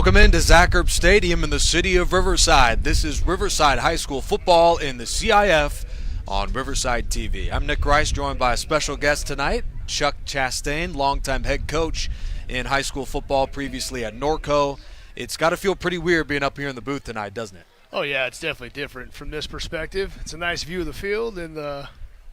Welcome into Zachert Stadium in the city of Riverside. This is Riverside High School football in the CIF on Riverside TV. I'm Nick Rice, joined by a special guest tonight, Chuck Chastain, longtime head coach in high school football, previously at Norco. It's got to feel pretty weird being up here in the booth tonight, doesn't it? Oh yeah, it's definitely different from this perspective. It's a nice view of the field and the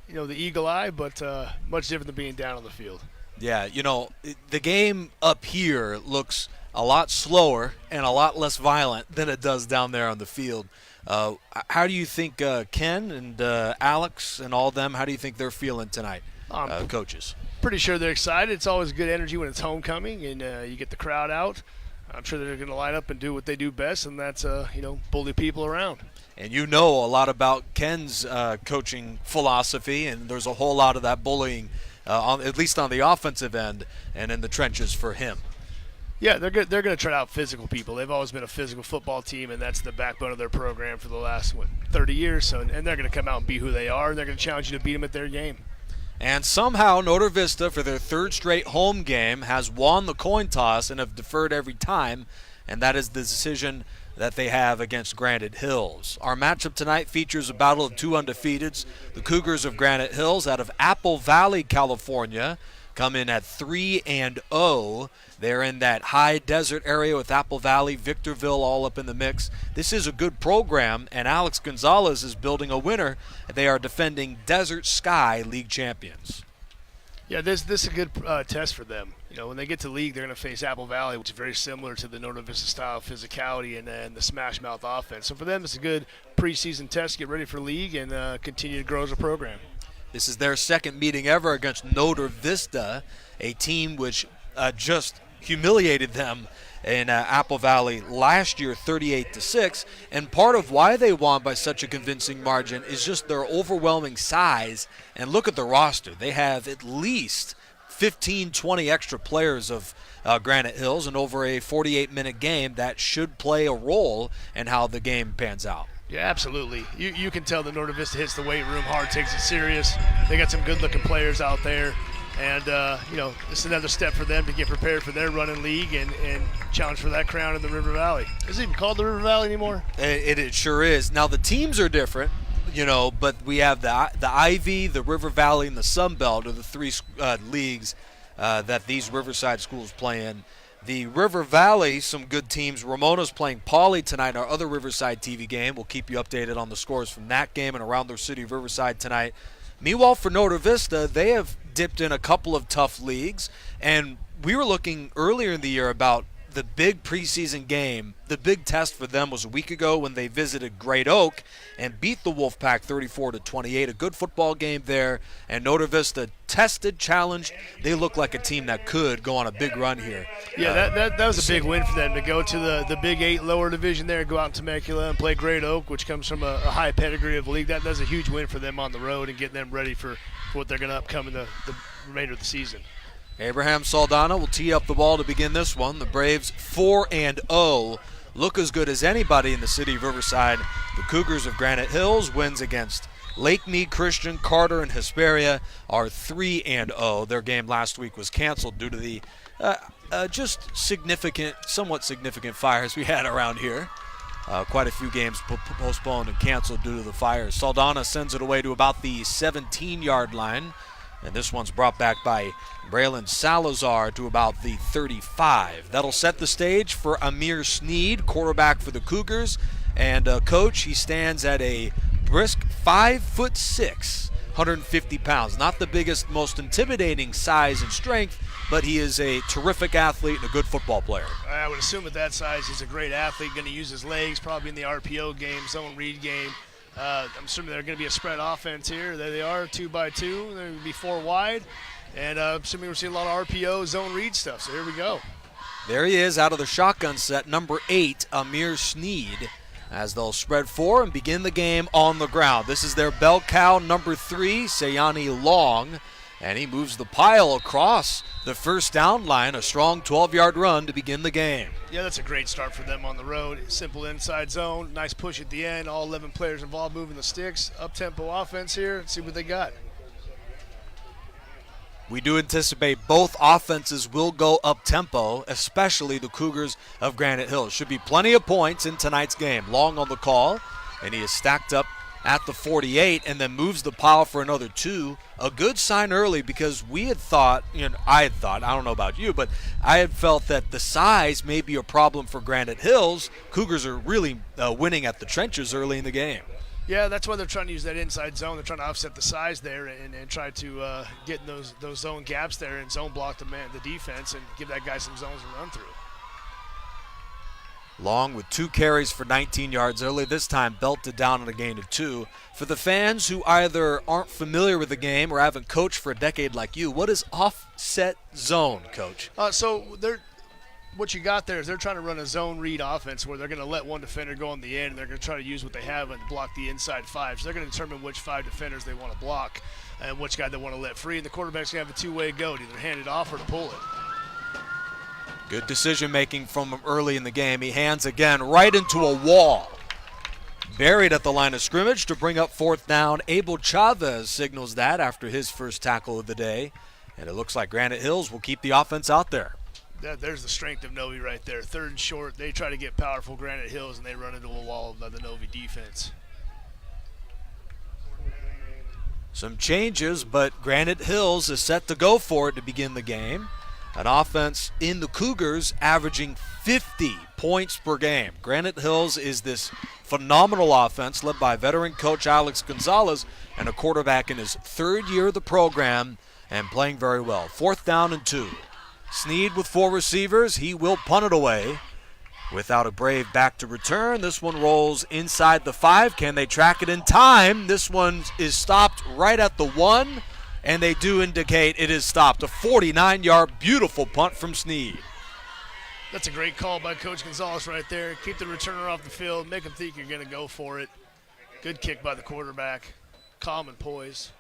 eagle eye, but much different than being down on the field. Yeah, the game up here looks a lot slower and a lot less violent than it does down there on the field. How do you think Ken and Alex and all them, how do you think they're feeling tonight, coaches? Pretty sure they're excited. It's always good energy when it's homecoming and you get the crowd out. I'm sure they're going to line up and do what they do best, and that's, bully people around. And you know a lot about Ken's coaching philosophy, and there's a whole lot of that bullying, at least on the offensive end and in the trenches for him. Yeah, they're going to try out physical people. They've always been a physical football team, and that's the backbone of their program for the last 30 years. So, and they're going to come out and be who they are, and they're going to challenge you to beat them at their game. And somehow Notre Vista, for their third straight home game, has won the coin toss and have deferred every time, and that is the decision that they have against Granite Hills. Our matchup tonight features a battle of two undefeateds. The Cougars of Granite Hills out of Apple Valley, California, come in at 3-0. They're in that high desert area with Apple Valley, Victorville all up in the mix. This is a good program, and Alex Gonzalez is building a winner. They are defending Desert Sky League champions. Yeah, this is a good test for them. When they get to league, they're going to face Apple Valley, which is very similar to the Notre Vista style physicality and the smash mouth offense. So for them, it's a good preseason test to get ready for league and continue to grow as a program. This is their second meeting ever against Notre Vista, a team which just humiliated them in Apple Valley last year, 38-6. And part of why they won by such a convincing margin is just their overwhelming size. And look at the roster. They have at least 15, 20 extra players of Granite Hills, and over a 48-minute game, that should play a role in how the game pans out. Yeah, absolutely. You can tell that Notre Vista hits the weight room hard, takes it serious. They got some good-looking players out there. And, it's another step for them to get prepared for their run in league and challenge for that crown in the River Valley. Is it even called the River Valley anymore? It sure is. Now, the teams are different, but we have the Ivy, the River Valley, and the Sun Belt are the three leagues that these Riverside schools play in. The River Valley, some good teams. Ramona's playing Pauley tonight, our other Riverside TV game. We'll keep you updated on the scores from that game and around their city of Riverside tonight. Meanwhile, for Notre Vista, they have dipped in a couple of tough leagues, and we were looking earlier in the year about the big preseason game. The big test for them was a week ago when they visited Great Oak and beat the Wolfpack 34-28. A good football game there, and Notre Vista tested, challenged. They look like a team that could go on a big run here. Yeah, that was a big win for them to go to the Big 8 lower division there, go out in Temecula and play Great Oak, which comes from a high pedigree of the league. That's a huge win for them on the road and getting them ready for what they're going to upcome in the remainder of the season. Abraham Saldana will tee up the ball to begin this one. The Braves 4-0, look as good as anybody in the city of Riverside. The Cougars of Granite Hills wins against Lake Mead Christian, Carter, and Hesperia are 3-0. Their game last week was canceled due to the somewhat significant fires we had around here. Quite a few games postponed and canceled due to the fires. Saldana sends it away to about the 17-yard line. And this one's brought back by Braylon Salazar to about the 35. That'll set the stage for Amir Sneed, quarterback for the Cougars. And coach, he stands at a brisk 5'6", 150 pounds. Not the biggest, most intimidating size and strength, but he is a terrific athlete and a good football player. I would assume at that size he's a great athlete, going to use his legs, probably in the RPO game, zone read game. I'm assuming they're going to be a spread offense here. There they are, 2x2. They're going to be 4 wide. And I'm assuming we're seeing a lot of RPO, zone read stuff. So here we go. There he is out of the shotgun set, number 8, Amir Sneed, as they'll spread 4 and begin the game on the ground. This is their bell cow, number 3, Sayani Long. And he moves the pile across the first down line, a strong 12-yard run to begin the game. Yeah, that's a great start for them on the road. Simple inside zone, nice push at the end, all 11 players involved moving the sticks. Up-tempo offense here. Let's see what they got. We do anticipate both offenses will go up-tempo, especially the Cougars of Granite Hills. Should be plenty of points in tonight's game. Long on the call, and he is stacked up at the 48 and then moves the pile for another 2. A good sign early because we had thought, I don't know about you, but I had felt that the size may be a problem for Granite Hills. Cougars are really winning at the trenches early in the game. Yeah, that's why they're trying to use that inside zone. They're trying to offset the size there and try to get in those zone gaps there and zone block the defense and give that guy some zones to run through. Long with 2 carries for 19 yards early, this time belted down on a gain of 2. For the fans who either aren't familiar with the game or haven't coached for a decade like you, what is offset zone, Coach? What you got there is they're trying to run a zone read offense where they're going to let one defender go on the end and they're going to try to use what they have and block the inside 5. So they're going to determine which 5 defenders they want to block and which guy they want to let free. And the quarterback's going to have a two-way go to either hand it off or to pull it. Good decision-making from him early in the game. He hands again right into a wall. Buried at the line of scrimmage to bring up 4th down. Abel Chavez signals that after his first tackle of the day. And it looks like Granite Hills will keep the offense out there. There's the strength of Novi right there. 3rd and short. They try to get powerful Granite Hills, and they run into a wall of the Novi defense. Some changes, but Granite Hills is set to go for it to begin the game. An offense in the Cougars averaging 50 points per game. Granite Hills is this phenomenal offense led by veteran coach Alex Gonzalez and a quarterback in his 3rd year of the program and playing very well. 4th down and 2. Sneed with 4 receivers. He will punt it away without a Brave back to return. This one rolls inside the 5. Can they track it in time? This one is stopped right at the 1, and they do indicate it is stopped. A 49-yard beautiful punt from Sneed. That's a great call by Coach Gonzalez right there. Keep the returner off the field. Make him think you're going to go for it. Good kick by the quarterback. Calm and poised.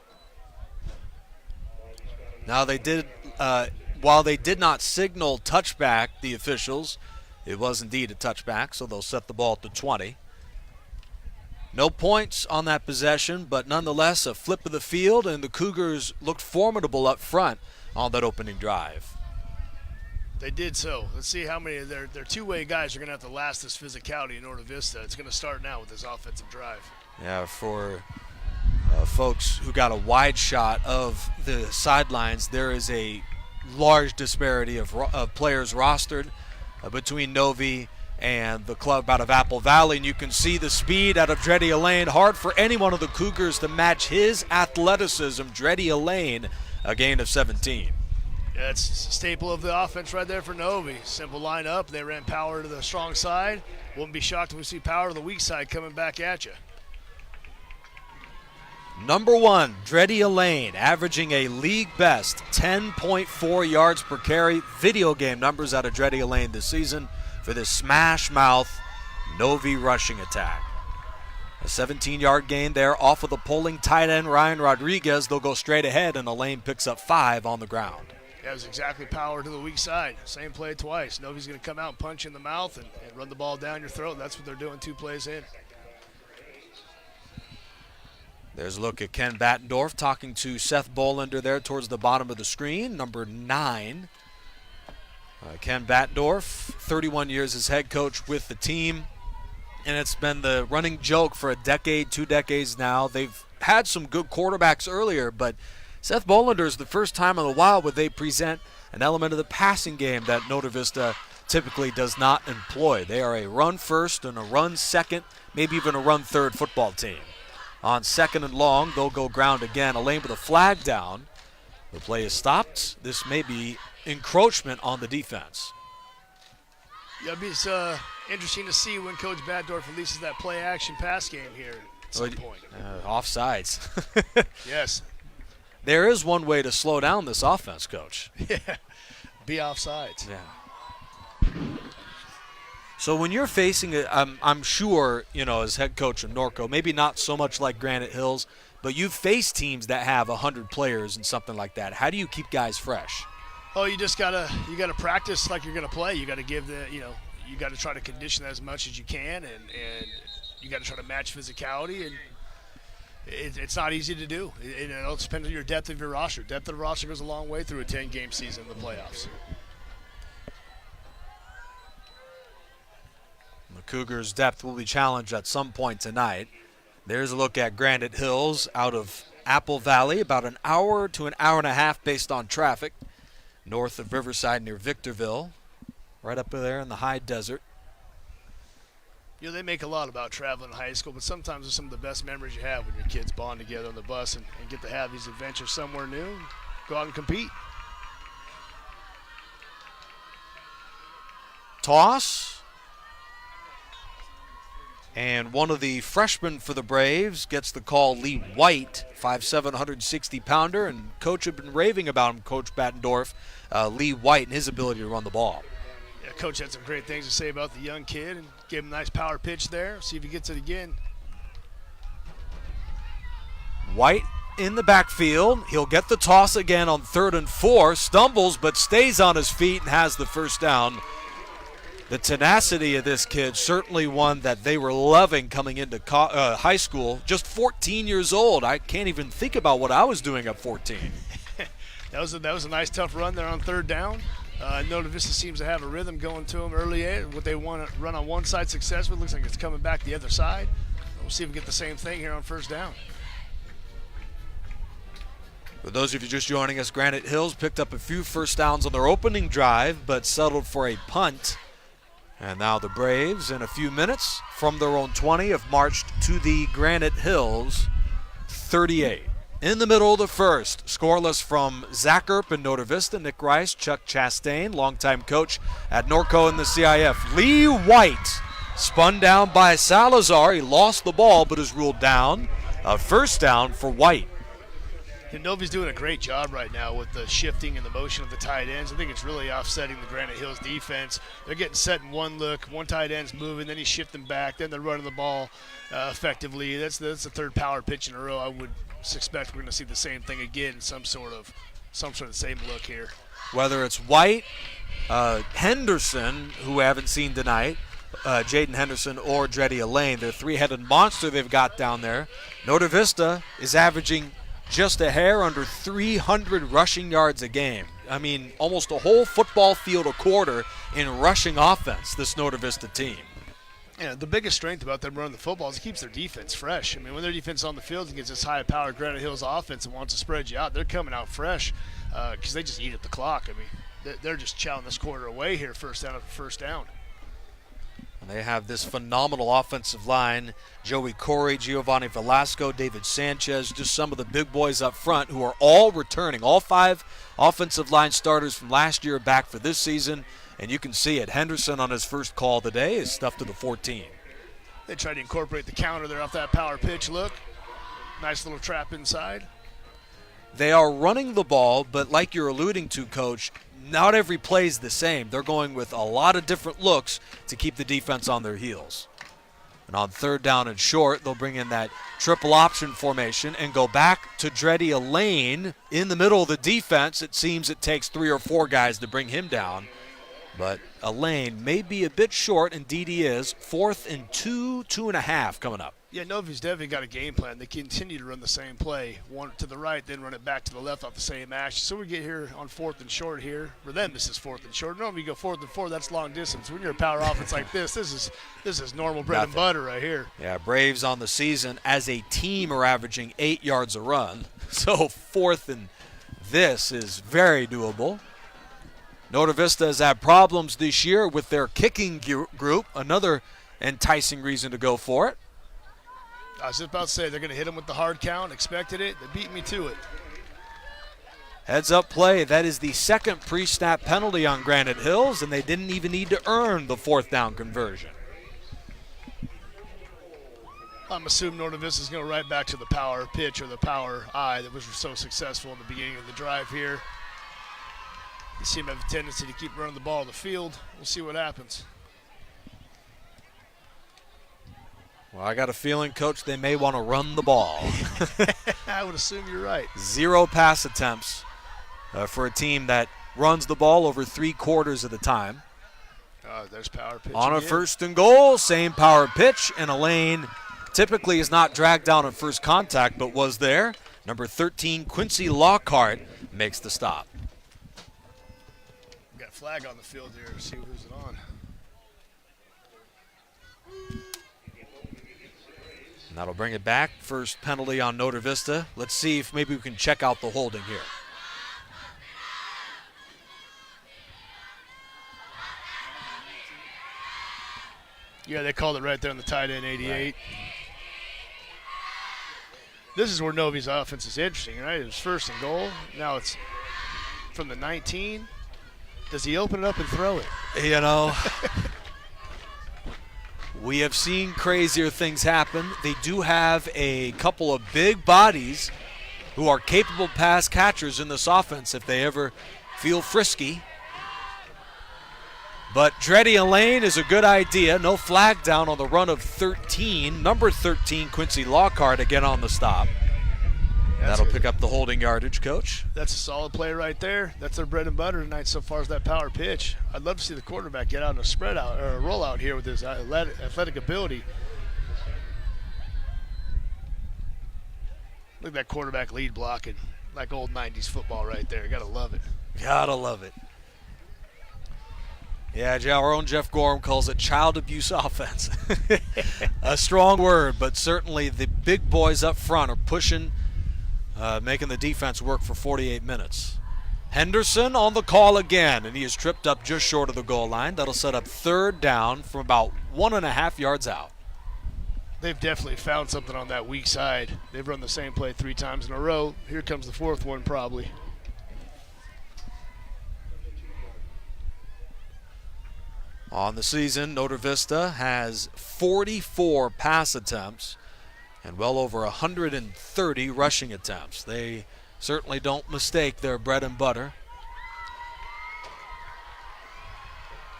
Now they did... While they did not signal touchback, the officials, it was indeed a touchback, so they'll set the ball at the 20. No points on that possession, but nonetheless a flip of the field, and the Cougars looked formidable up front on that opening drive. They did so. Let's see how many of their two-way guys are going to have to last this physicality in Orta Vista. It's going to start now with this offensive drive. Yeah, for folks who got a wide shot of the sidelines, there is a large disparity of players rostered between Novi and the club out of Apple Valley, and you can see the speed out of Dreddy Elaine. Hard for any one of the Cougars to match his athleticism. Dreddy Elaine, a gain of 17. Yeah, it's a staple of the offense right there for Novi. Simple lineup. They ran power to the strong side. Wouldn't be shocked if we see power to the weak side coming back at you. Number 1, Dreddy Elaine, averaging a league best 10.4 yards per carry. Video game numbers out of Dreddy Elaine this season for this smash mouth Novi rushing attack. A 17-yard gain there off of the pulling tight end Ryan Rodriguez. They'll go straight ahead, and Elaine picks up 5 on the ground. That was exactly power to the weak side. Same play twice. Novi's going to come out and punch you in the mouth and run the ball down your throat. That's what they're doing 2 plays in. There's a look at Ken Battendorf talking to Seth Bolander there towards the bottom of the screen, number 9. Ken Battendorf, 31 years as head coach with the team, and it's been the running joke for a decade, 2 decades now. They've had some good quarterbacks earlier, but Seth Bolander is the first time in a while where they present an element of the passing game that Orta Vista typically does not employ. They are a run first and a run second, maybe even a run third football team. On 2nd and long, they'll go ground again. Elaine with a flag down. The play is stopped. This may be encroachment on the defense. Yeah, it's interesting to see when Coach Battendorf releases that play-action pass game here at some point. Offsides. Yes. There is one way to slow down this offense, Coach. Yeah, be offsides. Yeah. So when you're facing it, I'm sure, as head coach of Norco, maybe not so much like Granite Hills, but you've faced teams that have 100 players and something like that. How do you keep guys fresh? Oh, you gotta practice like you're gonna play. You gotta give you gotta try to condition that as much as you can, and you gotta try to match physicality. And it's not easy to do. It all depends on your depth of your roster. Depth of the roster goes a long way through a 10-game season in the playoffs. The Cougars' depth will be challenged at some point tonight. There's a look at Granite Hills out of Apple Valley, about an hour to an hour and a half based on traffic, north of Riverside near Victorville, right up there in the high desert. You know, they make a lot about traveling in high school, but sometimes it's some of the best memories you have when your kids bond together on the bus and get to have these adventures somewhere new and go out and compete. Toss. And one of the freshmen for the Braves gets the call, Lee White, 5'7", 160-pounder, and coach had been raving about him, Coach Battendorf, Lee White, and his ability to run the ball. Yeah, Coach had some great things to say about the young kid and gave him a nice power pitch there. See if he gets it again. White in the backfield. He'll get the toss again on 3rd and 4, stumbles but stays on his feet and has the first down. The tenacity of this kid, certainly one that they were loving coming into high school. Just 14 years old. I can't even think about what I was doing at 14. That was a nice, tough run there on 3rd down. Nova Vista seems to have a rhythm going to them early. What they want to run on one side successfully looks like it's coming back the other side. We'll see if we get the same thing here on 1st down. For those of you just joining us, Granite Hills picked up a few first downs on their opening drive, but settled for a punt. And now the Braves, in a few minutes, from their own 20, have marched to the Granite Hills 38. In the middle of the first, scoreless from Zach Earp in Nova Vista, Nick Rice, Chuck Chastain, longtime coach at Norco in the CIF. Lee White spun down by Salazar. He lost the ball but is ruled down. A first down for White. And Novi's doing a great job right now with the shifting and the motion of the tight ends. I think it's really offsetting the Granite Hills defense. They're getting set in one look. One tight end's moving, then he's shifting back, then they're running the ball effectively. That's the 3rd power pitch in a row. I would suspect we're going to see the same thing again, some sort of same look here. Whether it's White, Henderson, who we haven't seen tonight, Jaden Henderson, or Dreddy Elaine, the 3-headed monster they've got down there. Nova Vista is averaging just a hair under 300 rushing yards a game. I mean, almost a whole football field a quarter in rushing offense, this Nova Vista team. Yeah, the biggest strength about them running the football is it keeps their defense fresh. I mean, when their defense is on the field against this high-powered Granite Hills offense and wants to spread you out, they're coming out fresh because they just eat at the clock. I mean, they're just chowing this quarter away here, first down after first down. And they have this phenomenal offensive line. Joey Corey, Giovanni Velasco, David Sanchez, just some of the big boys up front who are all returning. All 5 offensive line starters from last year back for this season. And you can see it. Henderson on his first call today is stuffed to the 14. They tried to incorporate the counter there off that power pitch look. Nice little trap inside. They are running the ball, but like you're alluding to, Coach, not every play is the same. They're going with a lot of different looks to keep the defense on their heels. And on 3rd down and short, they'll bring in that triple option formation and go back to Dreddy Elaine in the middle of the defense. It seems it takes 3 or 4 guys to bring him down. But Elaine may be a bit short, indeed he is. 4th and 2.5 coming up. Yeah, Novi's definitely got a game plan. They continue to run the same play, one to the right, then run it back to the left off the same action. So we get here on 4th and short here. For them, this is 4th and short. Normally you go 4th and 4, that's long distance. When you're a power offense like this is normal bread and butter right here. Yeah, Braves on the season as a team are averaging 8 yards a run. So 4th and this is very doable. Nova Vista has had problems this year with their kicking group. Another enticing reason to go for it. I was just about to say they're going to hit them with the hard count. Expected it. They beat me to it. Heads up play. That is the 2nd pre-snap penalty on Granite Hills, and they didn't even need to earn the 4th down conversion. I'm assuming Nova Vista is going to right back to the power pitch or the power eye that was so successful in the beginning of the drive here. You see them have a tendency to keep running the ball on the field. We'll see what happens. Well, I got a feeling, Coach, they may want to run the ball. I would assume you're right. 0 pass attempts for a team that runs the ball over 3/4 of the time. There's power pitch. On a 1st and goal, same power pitch, and Elaine typically is not dragged down at first contact, but was there. Number 13, Quincy Lockhart, makes the stop. Got a flag on the field here to see who's it on. And that'll bring it back. First penalty on Notre Vista. Let's see if maybe we can check out the holding here. Yeah, they called it right there on the tight end, 88. Right. This is where Novi's offense is interesting, right? It was first and goal. Now it's from the 19. Does he open it up and throw it? You know, we have seen crazier things happen. They do have a couple of big bodies who are capable pass catchers in this offense if they ever feel frisky. But Dreddy and Lane is a good idea. No flag down on the run of 13. Number 13, Quincy Lockhart, again on the stop. That'll pick up the holding yardage, Coach. That's a solid play right there. That's their bread and butter tonight so far is that power pitch. I'd love to see the quarterback get out in a spread out or a rollout here with his athletic ability. Look at that quarterback lead blocking. Like old 90s football right there. Gotta love it. Gotta love it. Yeah, our own Jeff Gorham calls it child abuse offense. A strong word, but certainly the big boys up front are pushing, making the defense work for 48 minutes. Henderson on the call again, and he is tripped up just short of the goal line. That'll set up third down from about 1.5 yards out. They've definitely found something on that weak side. They've run the same play 3 times in a row. Here comes the fourth one probably. On the season, Notre Vista has 44 pass attempts and well over 130 rushing attempts. They certainly don't mistake their bread and butter.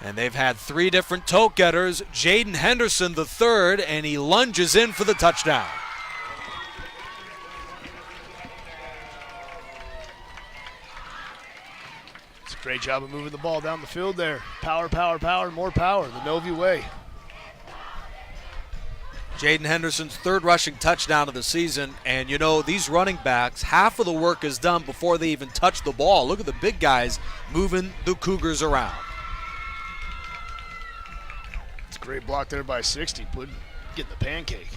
And they've had 3 different tote getters. Jaden Henderson the third, and he lunges in for the touchdown. Great job of moving the ball down the field there. Power, power, power, more power. The Novi way. Jaden Henderson's third rushing touchdown of the season. And, you know, these running backs, half of the work is done before they even touch the ball. Look at the big guys moving the Cougars around. It's a great block there by 60, getting the pancake.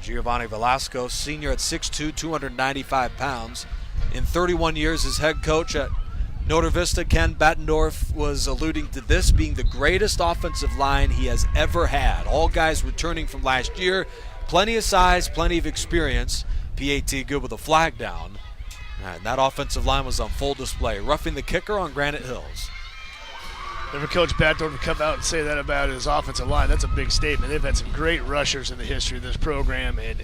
Giovanni Velasco, senior at 6'2", 295 pounds. In 31 years as head coach at Notre Vista, Ken Bettendorf was alluding to this being the greatest offensive line he has ever had. All guys returning from last year, plenty of size, plenty of experience. PAT good with a flag down. And that offensive line was on full display, roughing the kicker on Granite Hills. Never Coach Bettendorf would come out and say that about his offensive line. That's a big statement. They've had some great rushers in the history of this program and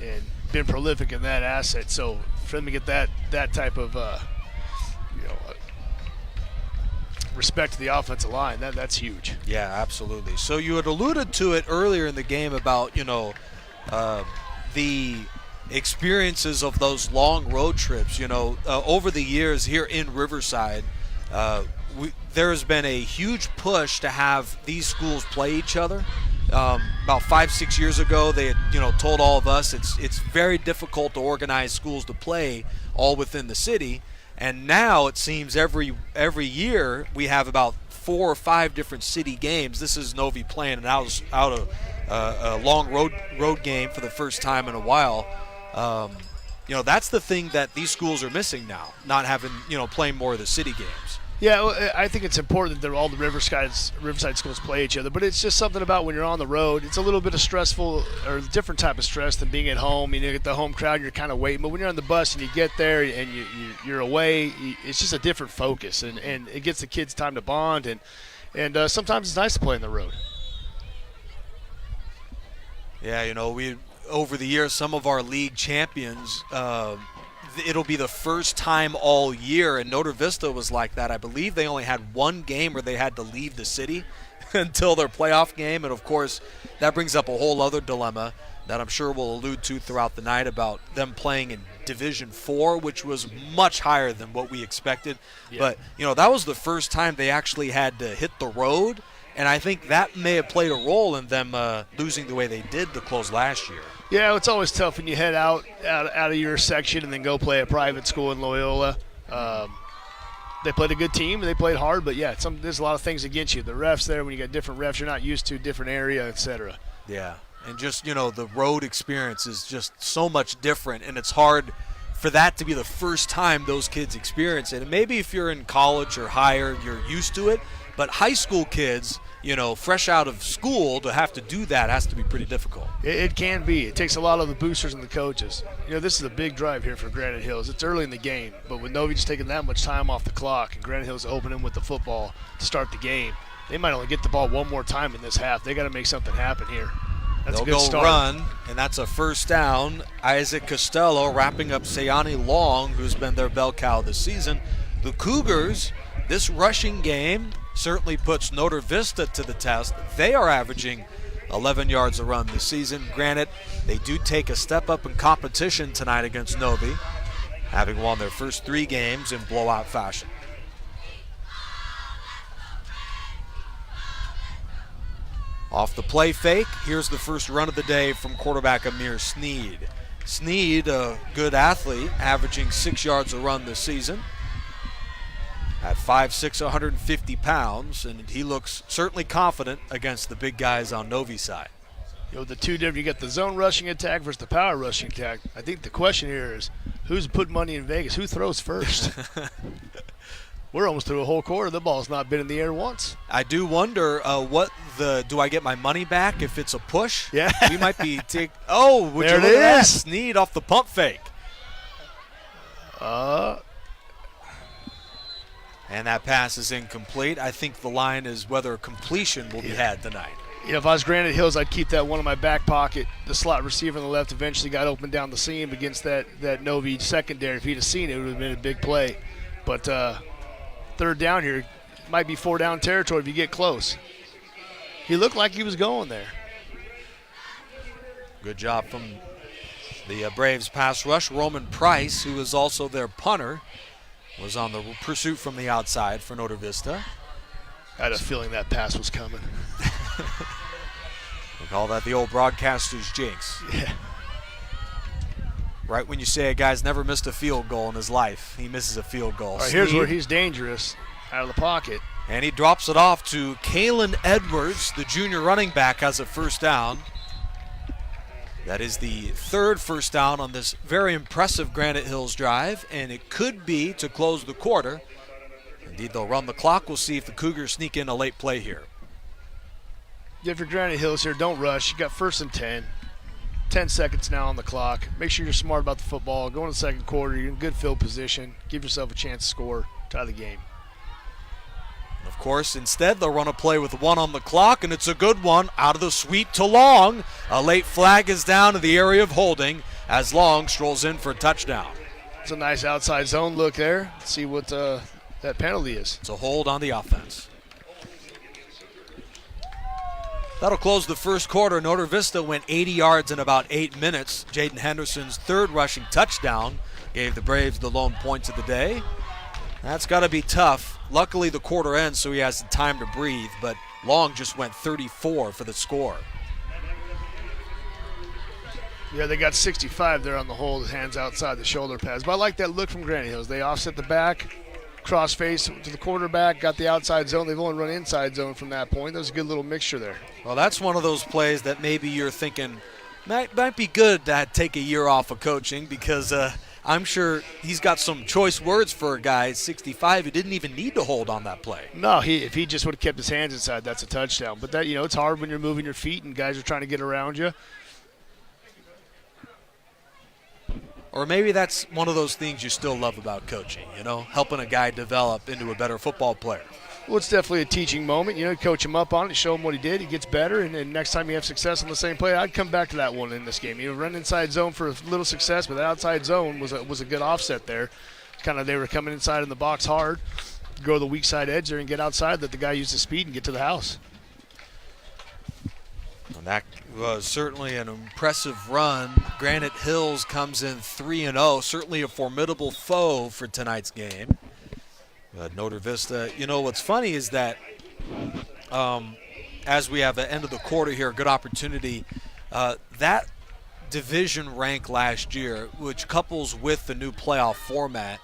been prolific in that asset. So for them to get that type of respect to the offensive line, that's huge. Yeah, absolutely. So you had alluded to it earlier in the game about, the experiences of those long road trips. Over the years here in Riverside, there has been a huge push to have these schools play each other. About 5-6 years ago, they had, told all of us it's very difficult to organize schools to play all within the city. And now it seems every year we have about 4 or 5 different city games. This is Novi playing an out a long road game for the first time in a while. That's the thing that these schools are missing now, not having playing more of the city games. Yeah, well, I think it's important that all the Riverside schools play each other, but it's just something about when you're on the road. It's a little bit of stressful or a different type of stress than being at home. You get the home crowd and you're kind of waiting, but when you're on the bus and you get there and you're away, it's just a different focus, and it gives the kids time to bond, and sometimes it's nice to play on the road. Yeah, we over the years, some of our league champions, it'll be the first time all year, and Notre Vista was like that. I believe they only had 1 game where they had to leave the city until their playoff game, and of course that brings up a whole other dilemma that I'm sure we'll allude to throughout the night about them playing in Division 4, which was much higher than what we expected. Yeah. But that was the first time they actually had to hit the road And I think that may have played a role in them losing the way they did to close last year. Yeah, it's always tough when you head out of your section and then go play a private school in Loyola. They played a good team and they played hard, but yeah, there's a lot of things against you. The refs there, when you got different refs you're not used to, different area, etc. Yeah, and just, the road experience is just so much different, and it's hard for that to be the first time those kids experience it. And maybe if you're in college or higher, you're used to it, but high school kids, fresh out of school, to have to do that has to be pretty difficult. It can be. It takes a lot of the boosters and the coaches. This is a big drive here for Granite Hills. It's early in the game, but with Novi just taking that much time off the clock and Granite Hills opening with the football to start the game, they might only get the ball one more time in this half. They got to make something happen here. That's They'll a good go start. Run, and that's a first down. Isaac Costello wrapping up Sayani Long, who's been their bell cow this season. The Cougars, this rushing game certainly puts Notre Vista to the test. They are averaging 11 yards a run this season. Granted, they do take a step up in competition tonight against Novi, having won their first 3 games in blowout fashion. Off the play fake, here's the first run of the day from quarterback Amir Sneed. Sneed, a good athlete, averaging 6 yards a run this season. At 5'6", 150 pounds, and he looks certainly confident against the big guys on Novi's side. The two different, you got the zone rushing attack versus the power rushing attack. I think the question here is, who's putting money in Vegas? Who throws first? We're almost through a whole quarter. The ball's not been in the air once. I do wonder do I get my money back if it's a push? Yeah. We might be would there you look it at that? is. Sneed off the pump fake. And that pass is incomplete. I think the line is whether a completion will be had tonight. If I was Granite Hills, I'd keep that one in my back pocket. The slot receiver on the left eventually got open down the seam against that Novi secondary. If he'd have seen it, it would have been a big play. But third down here might be 4 down territory if you get close. He looked like he was going there. Good job from the Braves pass rush. Roman Price, who is also their punter, was on the pursuit from the outside for Notre Vista. I had a feeling that pass was coming. We call that the old broadcaster's jinx. Yeah. Right when you say a guy's never missed a field goal in his life, he misses a field goal. All right, here's where he's dangerous, out of the pocket. And he drops it off to Kalen Edwards, the junior running back, has a first down. That is the third first down on this very impressive Granite Hills drive, and it could be to close the quarter. Indeed, they'll run the clock. We'll see if the Cougars sneak in a late play here. If you're Granite Hills here, don't rush. You got 1st and 10. 10 seconds now on the clock. Make sure you're smart about the football. Go in the second quarter. You're in good field position. Give yourself a chance to score. Tie the game. Of course, instead, they'll run a play with 1 on the clock, and it's a good one out of the sweep to Long. A late flag is down in the area of holding as Long strolls in for a touchdown. It's a nice outside zone look there. Let's see what that penalty is. It's a hold on the offense. That'll close the first quarter. Notre Vista went 80 yards in about 8 minutes. Jaden Henderson's third rushing touchdown gave the Braves the lone points of the day. That's got to be tough. Luckily, the quarter ends, so he has the time to breathe, but Long just went 34 for the score. Yeah, they got 65 there on the hold, hands outside the shoulder pads. But I like that look from Granite Hills. They offset the back, cross face to the quarterback, got the outside zone. They've only run inside zone from that point. That was a good little mixture there. Well, that's one of those plays that maybe you're thinking might be good to take a year off of coaching, because I'm sure he's got some choice words for a guy 65 who didn't even need to hold on that play. No, if he just would have kept his hands inside, that's a touchdown. But that, it's hard when you're moving your feet and guys are trying to get around you. Or maybe that's one of those things you still love about coaching, helping a guy develop into a better football player. Well, it's definitely a teaching moment. Coach him up on it, show him what he did. He gets better, and next time you have success on the same play, I'd come back to that one in this game. Run inside zone for a little success, but that outside zone was a good offset there. They were coming inside in the box hard, go to the weak side edge there and get outside, that the guy used his speed and get to the house. And that was certainly an impressive run. Granite Hills comes in 3-0, certainly a formidable foe for tonight's game. Notre Vista, what's funny is that as we have the end of the quarter here, a good opportunity. That division rank last year, which couples with the new playoff format,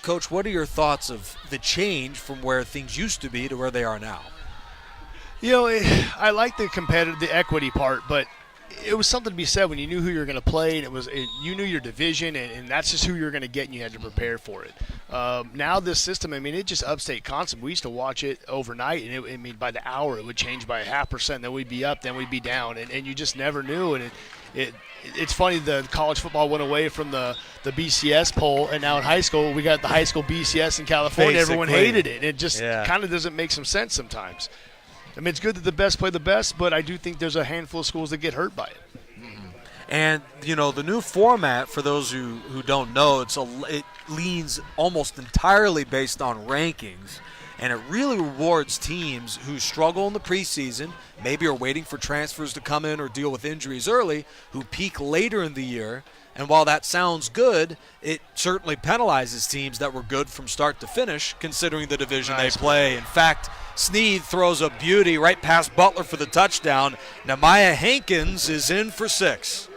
Coach, what are your thoughts of the change from where things used to be to where they are now? I like the equity part, but it was something to be said when you knew who you were going to play, and you knew your division, and that's just who you were going to get, and you had to prepare for it. Now this system, it just upstate constant. We used to watch it overnight, and by the hour it would change by 0.5%. Then we'd be up, then we'd be down, and you just never knew. And it's funny, the college football went away from the BCS poll, and now in high school we got the high school BCS in California. Basically. Everyone hated it. It just kind of doesn't make some sense sometimes. It's good that the best play the best, but I do think there's a handful of schools that get hurt by it. And, the new format, for those who don't know, it leans almost entirely based on rankings, and it really rewards teams who struggle in the preseason, maybe are waiting for transfers to come in or deal with injuries early, who peak later in the year. And while that sounds good, it certainly penalizes teams that were good from start to finish, considering the division they play. In fact, Snead throws a beauty right past Butler for the touchdown. Nehemiah Hankins is in for 6.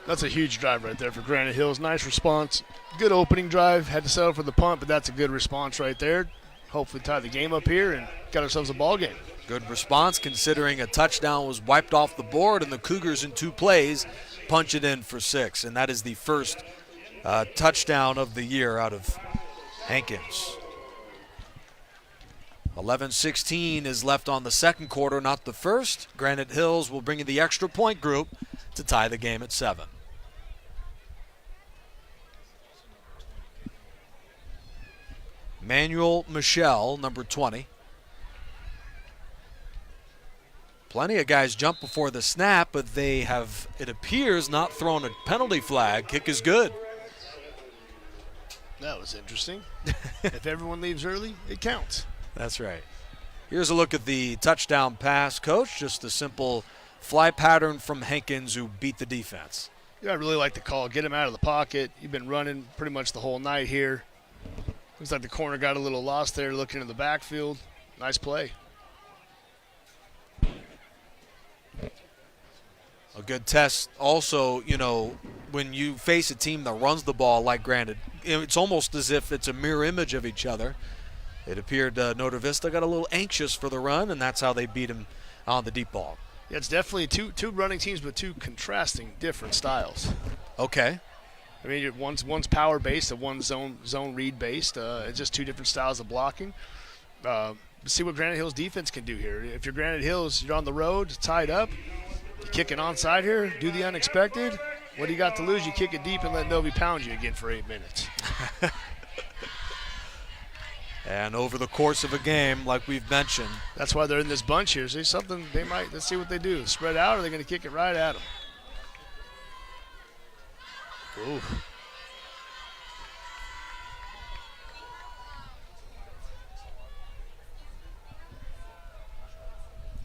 That's a huge drive right there for Granite Hills. Nice response. Good opening drive. Had to settle for the punt, but that's a good response right there. Hopefully tie the game up here and got ourselves a ball game. Good response considering a touchdown was wiped off the board, and the Cougars in 2 plays punch it in for 6. And that is the first touchdown of the year out of Hankins. 11:16 is left on the second quarter, not the first. Granite Hills will bring in the extra point group to tie the game at 7. Manuel Michel, number 20. Plenty of guys jump before the snap, but they have, it appears, not thrown a penalty flag. Kick is good. That was interesting. If everyone leaves early, it counts. That's right. Here's a look at the touchdown pass, Coach. Just a simple fly pattern from Hankins, who beat the defense. Yeah, I really like the call. Get him out of the pocket. You've been running pretty much the whole night here. Looks like the corner got a little lost there looking in the backfield. Nice play. A good test also, when you face a team that runs the ball like Granite, it's almost as if it's a mirror image of each other. It appeared Notre Vista got a little anxious for the run, and that's how they beat him on the deep ball. Yeah, it's definitely two running teams, but two contrasting different styles. Okay. One's power-based and one's zone read-based. It's just two different styles of blocking. See what Granite Hills defense can do here. If you're Granite Hills, you're on the road, tied up. You kick it onside here, do the unexpected. What do you got to lose? You kick it deep and let Novi pound you again for 8 minutes. And over the course of a game, like we've mentioned. That's why they're in this bunch here. See something they might, let's see what they do. Spread out, or they're going to kick it right at them. Ooh.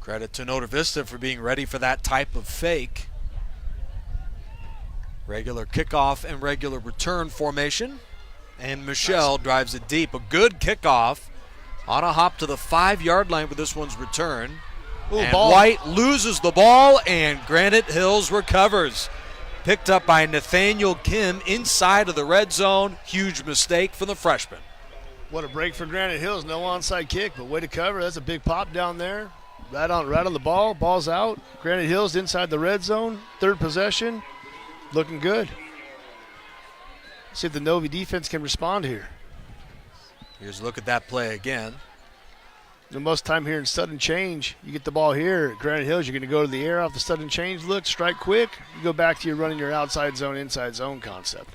Credit to Notre Vista for being ready for that type of fake. Regular kickoff and regular return formation. And Michel drives it deep. A good kickoff on a hop to the 5-yard line with this one's return. Ooh, and ball. White loses the ball, and Granite Hills recovers. Picked up by Nathaniel Kim inside of the red zone. Huge mistake for the freshman. What a break for Granite Hills. No onside kick, but way to cover. That's a big pop down there. Right on the ball. Ball's out. Granite Hills inside the red zone. Third possession. Looking good. See if the Novi defense can respond here. Here's a look at that play again. The most time here in sudden change, you get the ball here at Granite Hills, you're going to go to the air off the sudden change look, strike quick. You go back to your running your outside zone, inside zone concept.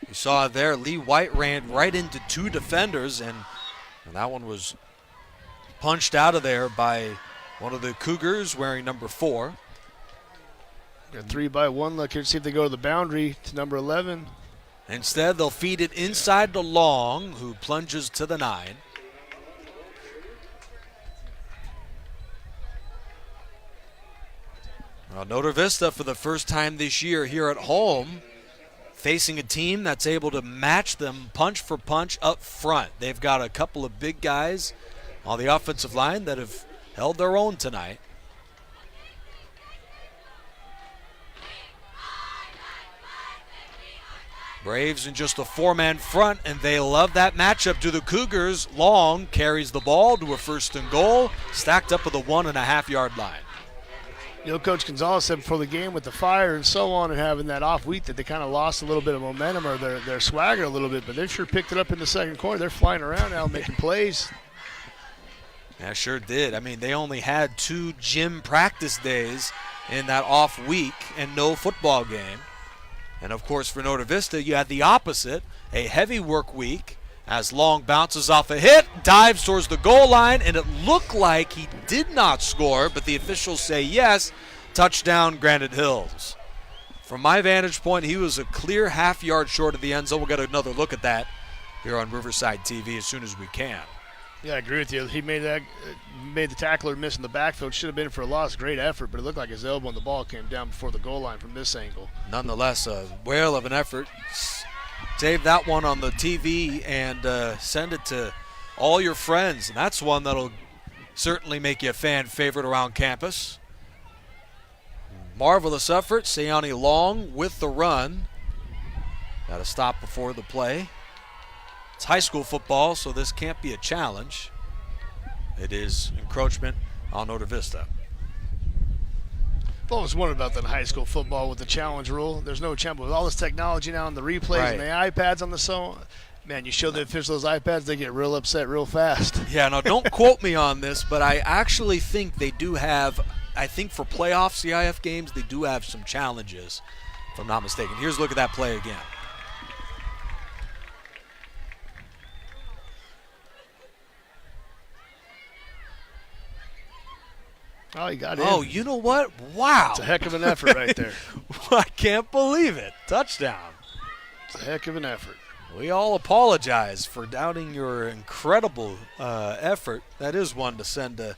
You saw it there. Lee White ran right into 2 defenders, and that one was punched out of there by one of the Cougars wearing number 4. Got 3-by-1 look here to see if they go to the boundary to number 11. Instead, they'll feed it inside to Long, who plunges to the 9. Well, Notre Vista, for the first time this year here at home, facing a team that's able to match them punch for punch up front. They've got a couple of big guys on the offensive line that have held their own tonight. Braves in just a four-man front, and they love that matchup to the Cougars. Long carries the ball to a 1st and goal, stacked up at the 1.5-yard line. You know, Coach Gonzalez said before the game with the fire and so on and having that off week that they kind of lost a little bit of momentum or their swagger a little bit, but they've sure picked it up in the second quarter. They're flying around now making plays. Yeah, sure did. I mean, they only had 2 gym practice days in that off week and no football game. And, of course, for Norte Vista, you had the opposite, a heavy work week as Long bounces off a hit, dives towards the goal line, and it looked like he did not score, but the officials say yes, touchdown Granite Hills. From my vantage point, he was a clear half-yard short of the end zone. We'll get another look at that here on Riverside TV as soon as we can. Yeah, I agree with you. He made the tackler miss in the backfield. Should have been for a loss. Great effort, but it looked like his elbow on the ball came down before the goal line from this angle. Nonetheless, a whale of an effort. Save that one on the TV and send it to all your friends. And that's one that'll certainly make you a fan favorite around campus. Marvelous effort. Sayani Long with the run. Got to stop before the play. It's high school football, so this can't be a challenge. It is encroachment on Norte Vista. I've always wondered about that in high school football with the challenge rule. There's no challenge. With all this technology now and the replays and the iPads on the so, man, you show the officials those iPads, they get real upset real fast. Yeah, now don't quote me on this, but I actually think they do have, I think for playoff CIF games, they do have some challenges, if I'm not mistaken. Here's a look at that play again. Oh, he got in. Oh, you know what? Wow. It's a heck of an effort right there. I can't believe it. Touchdown. It's a heck of an effort. We all apologize for doubting your incredible effort. That is one to send to.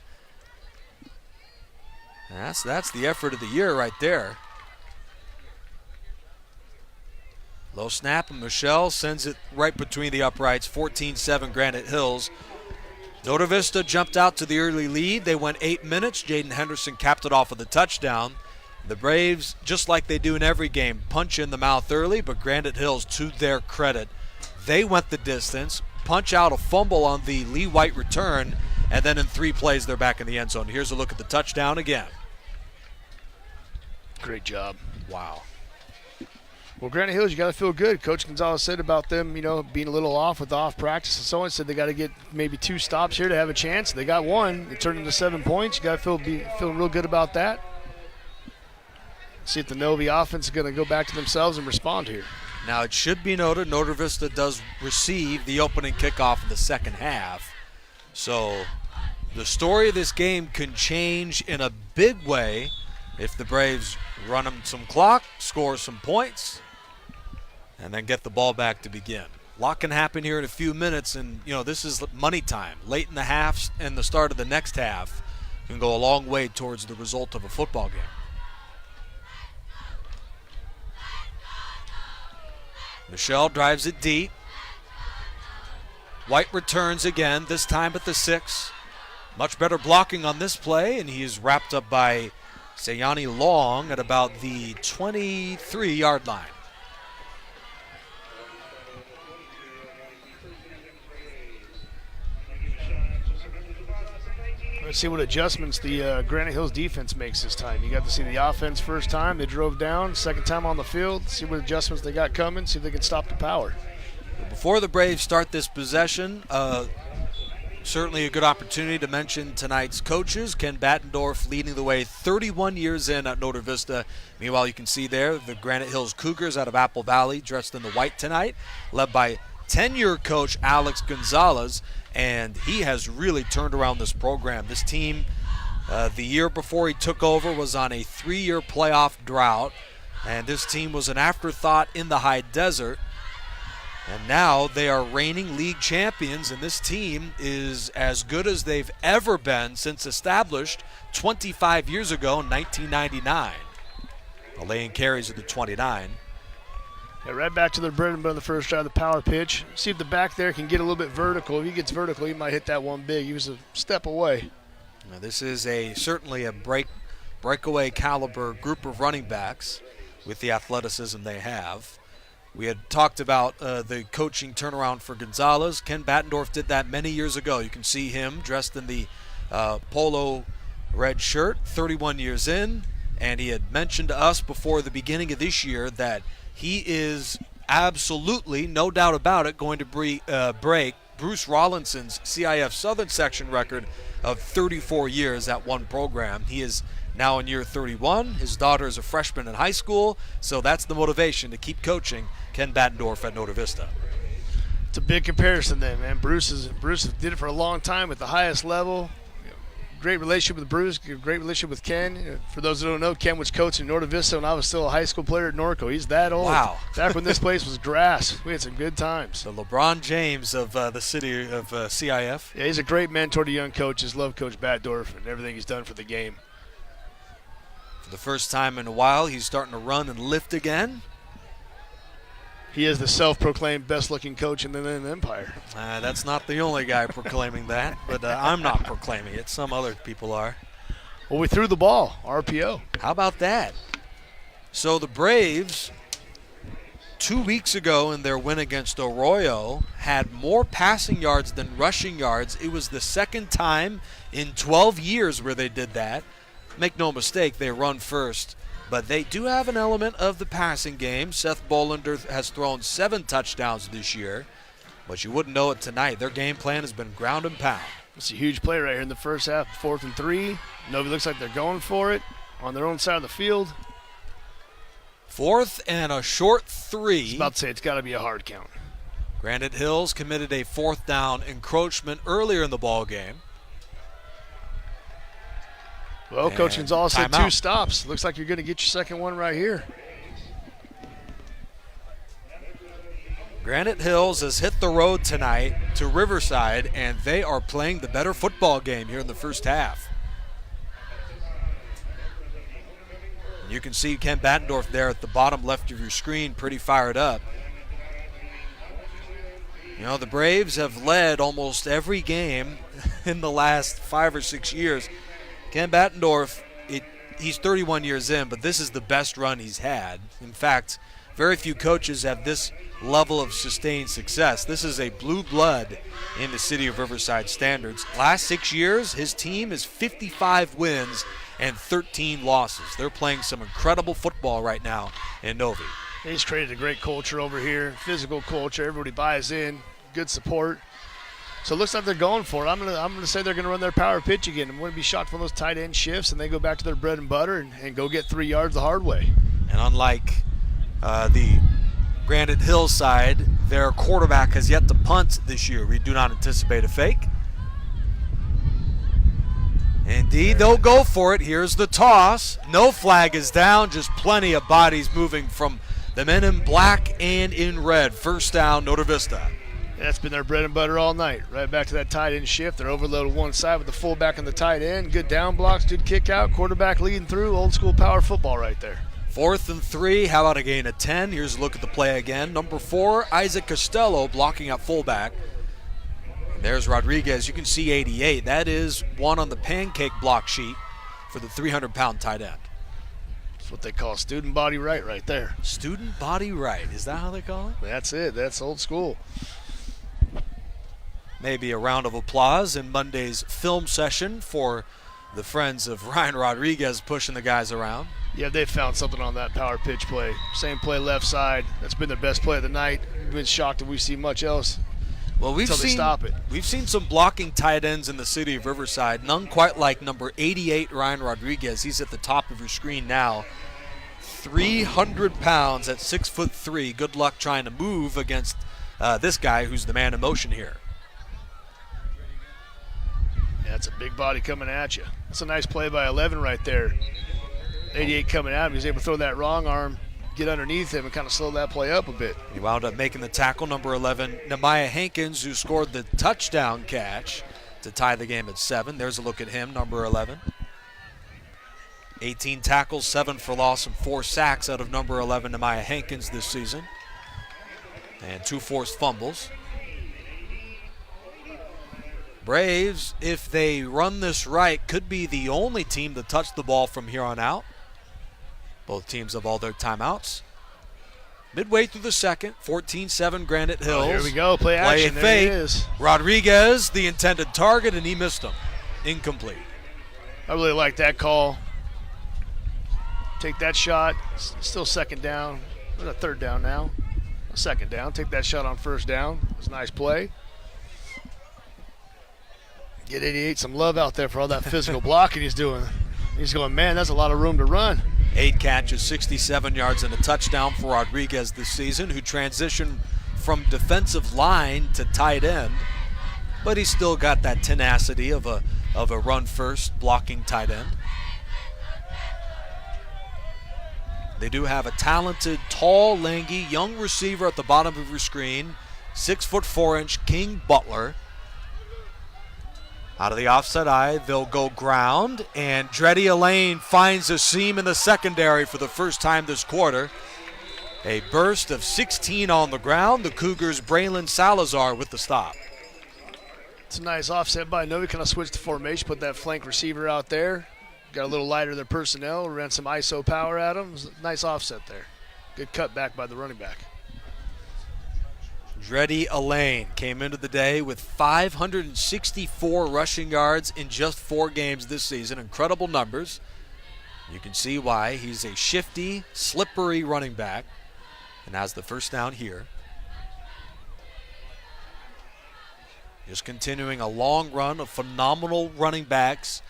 That's the effort of the year right there. Low snap, and Michelle sends it right between the uprights. 14-7 Granite Hills. Norte Vista jumped out to the early lead. They went 8 minutes. Jaden Henderson capped it off with a touchdown. The Braves, just like they do in every game, punch in the mouth early, but Granite Hills, to their credit, they went the distance, punch out a fumble on the Lee White return, and then in 3 plays they're back in the end zone. Here's a look at the touchdown again. Great job. Wow. Well, Granite Hills, you got to feel good. Coach Gonzalez said about them, being a little off with the off practice and so on. Said they got to get maybe 2 stops here to have a chance. They got 1. It turned into 7 points. You got to feeling real good about that. See if the Novi offense is going to go back to themselves and respond here. Now, it should be noted, Norte Vista does receive the opening kickoff in the second half. So the story of this game can change in a big way if the Braves run them some clock, score some points, and then get the ball back to begin. A lot can happen here in a few minutes, and this is money time. Late in the half and the start of the next half can go a long way towards the result of a football game. Michelle drives it deep. White returns again, this time at the 6. Much better blocking on this play, and he is wrapped up by Sayani Long at about the 23-yard line. Let's see what adjustments the Granite Hills defense makes this time. You got to see the offense first time. They drove down. Second time on the field. See what adjustments they got coming. See if they can stop the power. Before the Braves start this possession, certainly a good opportunity to mention tonight's coaches. Ken Battendorf leading the way 31 years in at Norte Vista. Meanwhile, you can see there the Granite Hills Cougars out of Apple Valley dressed in the white tonight, led by 10-year coach Alex Gonzalez, and he has really turned around this program. This team, the year before he took over, was on a 3-year playoff drought, and this team was an afterthought in the high desert. And now they are reigning league champions, and this team is as good as they've ever been since established 25 years ago in 1999. The lane carries at the 29. Yeah, right back to their bread and butter the first drive, the power pitch. See if the back there can get a little bit vertical. If he gets vertical, he might hit that one big. He was a step away. Now, this is certainly a breakaway caliber group of running backs with the athleticism they have. We had talked about the coaching turnaround for Gonzalez. Ken Battendorf did that many years ago. You can see him dressed in the polo red shirt, 31 years in, and he had mentioned to us before the beginning of this year that he is absolutely, no doubt about it, going to break Bruce Rollinson's CIF Southern Section record of 34 years at one program. He is now in year 31. His daughter is a freshman in high school, so that's the motivation to keep coaching Ken Battendorf at Noda Vista. It's a big comparison then, man. Bruce did it for a long time at the highest level. Great relationship with Bruce, great relationship with Ken. For those who don't know, Ken was coaching Noda Vista when I was still a high school player at Norco. He's that old. Wow. Back when this place was grass. We had some good times. The LeBron James of the city of CIF. Yeah, he's a great mentor to young coaches. Love Coach Battendorf and everything he's done for the game. For the first time in a while, he's starting to run and lift again. He is the self-proclaimed best-looking coach in the Empire. That's not the only guy proclaiming that, but I'm not proclaiming it. Some other people are. Well, we threw the ball, RPO. How about that? So the Braves, 2 weeks ago in their win against Arroyo, had more passing yards than rushing yards. It was the second time in 12 years where they did that. Make no mistake, they run first. But they do have an element of the passing game. Seth Bolander has thrown 7 touchdowns this year. But you wouldn't know it tonight. Their game plan has been ground and pound. It's a huge play right here in the first half, 4th and 3. Nobody looks like they're going for it on their own side of the field. 4th and a short 3. I was about to say it's got to be a hard count. Granite Hills committed a 4th down encroachment earlier in the ball game. Well, Coach Gonzalez said 2 timeout. stops. Looks like you're going to get your second one right here. Granite Hills has hit the road tonight to Riverside, and they are playing the better football game here in the first half. You can see Ken Battendorf there at the bottom left of your screen, pretty fired up. You know, the Braves have led almost every game in the last 5 or 6 years. Ken Battendorf, he's 31 years in, but this is the best run he's had. In fact, very few coaches have this level of sustained success. This is a blue blood in the city of Riverside standards. Last 6 years, his team is 55 wins and 13 losses. They're playing some incredible football right now in Novi. He's created a great culture over here, physical culture. Everybody buys in, good support. So it looks like they're going for it. I'm gonna say they're gonna run their power pitch again. I'm gonna be shocked when those tight end shifts and they go back to their bread and butter and go get 3 yards the hard way. And unlike the Granite Hill side, their quarterback has yet to punt this year. We do not anticipate a fake. Indeed, they'll go for it. Here's the toss. No flag is down, just plenty of bodies moving from the men in black and in red. First down, Noda Vista. That's been their bread and butter all night. Right back to that tight end shift. They're overloaded one side with the fullback on the tight end. Good down blocks, good kick out, quarterback leading through. Old school power football right there. 4th and 3. How about a gain of 10? Here's a look at the play again. Number 4, Isaac Costello blocking at fullback. And there's Rodriguez. You can see 88. That is one on the pancake block sheet for the 300-pound tight end. That's what they call student body right there. Student body right. Is that how they call it? That's it. That's old school. Maybe a round of applause in Monday's film session for the friends of Ryan Rodriguez pushing the guys around. Yeah, they found something on that power pitch play. Same play left side. That's been their best play of the night. We've been shocked if we see much else. Well, Until they stop it. We've seen some blocking tight ends in the city of Riverside. None quite like number 88, Ryan Rodriguez. He's at the top of your screen now. 300 pounds at 6'3". Good luck trying to move against this guy who's the man in motion here. Yeah, it's a big body coming at you. That's a nice play by 11 right there. 88 coming at him. He was able to throw that wrong arm, get underneath him, and kind of slow that play up a bit. He wound up making the tackle, number 11, Nehemiah Hankins, who scored the touchdown catch to tie the game at 7. There's a look at him, number 11. 18 tackles, 7 for loss, and 4 sacks out of number 11, Nehemiah Hankins this season. And 2 forced fumbles. Braves, if they run this right, could be the only team to touch the ball from here on out. Both teams have all their timeouts. Midway through the second, 14-7 Granite Hills. Here we go, play action. There fake. it is. Rodriguez, the intended target, and he missed him. Incomplete. I really like that call. Take that shot. Still second down. We're at third down now. Second down. Take that shot on first down. It was a nice play. Get 88 some love out there for all that physical blocking he's doing. He's going, man, that's a lot of room to run. 8 catches, 67 yards, and a touchdown for Rodriguez this season, who transitioned from defensive line to tight end. But he's still got that tenacity of a run-first blocking tight end. They do have a talented, tall, lanky, young receiver at the bottom of your screen, 6'4" King Butler. Out of the offset eye, they'll go ground, and Dreddy Elaine finds a seam in the secondary for the first time this quarter. A burst of 16 on the ground. The Cougars' Braylon Salazar with the stop. It's a nice offset by Novi. Kind of switched the formation, put that flank receiver out there. Got a little lighter their personnel, ran some ISO power at him. Nice offset there. Good cut back by the running back. Dreddy Elaine came into the day with 564 rushing yards in just 4 games this season. Incredible numbers. You can see why. He's a shifty, slippery running back and has the first down here. Just continuing a long run of phenomenal running backs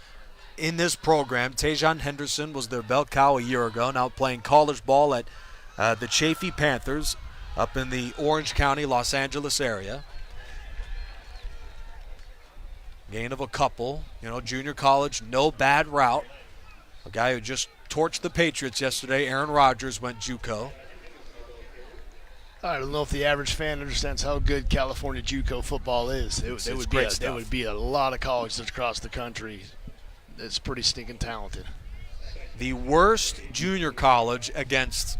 in this program. Tajon Henderson was their bell cow a year ago, now playing college ball at the Chaffey Panthers up in the Orange County, Los Angeles area. Gain of a couple. Junior college, no bad route. A guy who just torched the Patriots yesterday, Aaron Rodgers, went JUCO. I don't know if the average fan understands how good California JUCO football is. There would be a lot of colleges across the country that's pretty stinking talented. The worst junior college against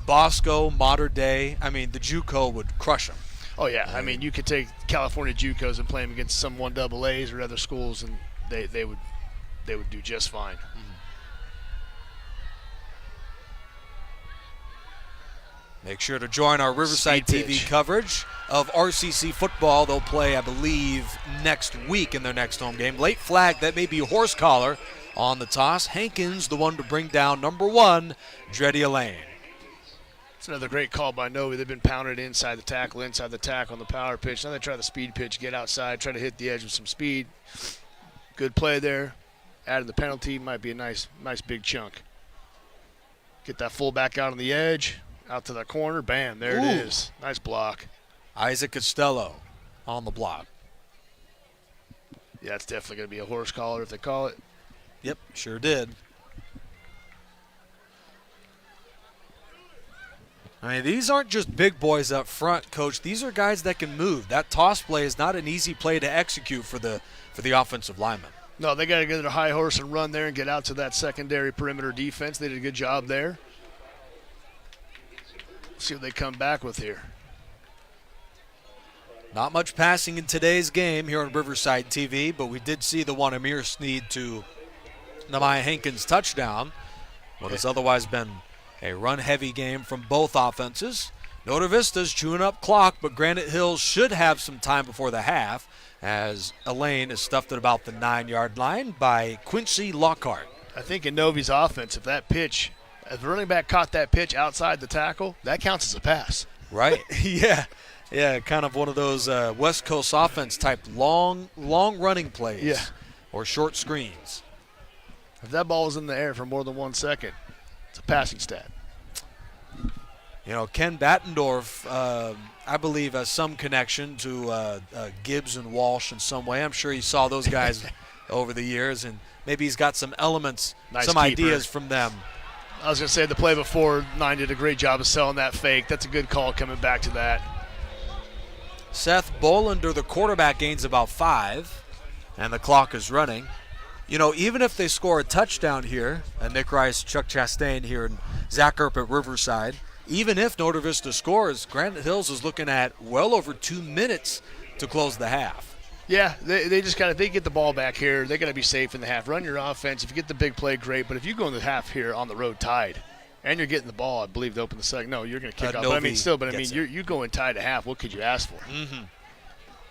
Bosco, Mater Dei. I mean, the JUCO would crush them. Oh, yeah. I mean, you could take California JUCOs and play them against some 1AAs or other schools, and they would do just fine. Mm-hmm. Make sure to join our Riverside TV coverage of RCC football. They'll play, I believe, next week in their next home game. Late flag, that may be horse collar on the toss. Hankins, the one to bring down number 1, Dreddy Elaine. It's another great call by Novi. They've been pounded inside the tackle on the power pitch. Now they try the speed pitch, get outside, try to hit the edge with some speed. Good play there. Adding the penalty might be a nice big chunk. Get that fullback out on the edge. Out to the corner, bam, there it is. Nice block. Isaac Costello on the block. Yeah, it's definitely going to be a horse collar if they call it. Yep, sure did. I mean, these aren't just big boys up front, Coach. These are guys that can move. That toss play is not an easy play to execute for the offensive lineman. No, they got to get their high horse and run there and get out to that secondary perimeter defense. They did a good job there. See what they come back with here. Not much passing in today's game here on Riverside TV, but we did see the one Amir Sneed to Nehemiah Hankins touchdown. What has otherwise been a run-heavy game from both offenses. Noda Vista's chewing up clock, but Granite Hills should have some time before the half as Elaine is stuffed at about the 9-yard line by Quincy Lockhart. I think in Novi's offense, if the running back caught that pitch outside the tackle, that counts as a pass. Right. Yeah, kind of one of those West Coast offense type long running plays. Yeah. Or short screens. If that ball was in the air for more than 1 second, it's a passing stat. Ken Battendorf, I believe, has some connection to Gibbs and Walsh in some way. I'm sure he saw those guys over the years, and maybe he's got some elements, ideas from them. I was going to say the play before, 9 did a great job of selling that fake. That's a good call coming back to that. Seth Bolander, the quarterback, gains about 5, and the clock is running. Even if they score a touchdown here, Nick Rice, Chuck Chastain here, and Zach Earp at Riverside, even if Noda Vista scores, Granite Hills is looking at well over 2 minutes to close the half. Yeah, they just got to, they get the ball back here. They got to be safe in the half. Run your offense. If you get the big play, great. But if you go in the half here on the road tied, and you're getting the ball, I believe, to open the second. No, you're going to kick off. But I mean, still, you go in tied to half. What could you ask for? Mm-hmm.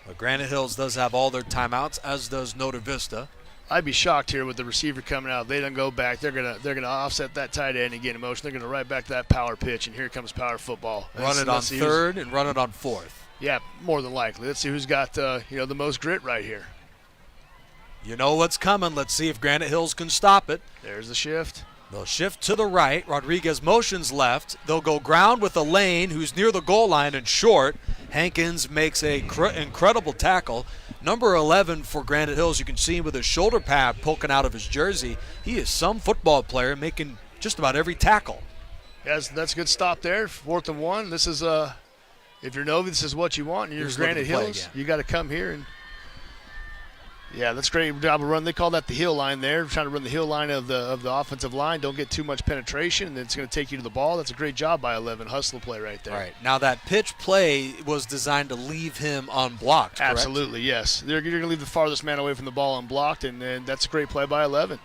Well, Granite Hills does have all their timeouts, as does Notre Vista. I'd be shocked here with the receiver coming out. If they don't go back, they're gonna offset that tight end and get in motion. They're gonna right back to that power pitch, and here comes power football. Run it on third and run it on fourth. Yeah, more than likely. Let's see who's got the most grit right here. You know what's coming. Let's see if Granite Hills can stop it. There's the shift. They'll shift to the right. Rodriguez motions left. They'll go ground with a Lane who's near the goal line and short. Hankins makes a incredible tackle. Number 11 for Granite Hills, you can see him with his shoulder pad poking out of his jersey. He is some football player making just about every tackle. Yes, that's a good stop there. 4th and 1. This is, if you're Novi, this is what you want. And you're Granite Hills. You got to come here and. Yeah, that's great job of run. They call that the heel line there. Trying to run the heel line of the offensive line. Don't get too much penetration, and it's going to take you to the ball. That's a great job by 11. Hustle play right there. All right. Now that pitch play was designed to leave him unblocked, correct? Absolutely, yes. You're going to leave the farthest man away from the ball unblocked, and that's a great play by 11.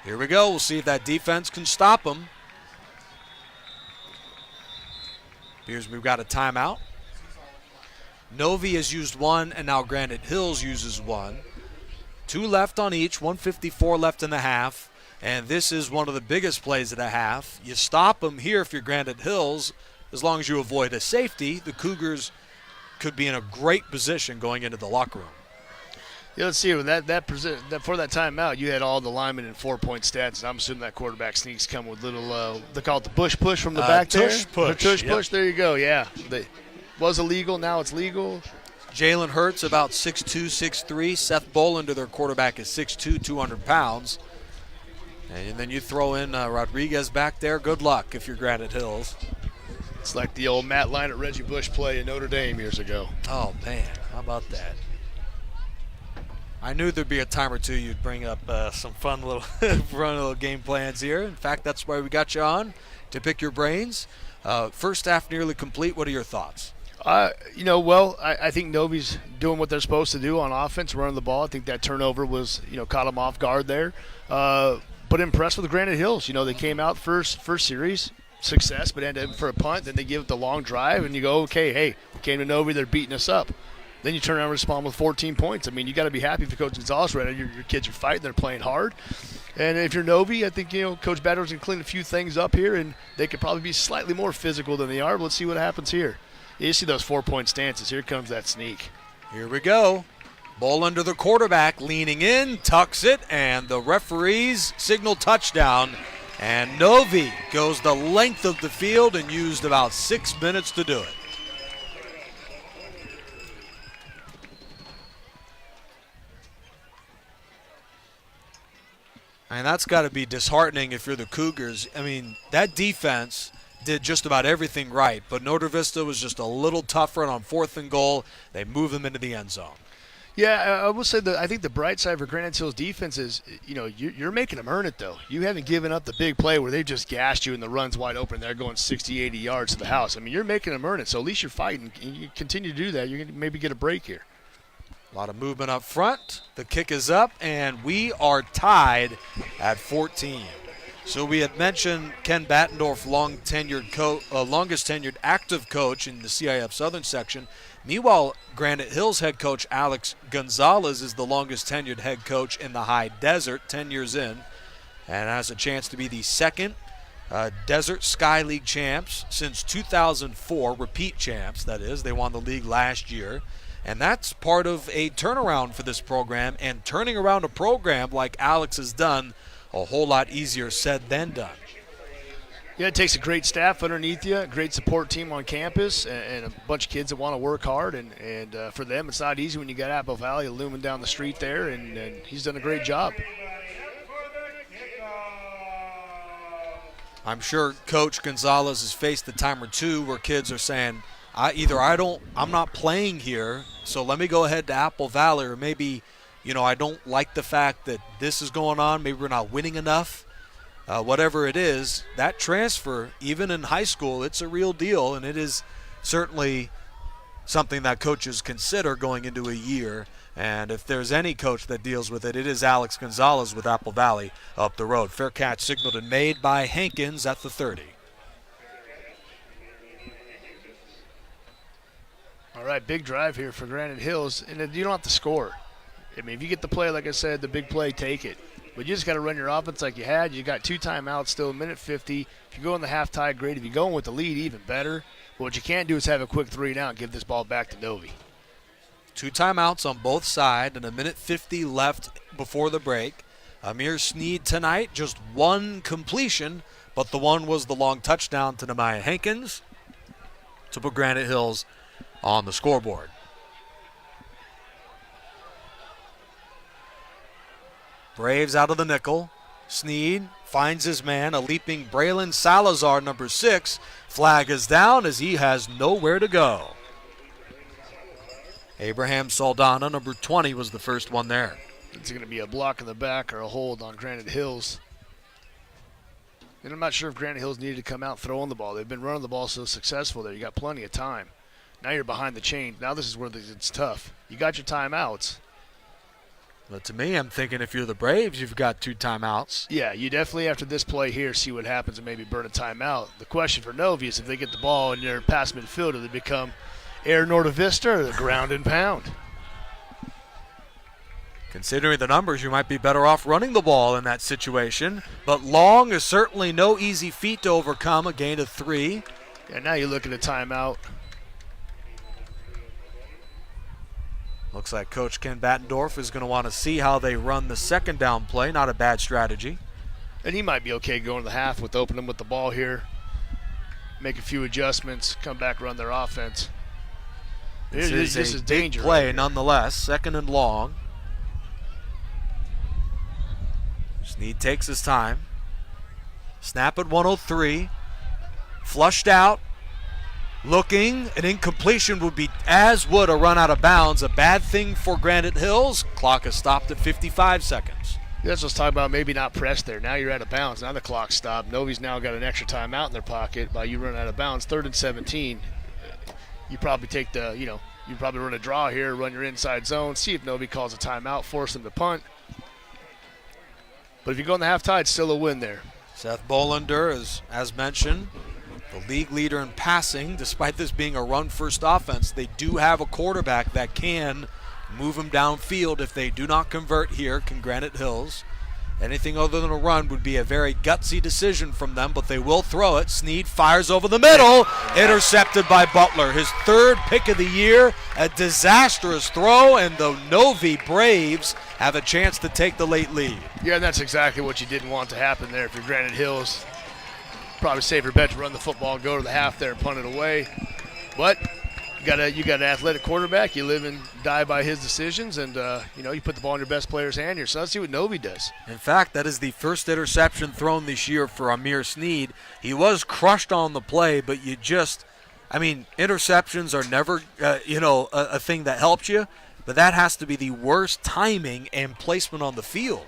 Here we go. We'll see if that defense can stop him. Here's we've got a timeout. Novi has used one, and now Granite Hills uses one. 2 left on each, 1:54 left in the half, and this is one of the biggest plays of the half. You stop them here if you're Granite Hills. As long as you avoid a safety, the Cougars could be in a great position going into the locker room. Yeah, let's see. When that for that timeout, you had all the linemen in 4-point stats, and I'm assuming that quarterback sneaks come with little, they call it the bush push from the back tush there. Push. Tush push, there you go, yeah. Was illegal, now it's legal. Jalen Hurts about 6'2", 6'3". Seth Bolander, their quarterback, is 6'2", 200 pounds. And then you throw in Rodriguez back there. Good luck if you're Granite Hills. It's like the old Matt Leinart, Reggie Bush play in Notre Dame years ago. Oh, man, how about that? I knew there'd be a time or two you'd bring up some fun little game plans here. In fact, that's why we got you on, to pick your brains. First half nearly complete. What are your thoughts? I think Novi's doing what they're supposed to do on offense, running the ball. I think that turnover was, caught them off guard there. But impressed with Granite Hills. They came out first series, success, but ended up for a punt. Then they give it the long drive, and you go, okay, hey, we came to Novi, they're beating us up. Then you turn around and respond with 14 points. I mean, you got to be happy for Coach Gonzalez right now. Your kids are fighting, they're playing hard. And if you're Novi, I think, Coach Badler's going to clean a few things up here, and they could probably be slightly more physical than they are. But let's see what happens here. You see those 4-point stances. Here comes that sneak. Here we go. Ball under the quarterback, leaning in, tucks it, and the referees signal touchdown. And Novi goes the length of the field and used about 6 minutes to do it. And that's got to be disheartening if you're the Cougars. I mean, that defense did just about everything right, but Notre Vista was just a little tougher, and on 4th and goal, they move them into the end zone. Yeah, I will say that I think the bright side for Granite Hills defense is, you're making them earn it, though. You haven't given up the big play where they've just gassed you and the run's wide open. They're going 60, 80 yards to the house. I mean, you're making them earn it, so at least you're fighting. And you continue to do that, you're going to maybe get a break here. A lot of movement up front. The kick is up, and we are tied at 14. So we had mentioned Ken Battendorf, longest tenured active coach in the CIF Southern section. Meanwhile, Granite Hills head coach Alex Gonzalez is the longest tenured head coach in the High Desert, 10 years in, and has a chance to be the second Desert Sky League champs since 2004, repeat champs, that is. They won the league last year. And that's part of a turnaround for this program, and turning around a program like Alex has done, a whole lot easier said than done. Yeah, it takes a great staff underneath you, a great support team on campus, and a bunch of kids that want to work hard. And for them, it's not easy when you got Apple Valley looming down the street there, and he's done a great job. I'm sure Coach Gonzalez has faced the time or two where kids are saying, I'm not playing here, so let me go ahead to Apple Valley, or maybe, I don't like the fact that this is going on. Maybe we're not winning enough. Whatever it is, that transfer, even in high school, it's a real deal, and it is certainly something that coaches consider going into a year And if there's any coach that deals with it, it is Alex Gonzalez with Apple Valley up the road. Fair catch signaled and made by Hankins at the 30. All right, big drive here for Granite Hills, and you don't have to score. I mean, if you get the play, like I said, the big play, take it. But you just got to run your offense like you had. You got 2 timeouts still, a minute 50. If you go in the half tie, great. If you go in with the lead, even better. But what you can't do is have a quick 3 and out and give this ball back to Novi. 2 timeouts on both sides and a minute 50 left before the break. Amir Sneed tonight, just 1 completion, but the one was the long touchdown to Nehemiah Hankins to put Granite Hills on the scoreboard. Braves out of the nickel. Sneed finds his man, a leaping Braylon Salazar, number 6. Flag is down as he has nowhere to go. Abraham Saldana, number 20, was the first one there. It's going to be a block in the back or a hold on Granite Hills. And I'm not sure if Granite Hills needed to come out throwing the ball. They've been running the ball so successful there. You got plenty of time. Now you're behind the chain. Now this is where it's tough. You got your timeouts. But to me, I'm thinking if you're the Braves, you've got 2 timeouts. Yeah, you definitely, after this play here, see what happens and maybe burn a timeout. The question for Novi is if they get the ball and they're past midfield, do they become Air Norte Vista or the ground and pound? Considering the numbers, you might be better off running the ball in that situation. But long is certainly no easy feat to overcome, a gain of 3. Yeah, now you look at a timeout. Looks like Coach Ken Battendorf is going to want to see how they run the second down play. Not a bad strategy. And he might be okay going to the half with opening with the ball here. Make a few adjustments, come back, run their offense. This is a danger big play right nonetheless. Second and long. Sneed takes his time. Snap at 103. Flushed out. Looking, an incompletion would be, as would a run out of bounds, a bad thing for Granite Hills. Clock is stopped at 55 seconds. That's what I was talking about, maybe not pressed there. Now you're out of bounds. Now the clock stopped. Novi's now got an extra timeout in their pocket by you running out of bounds. 3rd and 17. You probably take the, you probably run a draw here, run your inside zone, see if Novi calls a timeout, force them to punt. But if you go in the half tie, it's still a win there. Seth Bolander is, as mentioned, the league leader in passing. Despite this being a run-first offense, they do have a quarterback that can move them downfield if they do not convert here, can Granite Hills. Anything other than a run would be a very gutsy decision from them, but they will throw it. Sneed fires over the middle, intercepted by Butler. His 3rd pick of the year, a disastrous throw, and the Novi Braves have a chance to take the late lead. Yeah, and that's exactly what you didn't want to happen there if you're Granite Hills. Probably safer bet to run the football and go to the half there and punt it away. But you got an athletic quarterback. You live and die by his decisions, and you put the ball in your best player's hand here. So let's see what Novi does. In fact, that is the first interception thrown this year for Amir Sneed. He was crushed on the play, but interceptions are never a thing that helps you, but that has to be the worst timing and placement on the field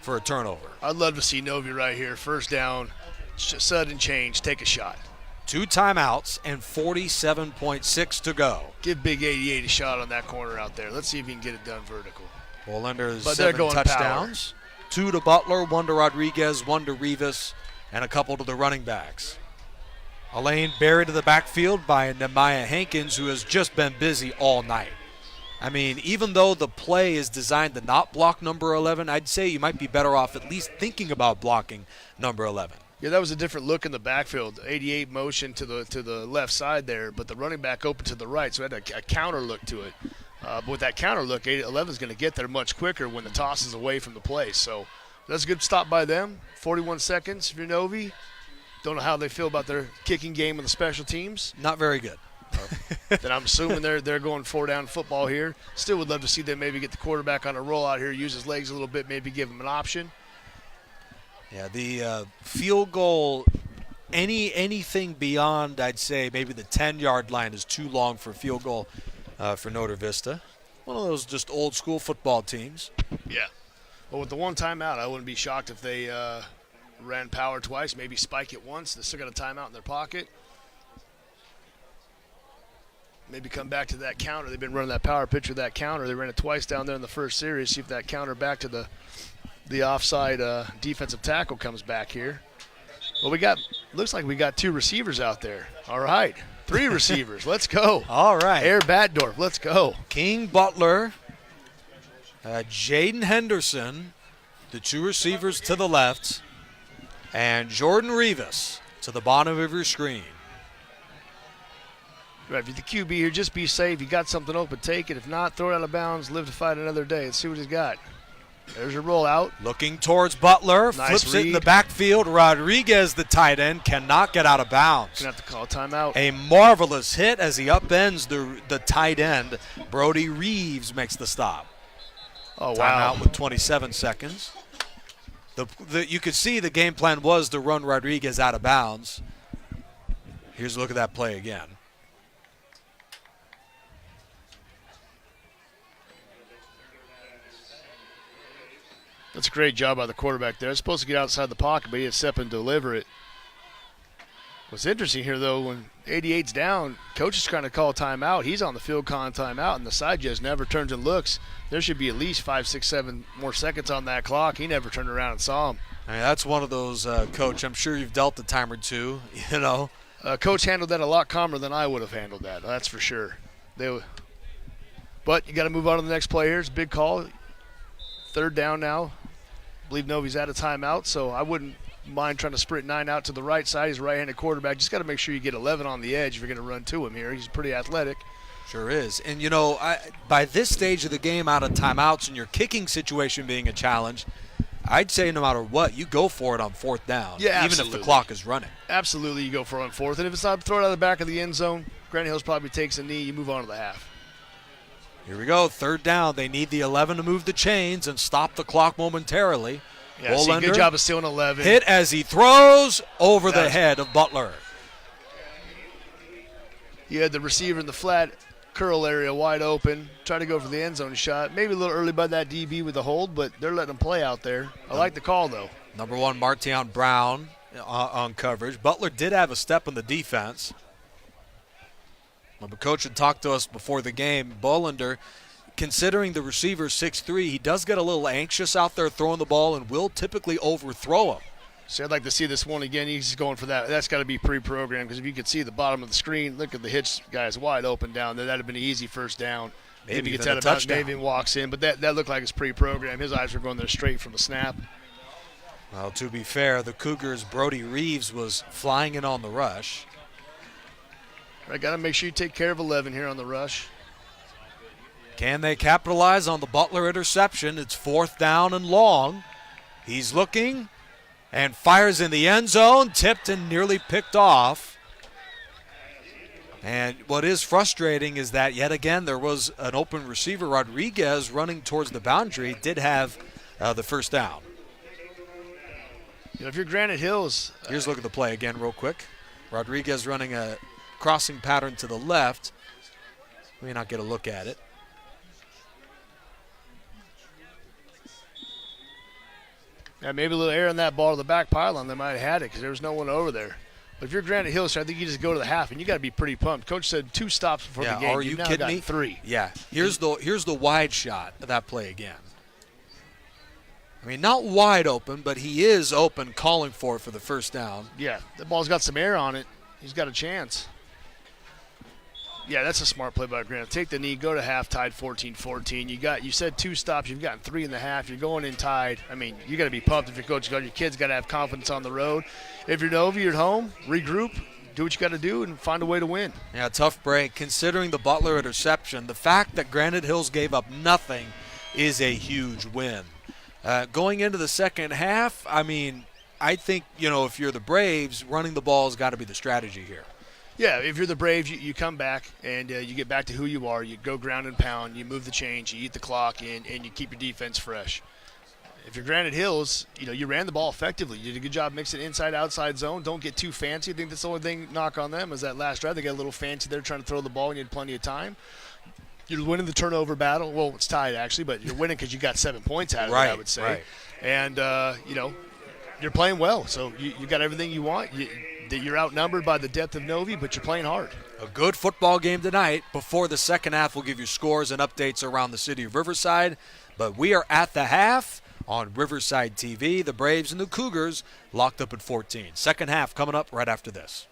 for a turnover. I'd love to see Novi right here. First down, sudden change, take a shot. 2 timeouts and 47.6 to go. Give Big 88 a shot on that corner out there. Let's see if he can get it done vertical. Bolander's but 7 going touchdowns. Power. 2 to Butler, 1 to Rodriguez, 1 to Rivas, and a couple to the running backs. Elaine buried to the backfield by Nehemiah Hankins, who has just been busy all night. Even though the play is designed to not block number 11, I'd say you might be better off at least thinking about blocking number 11. Yeah, that was a different look in the backfield. 88 motion to the left side there, but the running back open to the right, so it had a counter look to it. But with that counter look, 11 is going to get there much quicker when the toss is away from the play. So that's a good stop by them. 41 seconds for Novi. Don't know how they feel about their kicking game and the special teams. Not very good. Then I'm assuming they're going 4-down football here. Still would love to see them maybe get the quarterback on a roll out here, use his legs a little bit, maybe give him an option. Yeah, the field goal, anything beyond, I'd say, maybe the 10-yard line is too long for field goal for Norte Vista. One of those just old-school football teams. Yeah. Well, with the one timeout, I wouldn't be shocked if they ran power twice, maybe spike it once. They still got a timeout in their pocket. maybe come back to that counter. They've been running that power pitch with that counter. They ran it twice down there in the first series. See if that counter back to the offside defensive tackle comes back here. Well, looks like we got 2 receivers out there. All right, 3 receivers. Let's go. All right. Air Batdorf, let's go. King Butler, Jaden Henderson, the 2 receivers to the left, and Jordan Rivas to the bottom of your screen. Right, if you're the QB here, just be safe. You got something open, take it. If not, throw it out of bounds, live to fight another day. Let's see what he's got. There's your rollout. Looking towards Butler, Nice flips it in the read. backfield. Rodriguez, the tight end, cannot get out of bounds. Gonna have to call a timeout. A marvelous hit as he upends the tight end. Brody Reeves makes the stop. Oh, wow. Timeout with 27 seconds. You could see the game plan was to run Rodriguez out of bounds. Here's a look at that play again. That's a great job by the quarterback there. It's supposed to get outside the pocket, but he had to step and deliver it. What's interesting here, though, when 88's down, coach is trying to call a timeout. He's on the field calling timeout, and the side judge never turns and looks. There should be at least 5, 6, 7 more seconds on that clock. He never turned around and saw him. I mean, that's one of those, Coach, I'm sure you've dealt a time or two, you know. Coach handled that a lot calmer than I would have handled that. That's for sure. But you got to move on to the next play here. It's a big call. 3rd down now. I believe Novi's out of timeout, so I wouldn't mind trying to sprint 9 out to the right side. He's a right-handed quarterback. Just got to make sure you get 11 on the edge if you're going to run to him here. He's pretty athletic. Sure is. And, you know, by this stage of the game, out of timeouts and your kicking situation being a challenge, I'd say no matter what, you go for it on 4th down, Yeah, even if absolutely. the clock is running. Absolutely, you go for it on 4th. And if it's not, throw it out of the back of the end zone. Granite Hills probably takes a knee. You move on to the half. Here we go, 3rd down. They need the 11 to move the chains and stop the clock momentarily. Yeah, see, good job of stealing 11. Hit as he throws over the That's- head of Butler. You had the receiver in the flat curl area wide open. Try to go for the end zone shot. Maybe a little early by that DB with the hold, but they're letting him play out there. I like the call, though. Number 1, Martion Brown on coverage. Butler did have a step in the defense. But Coach had talked to us before the game. Bolander, considering the receiver 6'3", he does get a little anxious out there throwing the ball and will typically overthrow him. See, I'd like to see this one again. He's going for that. That's got to be pre-programmed because if you could see the bottom of the screen, look at the hitch guy's wide open down there. That would have been an easy first down. Maybe if he gets even out a of bounds, touchdown. maybe walks in. But that looked like it's pre-programmed. His eyes were going there straight from the snap. Well, to be fair, the Cougars' Brody Reeves was flying in on the rush. Right, got to make sure you take care of 11 here on the rush. Can they capitalize on the Butler interception? It's 4th down and long. He's looking and fires in the end zone, tipped and nearly picked off. And what is frustrating is that, yet again, there was an open receiver, Rodriguez, running towards the boundary, did have the first down. You know, if you're Granite Hills, Here's a look at the play again real quick. Rodriguez running a crossing pattern to the left. We may not get a look at it. yeah, maybe a little air on that ball to the back pylon. They might have had it because there was no one over there. But if you're Granite Hills, I think you just go to the half, and you got to be pretty pumped. Coach said 2 stops before the game. Are you You've now kidding got me? 3. Yeah. Here's the wide shot of that play again. I mean, not wide open, but he is open, calling for it for the first down. Yeah, the ball's got some air on it. He's got a chance. Yeah, that's a smart play by Granite. Take the knee, go to half, tied 14-14. You said 2 stops, you've gotten 3 in the half. You're going in tied. I mean, you got to be pumped if you're coach. Your kids got to have confidence on the road. If you're Nova, you're at home, regroup, do what you got to do, and find a way to win. Yeah, tough break. Considering the Butler interception, the fact that Granite Hills gave up nothing is a huge win. Going into the second half, I mean, I think, if you're the Braves, running the ball has got to be the strategy here. Yeah, if you're the Braves, you come back and you get back to who you are. You go ground and pound, you move the chains, you eat the clock, and you keep your defense fresh. If you're Granite Hills, you ran the ball effectively. You did a good job mixing inside-outside zone. Don't get too fancy. I think that's the only thing knock on them is that last drive. They got a little fancy there trying to throw the ball, and you had plenty of time. You're winning the turnover battle. Well, it's tied, actually, but you're winning because you got 7 points out of it, I would say. Right. And, you're playing well. So you got everything you want. you're outnumbered by the depth of Novi, but you're playing hard. A good football game tonight. Before the second half, we'll give you scores and updates around the city of Riverside. But we are at the half on Riverside TV. The Braves and the Cougars locked up at 14. Second half coming up right after this.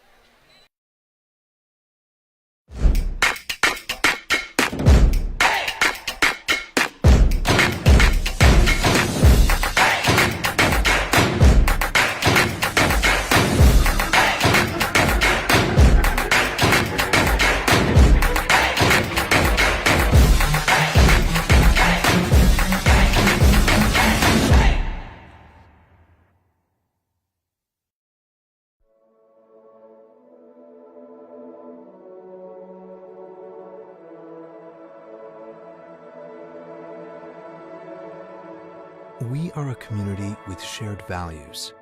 We are a community with shared values.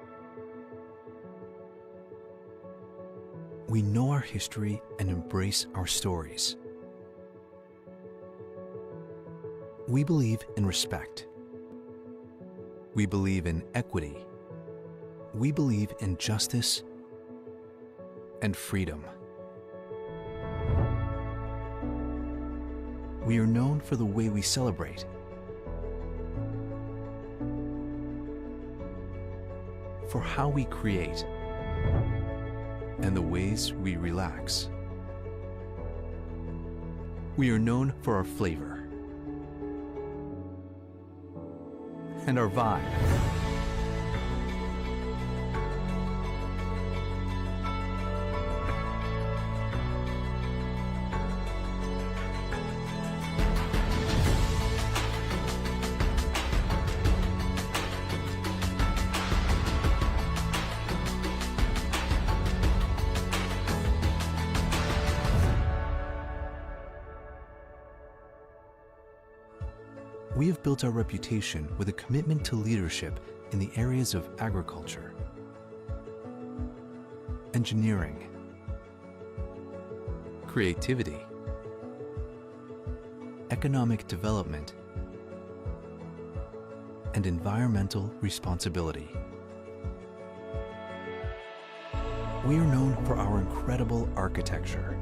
We know our history and embrace our stories. We believe in respect. We believe in equity. We believe in justice and freedom. We are known for the way we celebrate, for how we create, and the ways we relax. We are known for our flavor and our vibe. We have built our reputation with a commitment to leadership in the areas of agriculture, engineering, creativity, economic development, and environmental responsibility. We are known for our incredible architecture,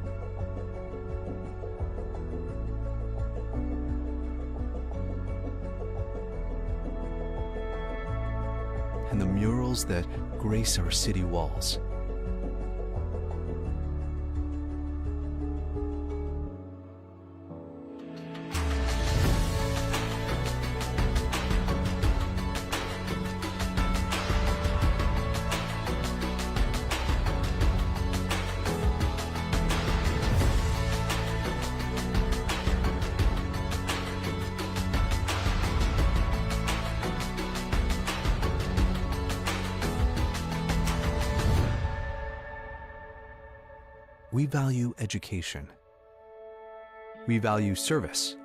and the murals that grace our city walls. We value education. We value service.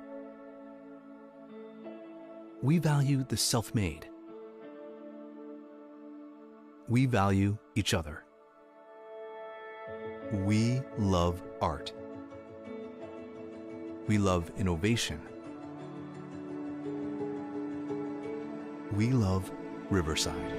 We value the self-made. We value each other. We love art. We love innovation. We love Riverside.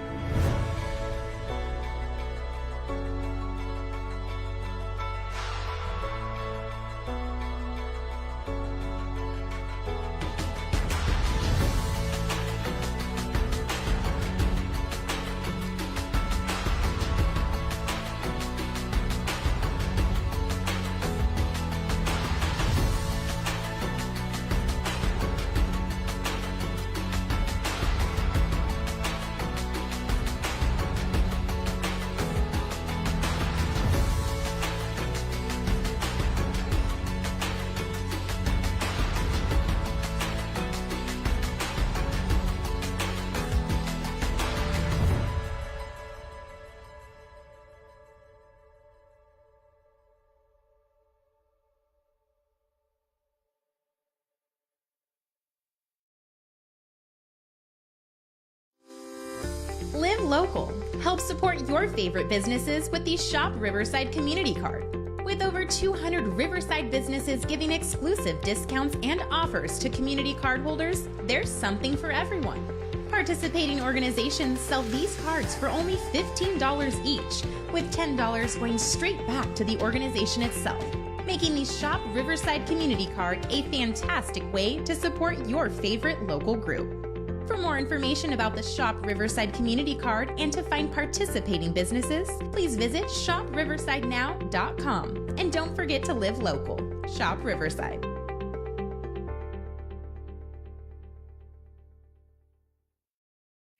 Live local. Help support your favorite businesses with the Shop Riverside Community Card. With over 200 Riverside businesses giving exclusive discounts and offers to community card holders, there's something for everyone. Participating organizations sell these cards for only $15 each, with $10 going straight back to the organization itself, making the Shop Riverside Community Card a fantastic way to support your favorite local group. For more information about the Shop Riverside Community Card and to find participating businesses, please visit shopriversidenow.com. And don't forget to live local. Shop Riverside.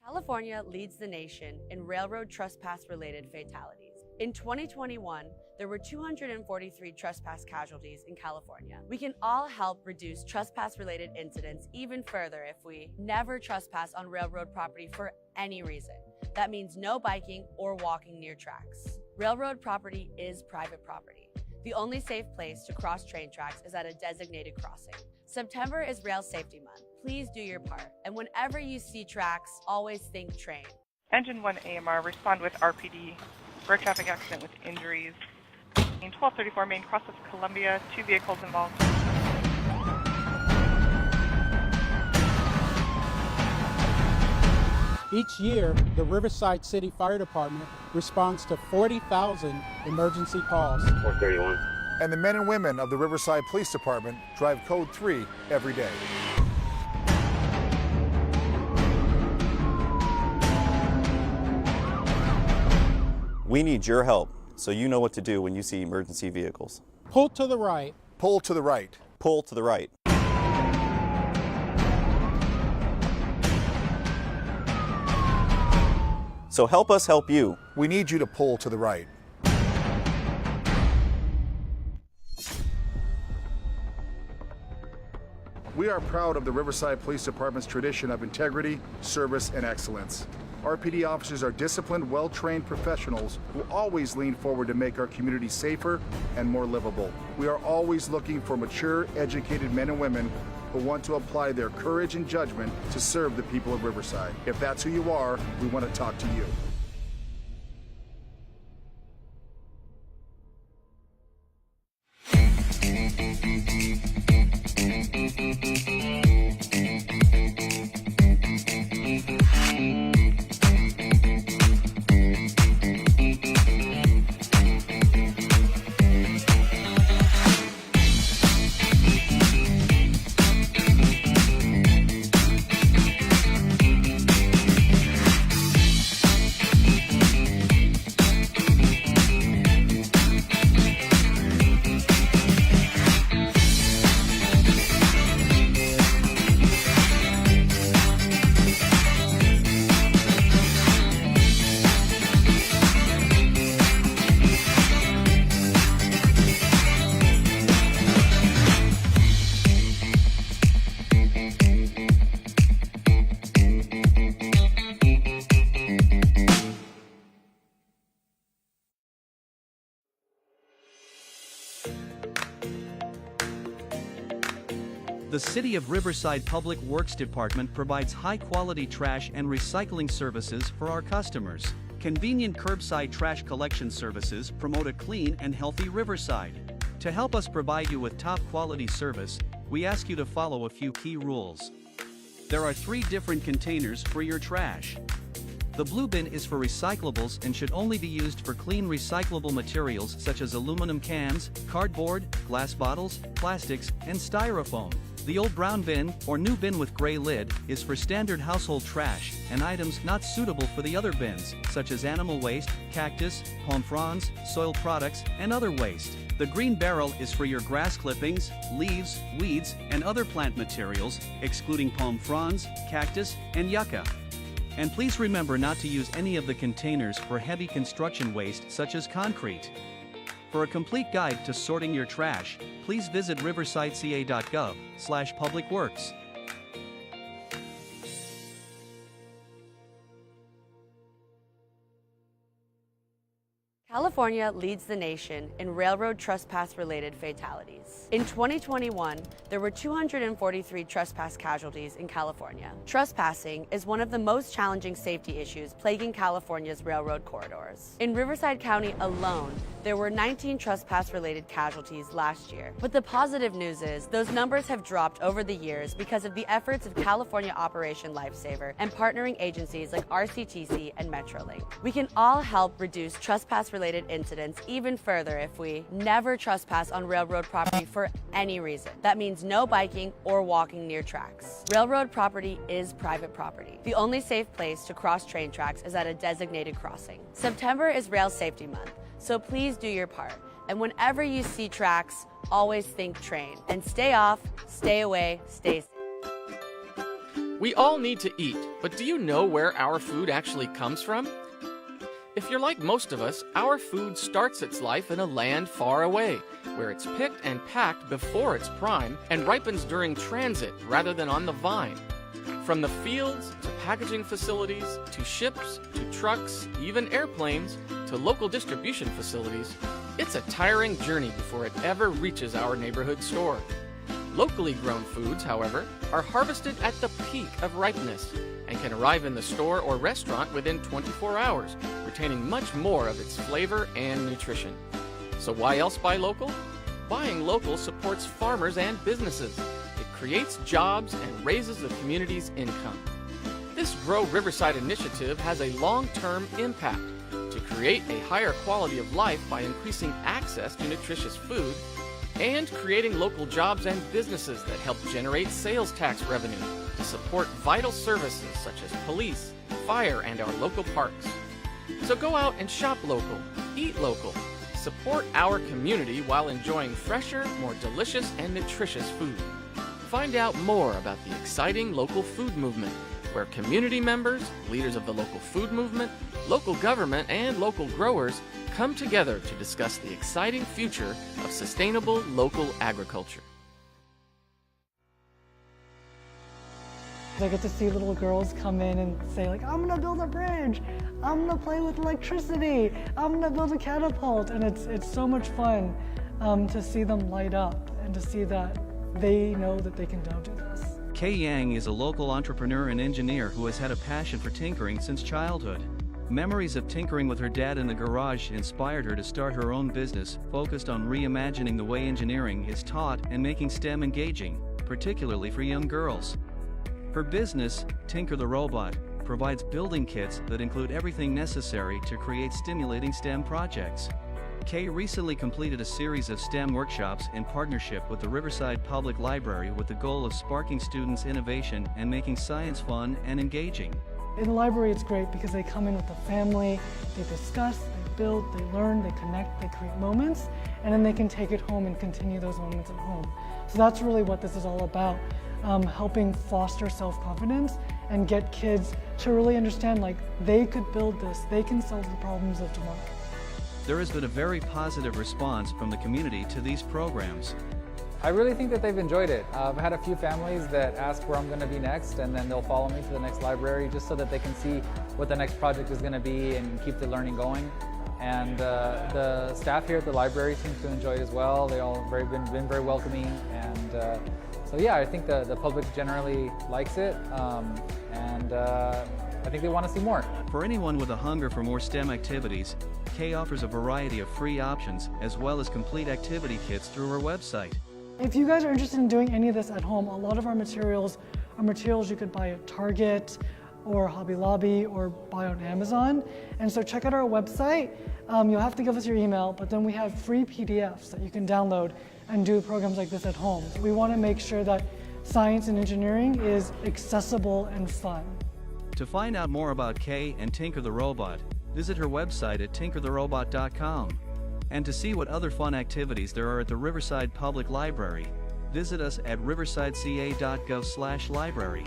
California leads the nation in railroad trespass-related fatalities. In 2021, there were 243 trespass casualties in California. We can all help reduce trespass-related incidents even further if we never trespass on railroad property for any reason. That means no biking or walking near tracks. Railroad property is private property. The only safe place to cross train tracks is at a designated crossing. September is Rail Safety Month. Please do your part. And whenever you see tracks, always think train. Engine 1 AMR, respond with RPD. Road traffic accident with injuries. In 1234 Main, cross of Columbia, 2 vehicles involved. Each year, the Riverside City Fire Department responds to 40,000 emergency calls. 431. And the men and women of the Riverside Police Department drive Code 3 every day. We need your help so you know what to do when you see emergency vehicles. Pull to the right. Pull to the right. Pull to the right. So help us help you. We need you to pull to the right. We are proud of the Riverside Police Department's tradition of integrity, service, and excellence. RPD officers are disciplined, well-trained professionals who always lean forward to make our community safer and more livable. We are always looking for mature, educated men and women who want to apply their courage and judgment to serve the people of Riverside. If that's who you are, we want to talk to you. The City of Riverside Public Works Department provides high-quality trash and recycling services for our customers. Convenient curbside trash collection services promote a clean and healthy Riverside. To help us provide you with top-quality service, we ask you to follow a few key rules. There are 3 different containers for your trash. The blue bin is for recyclables and should only be used for clean recyclable materials such as aluminum cans, cardboard, glass bottles, plastics, and styrofoam. The old brown bin, or new bin with gray lid, is for standard household trash and items not suitable for the other bins, such as animal waste, cactus, palm fronds, soil products, and other waste. The green barrel is for your grass clippings, leaves, weeds, and other plant materials, excluding palm fronds, cactus, and yucca. And please remember not to use any of the containers for heavy construction waste such as concrete. For a complete guide to sorting your trash, please visit riversideca.gov/publicworks. California leads the nation in railroad trespass-related fatalities. In 2021, there were 243 trespass casualties in California. Trespassing is one of the most challenging safety issues plaguing California's railroad corridors. In Riverside County alone, there were 19 trespass-related casualties last year. But the positive news is those numbers have dropped over the years because of the efforts of California Operation Lifesaver and partnering agencies like RCTC and Metrolink. We can all help reduce trespass-related incidents even further if we never trespass on railroad property for any reason. That means no biking or walking near tracks. Railroad property is private property. The only safe place to cross train tracks is at a designated crossing. September is Rail Safety Month, so please do your part. And whenever you see tracks, always think train. And stay off, stay away, stay safe. We all need to eat, but do you know where our food actually comes from? If you're like most of us, our food starts its life in a land far away, where it's picked and packed before its prime and ripens during transit rather than on the vine. From the fields to packaging facilities to ships to trucks, even airplanes, to local distribution facilities, it's a tiring journey before it ever reaches our neighborhood store. Locally grown foods, however, are harvested at the peak of ripeness and can arrive in the store or restaurant within 24 hours, retaining much more of its flavor and nutrition. So why else buy local? Buying local supports farmers and businesses. It creates jobs and raises the community's income. This Grow Riverside initiative has a long-term impact to create a higher quality of life by increasing access to nutritious food and creating local jobs and businesses that help generate sales tax revenue to support vital services such as police, fire, and our local parks. So go out and shop local, eat local, support our community while enjoying fresher, more delicious, and nutritious food. Find out more about the exciting local food movement, where community members, leaders of the local food movement, local government, and local growers come together to discuss the exciting future of sustainable local agriculture. I get to see little girls come in and say like, I'm gonna build a bridge, I'm gonna play with electricity, I'm gonna build a catapult, and it's so much fun to see them light up and to see that they know that they can now do this. Kay Yang is a local entrepreneur and engineer who has had a passion for tinkering since childhood. Memories of tinkering with her dad in the garage inspired her to start her own business focused on reimagining the way engineering is taught and making STEM engaging, particularly for young girls. Her business, Tinker the Robot, provides building kits that include everything necessary to create stimulating STEM projects. Kay recently completed a series of STEM workshops in partnership with the Riverside Public Library with the goal of sparking students' innovation and making science fun and engaging. In the library it's great because they come in with a family, they discuss, they build, they learn, they connect, they create moments, and then they can take it home and continue those moments at home. So that's really what this is all about, helping foster self-confidence and get kids to really understand like they could build this, they can solve the problems of tomorrow. There has been a very positive response from the community to these programs. I really think that they've enjoyed it. I've had a few families that ask where I'm going to be next, and then they'll follow me to the next library just so that they can see what the next project is going to be and keep the learning going. And the staff here at the library seems to enjoy it as well. They all have been very welcoming, and so yeah, I think the public generally likes it, and I think they want to see more. For anyone with a hunger for more STEM activities, Kay offers a variety of free options as well as complete activity kits through her website. If you guys are interested in doing any of this at home, a lot of our materials are materials you could buy at Target or Hobby Lobby or buy on Amazon. And so check out our website. You'll have to give us your email, but then we have free PDFs that you can download and do programs like this at home. We want to make sure that science and engineering is accessible and fun. To find out more about Kay and Tinker the Robot, visit her website at tinkertherobot.com. And to see what other fun activities there are at the Riverside Public Library, visit us at riversideca.gov/library.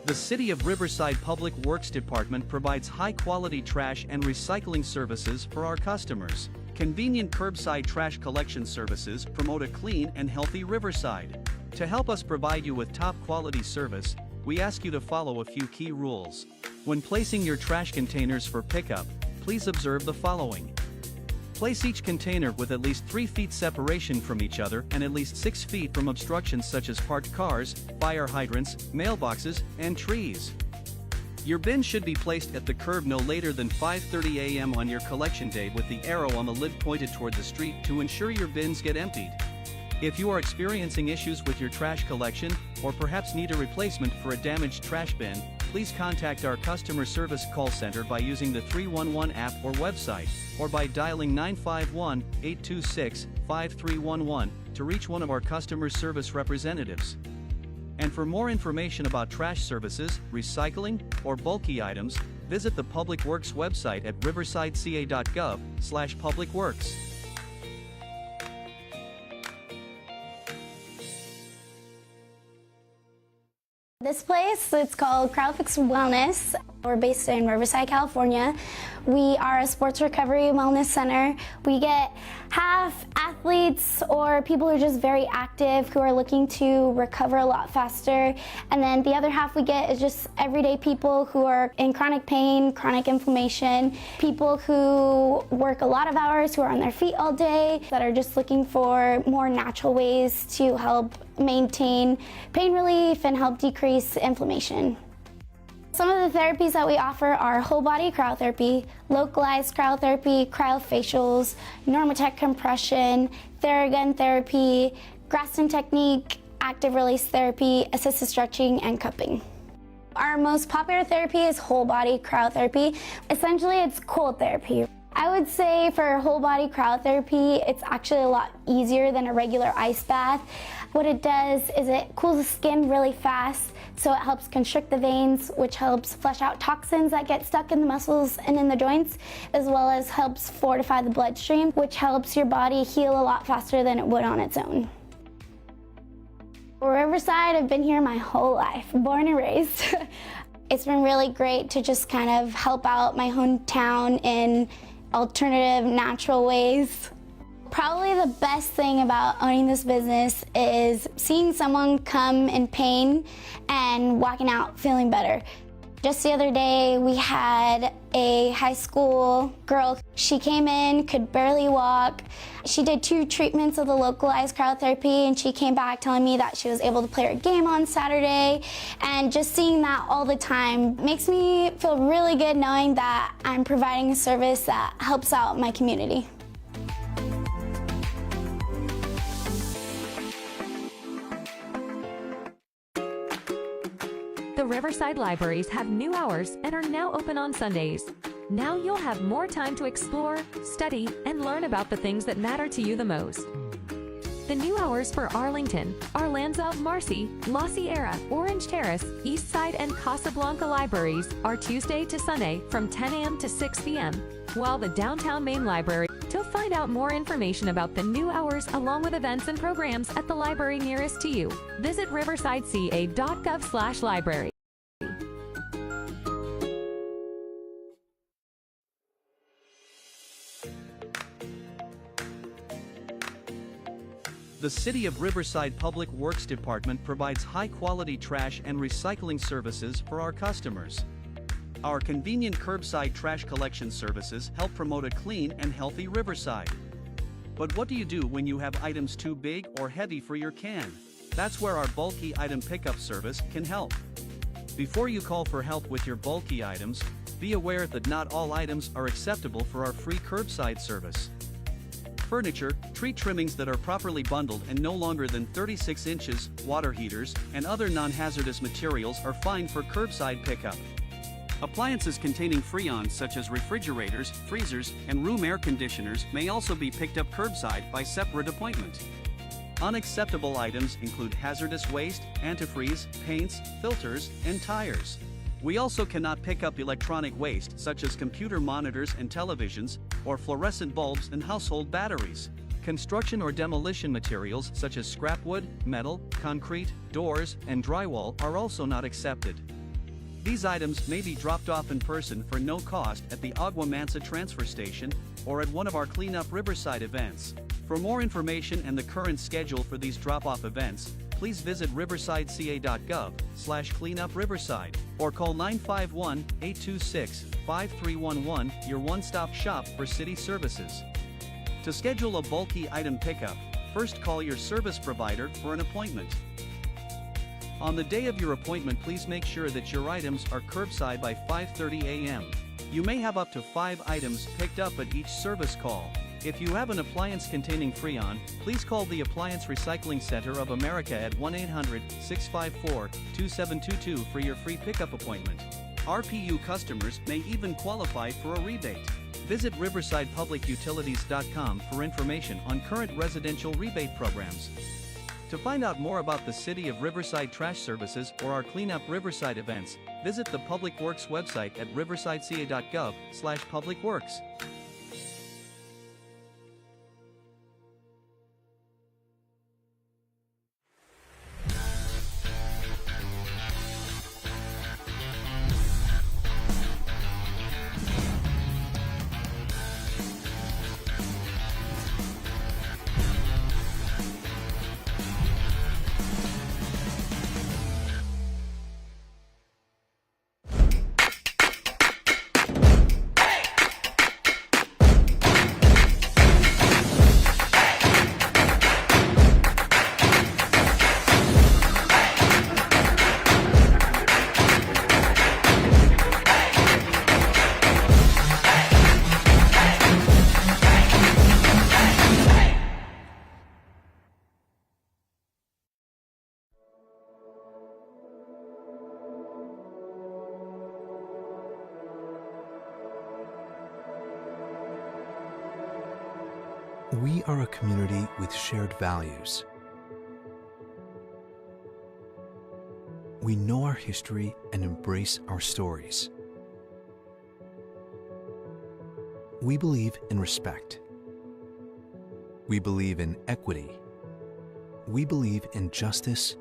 The City of Riverside Public Works Department provides high-quality trash and recycling services for our customers. Convenient curbside trash collection services promote a clean and healthy Riverside. To help us provide you with top quality service, we ask you to follow a few key rules. When placing your trash containers for pickup, please observe the following. Place each container with at least 3 feet separation from each other and at least 6 feet from obstructions such as parked cars, fire hydrants, mailboxes, and trees. Your bin should be placed at the curb no later than 5:30 a.m. on your collection day with the arrow on the lid pointed toward the street to ensure your bins get emptied. If you are experiencing issues with your trash collection, or perhaps need a replacement for a damaged trash bin, please contact our customer service call center by using the 311 app or website, or by dialing 951-826-5311 to reach one of our customer service representatives. And for more information about trash services, recycling, or bulky items, visit the Public Works website at riversideca.gov/publicworks. This place, it's called CryoFix Wellness. We're based in Riverside, California. We are a sports recovery wellness center. We get half athletes or people who are just very active who are looking to recover a lot faster. And then the other half we get is just everyday people who are in chronic pain, chronic inflammation, people who work a lot of hours, who are on their feet all day, that are just looking for more natural ways to help maintain pain relief and help decrease inflammation. Some of the therapies that we offer are whole body cryotherapy, localized cryotherapy, cryofacials, Normatec compression, Theragun therapy, Graston technique, active release therapy, assisted stretching, and cupping. Our most popular therapy is whole body cryotherapy. Essentially, it's cold therapy. I would say for whole body cryotherapy, it's actually a lot easier than a regular ice bath. What it does is it cools the skin really fast, so it helps constrict the veins, which helps flush out toxins that get stuck in the muscles and in the joints, as well as helps fortify the bloodstream, which helps your body heal a lot faster than it would on its own. Riverside, I've been here my whole life, born and raised. It's been really great to just kind of help out my hometown in alternative, natural ways. Probably the best thing about owning this business is seeing someone come in pain and walking out feeling better. Just the other day, we had a high school girl. She came in, could barely walk. She did 2 treatments of the localized cryotherapy, and she came back telling me that she was able to play her game on Saturday. And just seeing that all the time makes me feel really good knowing that I'm providing a service that helps out my community. The Riverside Libraries have new hours and are now open on Sundays. Now you'll have more time to explore, study, and learn about the things that matter to you the most. The new hours for Arlington, Arlanza, Marcy, La Sierra, Orange Terrace, Eastside, and Casablanca libraries are Tuesday to Sunday from 10 a.m. to 6 p.m., while the Downtown Main Library. To find out more information about the new hours along with events and programs at the library nearest to you, visit riversideca.gov/library. The City of Riverside Public Works Department provides high-quality trash and recycling services for our customers. Our convenient curbside trash collection services help promote a clean and healthy Riverside. But what do you do when you have items too big or heavy for your can? That's where our bulky item pickup service can help. Before you call for help with your bulky items, be aware that not all items are acceptable for our free curbside service. Furniture, tree trimmings that are properly bundled and no longer than 36 inches, water heaters, and other non-hazardous materials are fine for curbside pickup. Appliances containing Freon such as refrigerators, freezers, and room air conditioners may also be picked up curbside by separate appointment. Unacceptable items include hazardous waste, antifreeze, paints, filters, and tires. We also cannot pick up electronic waste such as computer monitors and televisions, or fluorescent bulbs and household batteries. Construction or demolition materials such as scrap wood, metal, concrete, doors, and drywall are also not accepted. These items may be dropped off in person for no cost at the Agua Mansa transfer station or at one of our Clean Up Riverside events. For more information and the current schedule for these drop-off events, please visit riversideca.gov/cleanupriverside or call 951-826-5311, your one-stop shop for city services. To schedule a bulky item pickup, first call your service provider for an appointment. On the day of your appointment, please make sure that your items are curbside by 5:30 a.m. You may have up to 5 items picked up at each service call. If you have an appliance containing Freon, please call the Appliance Recycling Center of America at 1-800-654-2722 for your free pickup appointment. RPU customers may even qualify for a rebate. Visit riversidepublicutilities.com for information on current residential rebate programs. To find out more about the City of Riverside Trash Services or our Clean Up Riverside events, visit the Public Works website at riversideca.gov/publicworks. We are a community with shared values. We know our history and embrace our stories. We believe in respect. We believe in equity. We believe in justice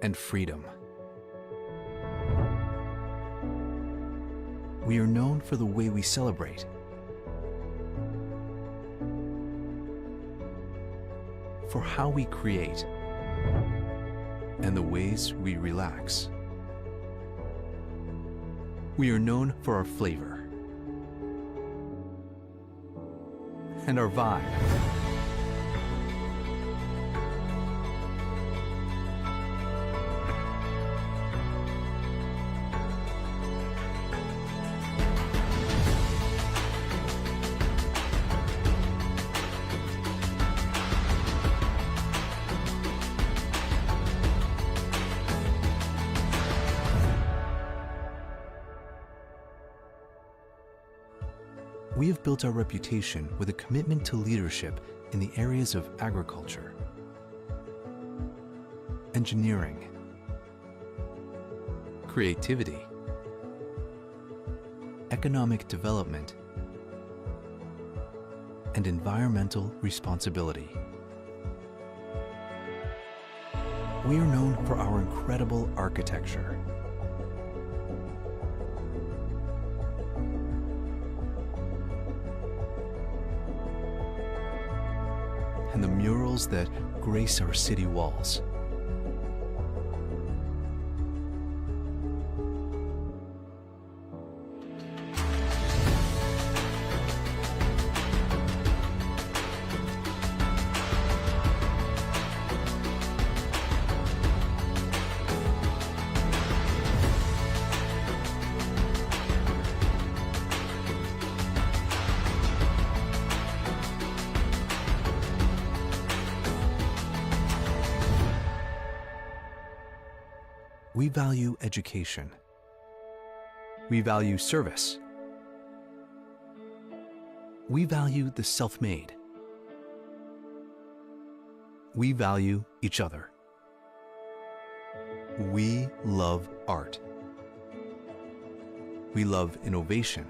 and freedom. We are known for the way we celebrate, for how we create, and the ways we relax. We are known for our flavor and our vibe. We have built our reputation with a commitment to leadership in the areas of agriculture, engineering, creativity, economic development, and environmental responsibility. We are known for our incredible architecture, and the murals that grace our city walls. We value education. We value service. We value the self-made. We value each other. We love art. We love innovation.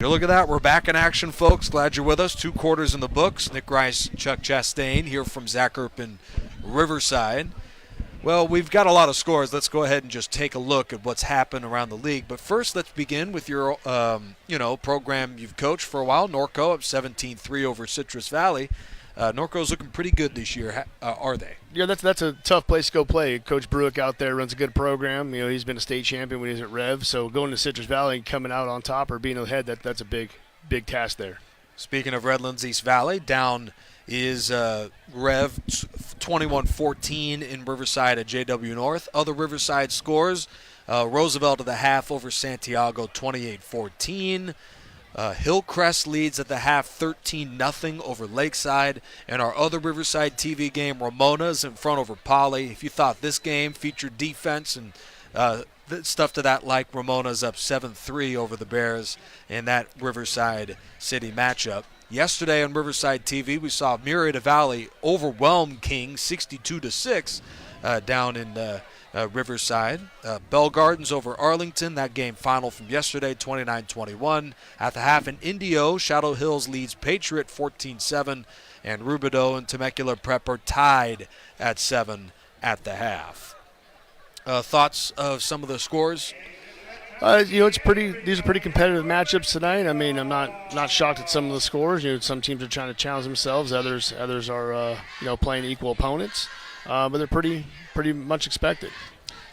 Look at that. We're back in action, folks. Glad you're with us. 2 quarters in the books. Nick Rice, Chuck Chastain here from Zach Erpen Riverside. Well, we've got a lot of scores. Let's go ahead and just take a look at what's happened around the league. But first, let's begin with your, program you've coached for a while. Norco up 17-3 over Citrus Valley. Norco's looking pretty good this year, are they? Yeah, that's a tough place to go play. Coach Bruick out there runs a good program. He's been a state champion when he was at Rev. So going to Citrus Valley and coming out on top or being ahead, that's a big task there. Speaking of Redlands East Valley, down is Rev 21-14 in Riverside at JW North. Other Riverside scores, Roosevelt at the half over Santiago 28-14. Hillcrest leads at the half 13-0 over Lakeside. And our other Riverside TV game, Ramona's in front over Poly. If you thought this game featured defense and stuff to that, like Ramona's up 7-3 over the Bears in that Riverside City matchup. Yesterday on Riverside TV, we saw Murrieta Valley overwhelm King 62-6 down in Riverside. Bell Gardens over Arlington, that game final from yesterday, 29-21. At the half in Indio, Shadow Hills leads Patriot 14-7, and Rubidoux and Temecula Prep are tied at 7 at the half. Thoughts of some of the scores? These are pretty competitive matchups tonight. I mean, I'm not shocked at some of the scores. Some teams are trying to challenge themselves. Others are playing equal opponents. But they're pretty much expected.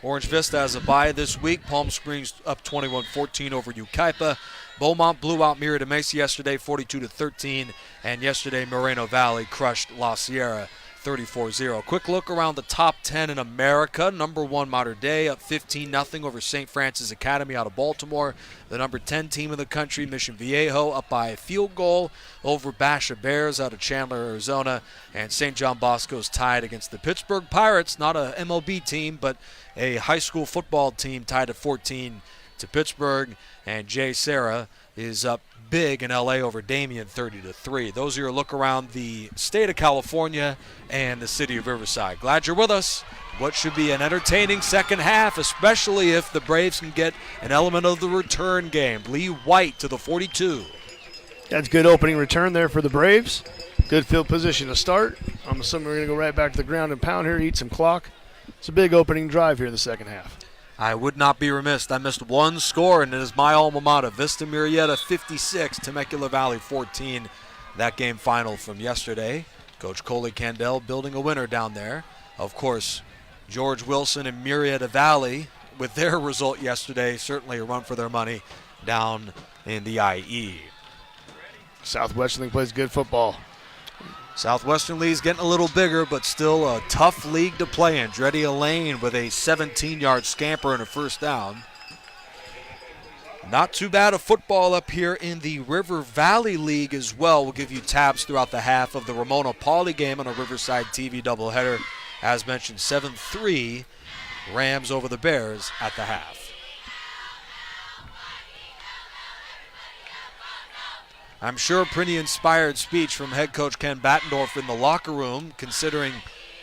Orange Vista has a bye this week. Palm Springs up 21-14 over Yucaipa. Beaumont blew out Murrieta Mesa yesterday 42-13. And yesterday Moreno Valley crushed La Sierra 34-0. Quick look around the top 10 in America. Number 1 Mater Dei up 15-0 over St. Francis Academy out of Baltimore. The number 10 team in the country, Mission Viejo, up by a field goal over Basha Bears out of Chandler, Arizona. And St. John Bosco's tied against the Pittsburgh Pirates, not a MLB team, but a high school football team, tied at 14 to Pittsburgh. And Jay Serra is up big in LA over Damien 30-3. Those are your look around the state of California and the city of Riverside. Glad you're with us. What should be an entertaining second half, especially if the Braves can get an element of the return game. Lee White to the 42. That's good opening return there for the Braves. Good field position to start. I'm assuming we're going to go right back to the ground and pound here, eat some clock. It's a big opening drive here in the second half. I would not be remiss. I missed one score, and it is my alma mater. Vista Murrieta 56, Temecula Valley 14. That game final from yesterday. Coach Coley Candell building a winner down there. Of course, George Wilson and Murrieta Valley, with their result yesterday, certainly a run for their money down in the IE. Southwestern League plays good football. Southwestern League's getting a little bigger, but still a tough league to play in. Dreddy Lane with a 17-yard scamper and a first down. Not too bad of football up here in the River Valley League as well. We'll give you tabs throughout the half of the Ramona Poly game on a Riverside TV doubleheader. As mentioned, 7-3, Rams over the Bears at the half. I'm sure a pretty inspired speech from head coach Ken Battendorf in the locker room, considering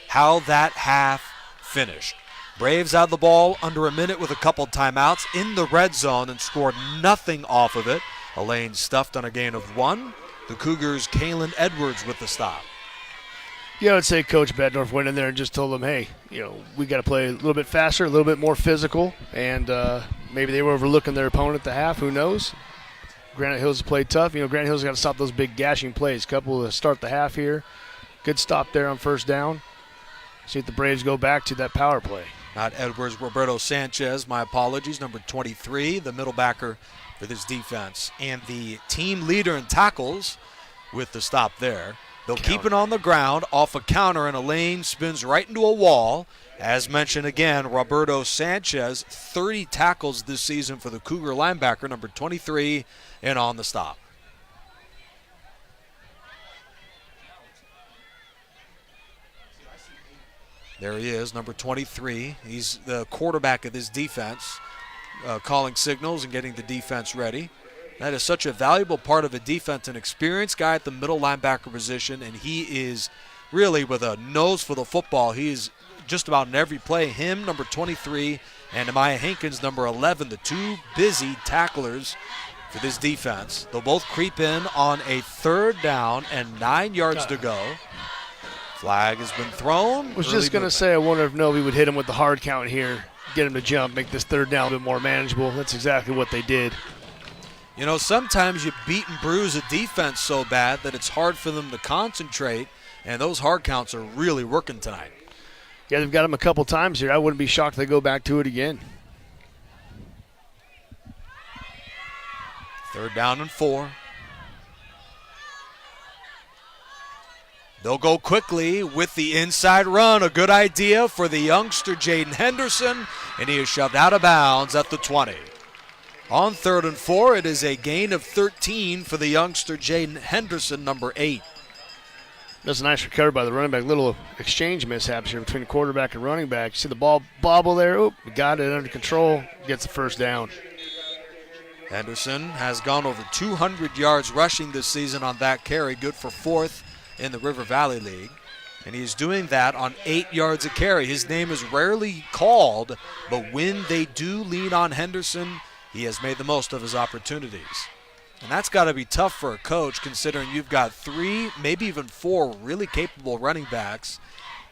how that half finished. Braves had the ball under a minute with a couple timeouts in the red zone and scored nothing off of it. Elaine stuffed on a gain of 1. The Cougars, Kalen Edwards with the stop. Yeah, I would say Coach Battendorf went in there and just told them, hey, we got to play a little bit faster, a little bit more physical, and maybe they were overlooking their opponent at the half. Who knows? Granite Hills played tough. Granite Hills got to stop those big gashing plays. Couple to start the half here. Good stop there on first down. See if the Braves go back to that power play. Not Edwards, Roberto Sanchez, my apologies, number 23, the middle backer for this defense. And the team leader in tackles with the stop there. They'll keep it on the ground off a counter, and Elaine spins right into a wall. As mentioned again, Roberto Sanchez, 30 tackles this season for the Cougar linebacker, number 23, and on the stop. There he is, number 23. He's the quarterback of this defense, calling signals and getting the defense ready. That is such a valuable part of a defense, an experienced guy at the middle linebacker position, and he is really with a nose for the football. He is just about in every play. Him, number 23, and Amaya Hankins, number 11, the two busy tacklers for this defense. They'll both creep in on a third down and 9 yards to go. Flag has been thrown. I was just going to say, I wonder if Novi would hit him with the hard count here, get him to jump, make this third down a bit more manageable. That's exactly what they did. You know, sometimes you beat and bruise a defense so bad that it's hard for them to concentrate, and those hard counts are really working tonight. Yeah, they've got him a couple times here. I wouldn't be shocked if they go back to it again. 3rd down and 4. They'll go quickly with the inside run. A good idea for the youngster Jaden Henderson, and he is shoved out of bounds at the 20. On 3rd and 4, it is a gain of 13 for the youngster Jaden Henderson, number 8. That's a nice recovery by the running back. Little exchange mishaps here between the quarterback and running back. You see the ball bobble there. Oop, got it under control. Gets the first down. Henderson has gone over 200 yards rushing this season on that carry. Good for 4th in the River Valley League. And he's doing that on 8 yards a carry. His name is rarely called, but when they do lean on Henderson, he has made the most of his opportunities. And that's got to be tough for a coach, considering you've got 3, maybe even 4 really capable running backs.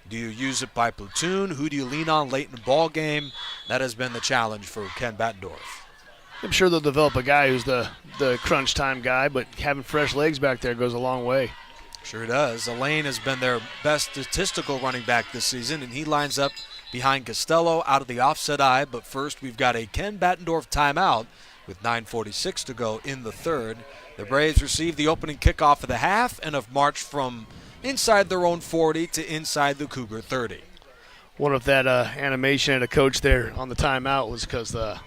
Do you use it by platoon? Who do you lean on late in the ball game? That has been the challenge for Ken Bettendorf. I'm sure they'll develop a guy who's the crunch time guy, but having fresh legs back there goes a long way. Sure does. Elaine has been their best statistical running back this season, and he lines up behind Costello out of the offset eye. But first, we've got a Ken Bettendorf timeout with 9:46 to go in the 3rd. The Braves received the opening kickoff of the half and have marched from inside their own 40 to inside the Cougar 30. Wonder if that animation at a coach there on the timeout was because the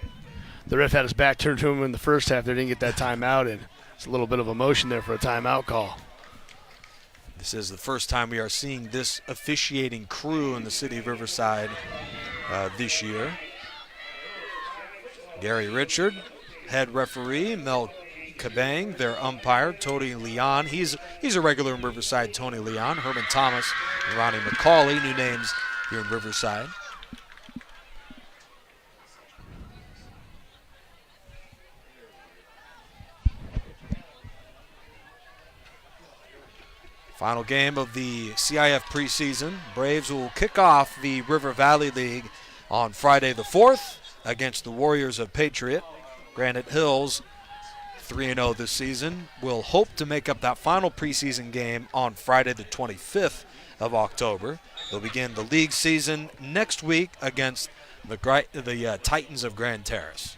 ref had his back turned to him in the first half. They didn't get that timeout, and it's a little bit of emotion there for a timeout call. This is the first time we are seeing this officiating crew in the city of Riverside this year. Gary Richard, head referee. Mel Kabang, their umpire. Tony Leon, he's a regular in Riverside. Tony Leon, Herman Thomas, and Ronnie McCauley, new names here in Riverside. Final game of the CIF preseason. Braves will kick off the River Valley League on Friday the 4th against the Warriors of Patriot. Granite Hills, 3-0 this season, will hope to make up that final preseason game on Friday the 25th of October. They'll begin the league season next week against the Titans of Grand Terrace.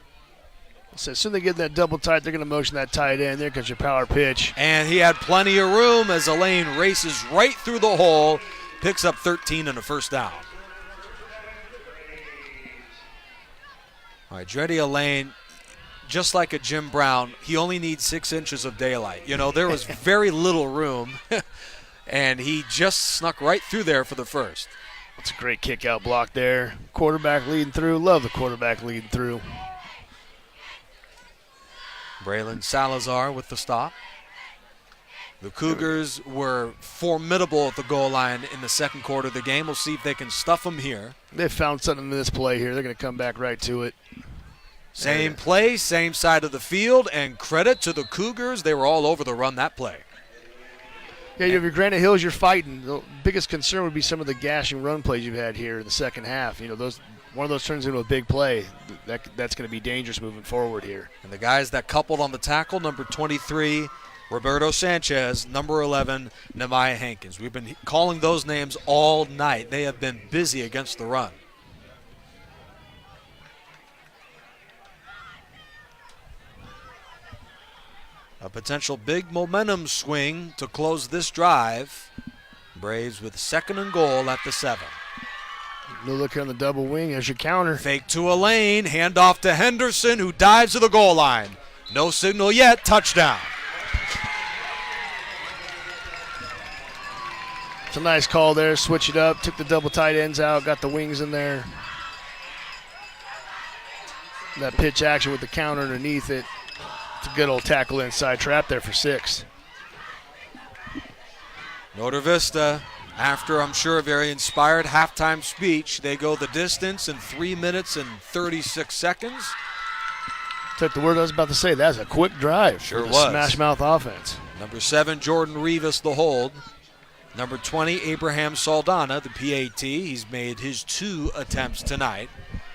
So as soon as they get that double tight, they're going to motion that tight end. There comes your power pitch. And he had plenty of room as Elaine races right through the hole, picks up 13 and a first down. All right, Dreddy Elaine, just like a Jim Brown, he only needs 6 inches of daylight. You know, there was very little room, and he just snuck right through there for the first. That's a great kick-out block there. Quarterback leading through. Love the quarterback leading through. Braylon Salazar with the stop. The Cougars were formidable at the goal line in the second quarter of the game. We'll see if they can stuff them here. They found something in this play here. They're going to come back right to it. Same play, same side of the field, and credit to the Cougars. They were all over the run that play. Yeah, you have your Granite Hills you're fighting. The biggest concern would be some of the gashing run plays you've had here in the second half. You know, one of those turns into a big play. That's going to be dangerous moving forward here. And the guys that coupled on the tackle, number 23, Roberto Sanchez, number 11, Nehemiah Hankins. We've been calling those names all night. They have been busy against the run. A potential big momentum swing to close this drive. Braves with 2nd and goal at the 7. No look here on the double wing as your counter. Fake to Elaine, handoff to Henderson, who dives to the goal line. No signal yet, touchdown. It's a nice call there, switch it up, took the double tight ends out, got the wings in there. That pitch action with the counter underneath it. It's a good old tackle inside trap there for 6. Notre Vista, after I'm sure a very inspired halftime speech, they go the distance in 3 minutes and 36 seconds. Took the word I was about to say. That's a quick drive. Sure for the was. Smash mouth offense. Number 7, Jordan Rivas, the hold. Number 20, Abraham Saldana, the PAT. He's made his 2 attempts tonight.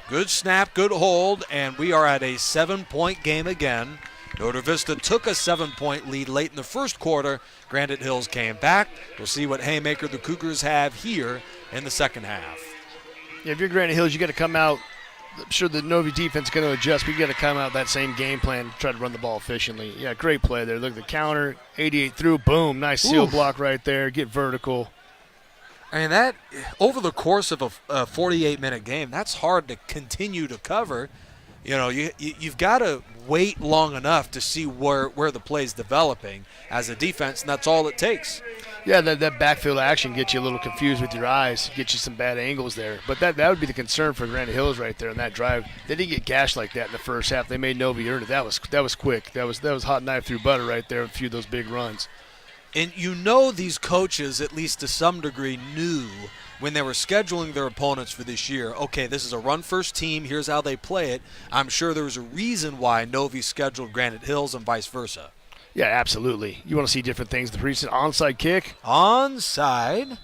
Good snap, good hold, and we are at a 7-point game again. Notre Vista took a 7-point lead late in the first quarter. Granite Hills came back. We'll see what haymaker the Cougars have here in the second half. Yeah, if you're Granite Hills, you got to come out. I'm sure the Novi defense is going to adjust, but you got to come out that same game plan, try to run the ball efficiently. Yeah, great play there. Look at the counter, 88 through, boom, nice seal block right there. Get vertical. I mean, that over the course of a 48-minute game, that's hard to continue to cover. You know, you've got to wait long enough to see where the play's developing as a defense, and that's all it takes. Yeah, that backfield action gets you a little confused with your eyes, gets you some bad angles there. But that would be the concern for Granite Hills right there in that drive. They didn't get gashed like that in the first half. They made Novi earn it. That was quick. That was hot knife through butter right there, a few of those big runs. And you know these coaches, at least to some degree, knew when they were scheduling their opponents for this year, okay, this is a run-first team, here's how they play it. I'm sure there was a reason why Novi scheduled Granite Hills and vice versa. Yeah, absolutely. You want to see different things. The recent onside kick. Onside.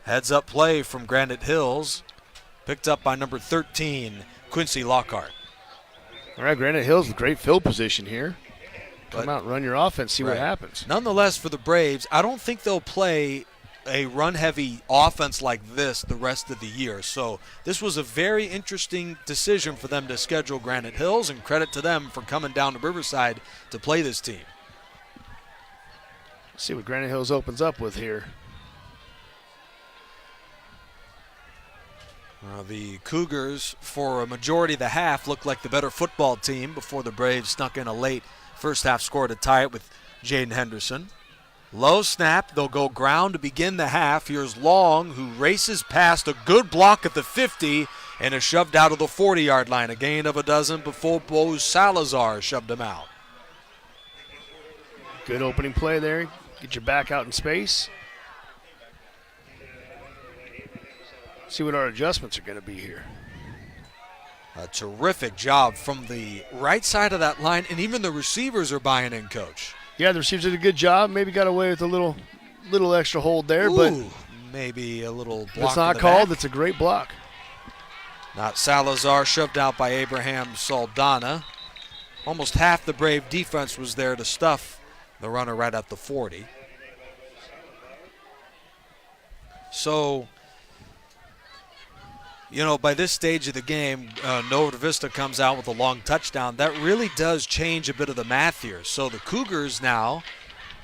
Heads-up play from Granite Hills. Picked up by number 13, Quincy Lockhart. All right, Granite Hills with great field position here. Come out and run your offense, see what happens. Nonetheless, for the Braves, I don't think they'll play a run-heavy offense like this the rest of the year. So this was a very interesting decision for them to schedule Granite Hills, and credit to them for coming down to Riverside to play this team. Let's see what Granite Hills opens up with here. The Cougars, for a majority of the half, looked like the better football team before the Braves snuck in a late first half score to tie it with Jaden Henderson. Low snap, they'll go ground to begin the half. Here's Long, who races past a good block at the 50 and is shoved out of the 40-yard line. A gain of a dozen before Bo Salazar shoved him out. Good opening play there. Get your back out in space. See what our adjustments are going to be here. A terrific job from the right side of that line, and even the receivers are buying in, Coach. Yeah, the receivers did a good job. Maybe got away with a little extra hold there, but maybe a little block. If it's not called, it's a great block. Not Salazar, shoved out by Abraham Saldana. Almost half the Brave defense was there to stuff the runner right at the 40. So, you know, by this stage of the game, Nova Vista comes out with a long touchdown. That really does change a bit of the math here. So the Cougars now,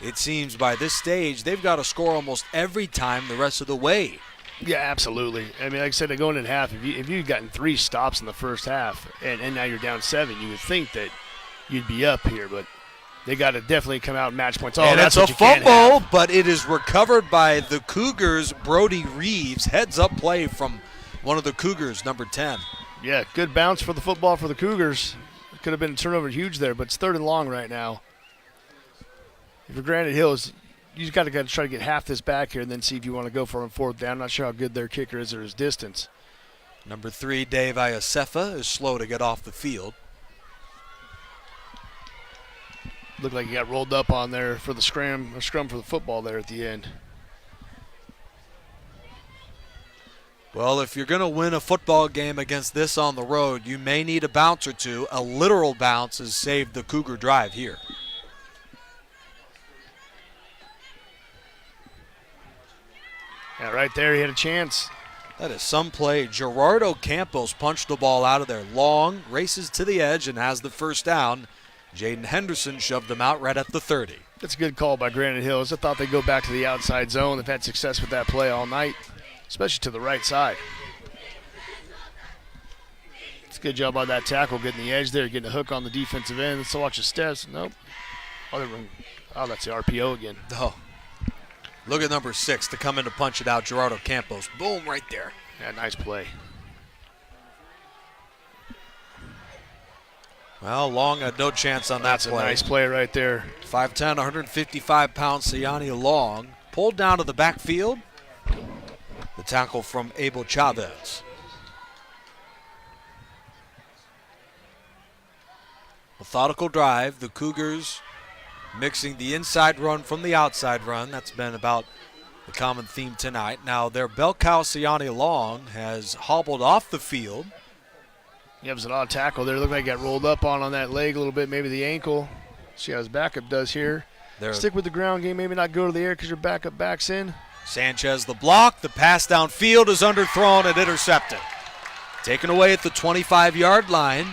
it seems by this stage, they've got to score almost every time the rest of the way. Yeah, absolutely. I mean, like I said, they're going in half. If you'd gotten 3 stops in the first half and now you're down 7, you would think that you'd be up here. But they got to definitely come out and match points. And that's a fumble, but it is recovered by the Cougars. Brody Reeves, heads-up play from one of the Cougars, number 10. Yeah, good bounce for the football for the Cougars. It could have been a turnover huge there, but it's 3rd and long right now. If you're Granite Hills, you just got to try to get half this back here and then see if you want to go for a 4th down. I'm not sure how good their kicker is or his distance. Number 3, Dave Iosefa, is slow to get off the field. Looked like he got rolled up on there for the scrum for the football there at the end. Well, if you're going to win a football game against this on the road, you may need a bounce or two. A literal bounce has saved the Cougar drive here. Yeah, right there he had a chance. That is some play. Gerardo Campos punched the ball out of there. Long races to the edge and has the first down. Jaden Henderson shoved him out right at the 30. That's a good call by Granite Hills. I thought they'd go back to the outside zone. They've had success with that play all night, especially to the right side. It's a good job on that tackle, getting the edge there, getting a hook on the defensive end. Let's watch the steps. Nope. Oh, that's the RPO again. Oh. Look at number 6 to come in to punch it out, Gerardo Campos. Boom, right there. Yeah, nice play. Well, Long had no chance on that play. That's a nice play right there. 5'10", 155-pound Sayani Long. Pulled down to the backfield. The tackle from Abel Chavez. Methodical drive. The Cougars mixing the inside run from the outside run. That's been about the common theme tonight. Now, their bell cow, Siani Long, has hobbled off the field. Yeah, it was an odd tackle there. Looked like he got rolled up on that leg a little bit, maybe the ankle. See how his backup does here. Stick with the ground game, maybe not go to the air because your backup backs in. Sanchez the block. The pass downfield is underthrown and intercepted. Taken away at the 25-yard line.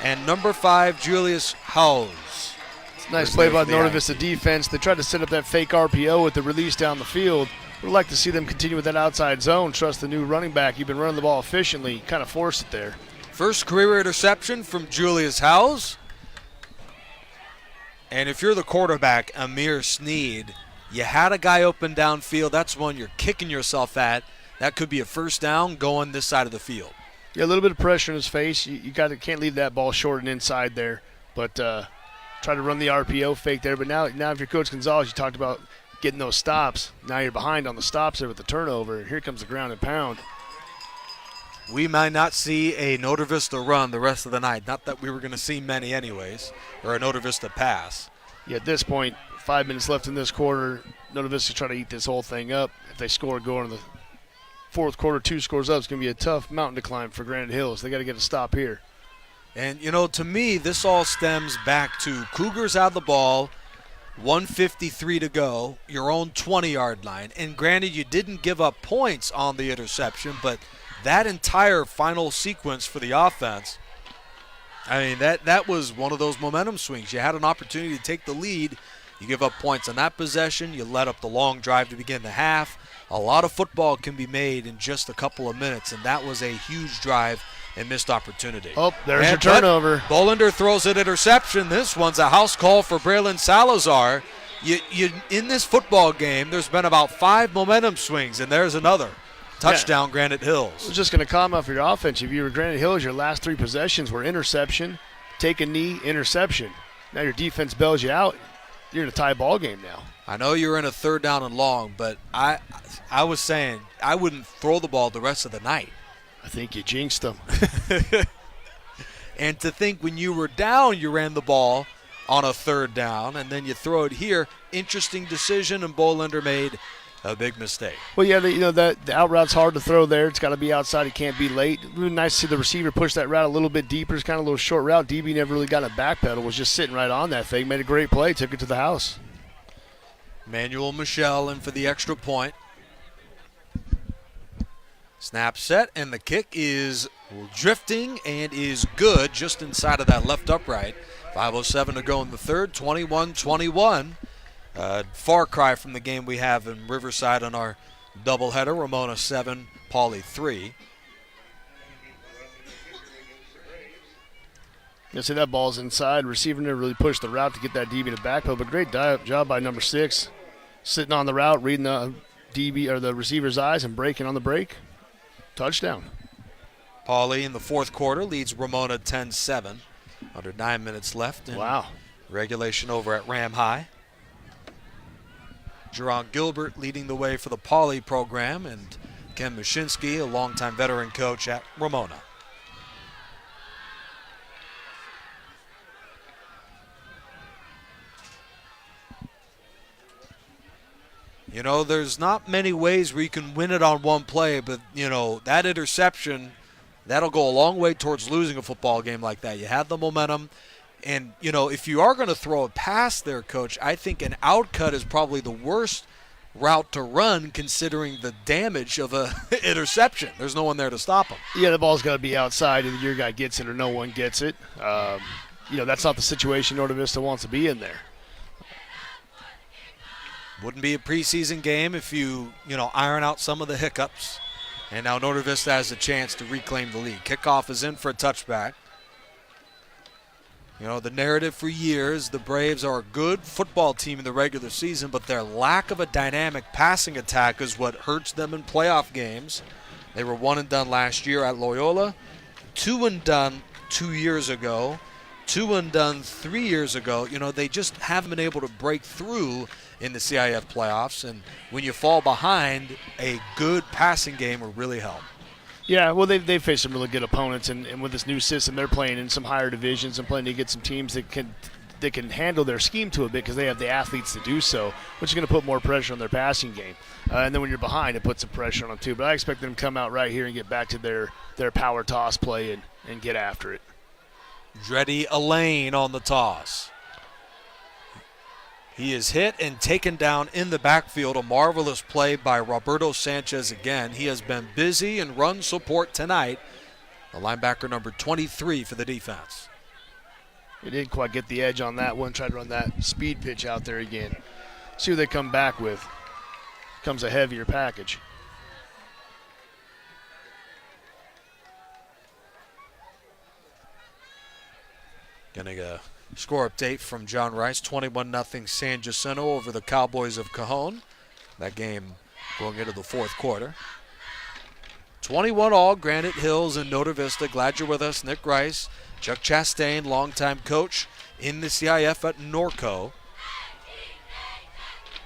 And number 5, Julius Howes. Nice play by the Norte Vista defense. They tried to set up that fake RPO with the release down the field. Would like to see them continue with that outside zone. Trust the new running back. You've been running the ball efficiently. Kind of forced it there. First career interception from Julius Howes. And if you're the quarterback, Amir Sneed, you had a guy open downfield. That's one you're kicking yourself at. That could be a first down going this side of the field. Yeah, a little bit of pressure in his face. You can't leave that ball short and inside there. But try to run the RPO fake there. But now if you're Coach Gonzalez, you talked about getting those stops. Now you're behind on the stops there with the turnover. Here comes the ground and pound. We might not see a Norte Vista run the rest of the night. Not that we were going to see many anyways, or a Norte Vista pass. Yeah, at this point, 5 minutes left in this quarter. Norte Vista try to eat this whole thing up. If they score going in the fourth quarter, 2 scores up, it's going to be a tough mountain to climb for Granite Hills. They got to get a stop here. And, to me, this all stems back to Cougars out of the ball, 1:53 to go, your own 20-yard line. And granted, you didn't give up points on the interception, but that entire final sequence for the offense, I mean, that was one of those momentum swings. You had an opportunity to take the lead. You give up points on that possession. You let up the long drive to begin the half. A lot of football can be made in just a couple of minutes, and that was a huge drive and missed opportunity. Oh, there's your turnover. Bolander throws an interception. This one's a house call for Braylon Salazar. You in this football game, there's been about 5 momentum swings, and there's another. Touchdown, Granite Hills. I was just going to comment for your offense. If you were Granite Hills, your last 3 possessions were interception, take a knee, interception. Now your defense bails you out. You're in a tie ball game now. I know you're in a 3rd down and long, but I was saying I wouldn't throw the ball the rest of the night. I think you jinxed them. And to think when you were down, you ran the ball on a 3rd down, and then you throw it here. Interesting decision, and Bolander made a big mistake. Well, yeah, the out route's hard to throw there. It's got to be outside. It can't be late. It would be nice to see the receiver push that route a little bit deeper. It's kind of a little short route. DB never really got a backpedal. Was just sitting right on that thing. Made a great play. Took it to the house. Manuel Michel in for the extra point. Snap set, and the kick is drifting and is good just inside of that left upright. 5:07 to go in the 3rd, 21-21. Far cry from the game we have in Riverside on our doubleheader. Ramona 7, Pauley 3. You see that ball's inside. Receiver never really pushed the route to get that DB to backpedal, but great job by number 6. Sitting on the route, reading the DB or the receiver's eyes and breaking on the break. Touchdown. Pauley in the 4th quarter leads Ramona 10-7. Under 9 minutes left. Wow. Regulation over at Ram High. Jerron Gilbert leading the way for the Pauley program, and Ken Mushinski, a longtime veteran coach at Ramona. There's not many ways where you can win it on one play, but, that interception, that'll go a long way towards losing a football game like that. You had the momentum. And, if you are going to throw a pass there, Coach, I think an outcut is probably the worst route to run considering the damage of an interception. There's no one there to stop him. Yeah, the ball's got to be outside. Either your guy gets it or no one gets it. That's not the situation Norte Vista wants to be in there. Wouldn't be a preseason game if you iron out some of the hiccups. And now Norte Vista has a chance to reclaim the lead. Kickoff is in for a touchback. The narrative for years, the Braves are a good football team in the regular season, but their lack of a dynamic passing attack is what hurts them in playoff games. They were 1-and-done last year at Loyola, 2-and-done 2 years ago, 2-and-done 3 years ago. They just haven't been able to break through in the CIF playoffs, and when you fall behind, a good passing game will really help. Yeah, well, they've faced some really good opponents, and with this new system, they're playing in some higher divisions and playing to get some teams that can they can handle their scheme to a bit because they have the athletes to do so, which is going to put more pressure on their passing game. And then when you're behind, it puts some pressure on them too. But I expect them to come out right here and get back to their power toss play and get after it. Dreddy Elaine on the toss. He is hit and taken down in the backfield. A marvelous play by Roberto Sanchez again. He has been busy in run support tonight. The linebacker number 23 for the defense. They didn't quite get the edge on that one. Tried to run that speed pitch out there again. See what they come back with. Comes a heavier package. Getting a score update from John Rice. 21-0 San Jacinto over the Cowboys of Cajon. That game going into the fourth quarter. 21 all, Granite Hills and Noda Vista. Glad you're with us. Nick Rice, Chuck Chastain, longtime coach in the CIF at Norco.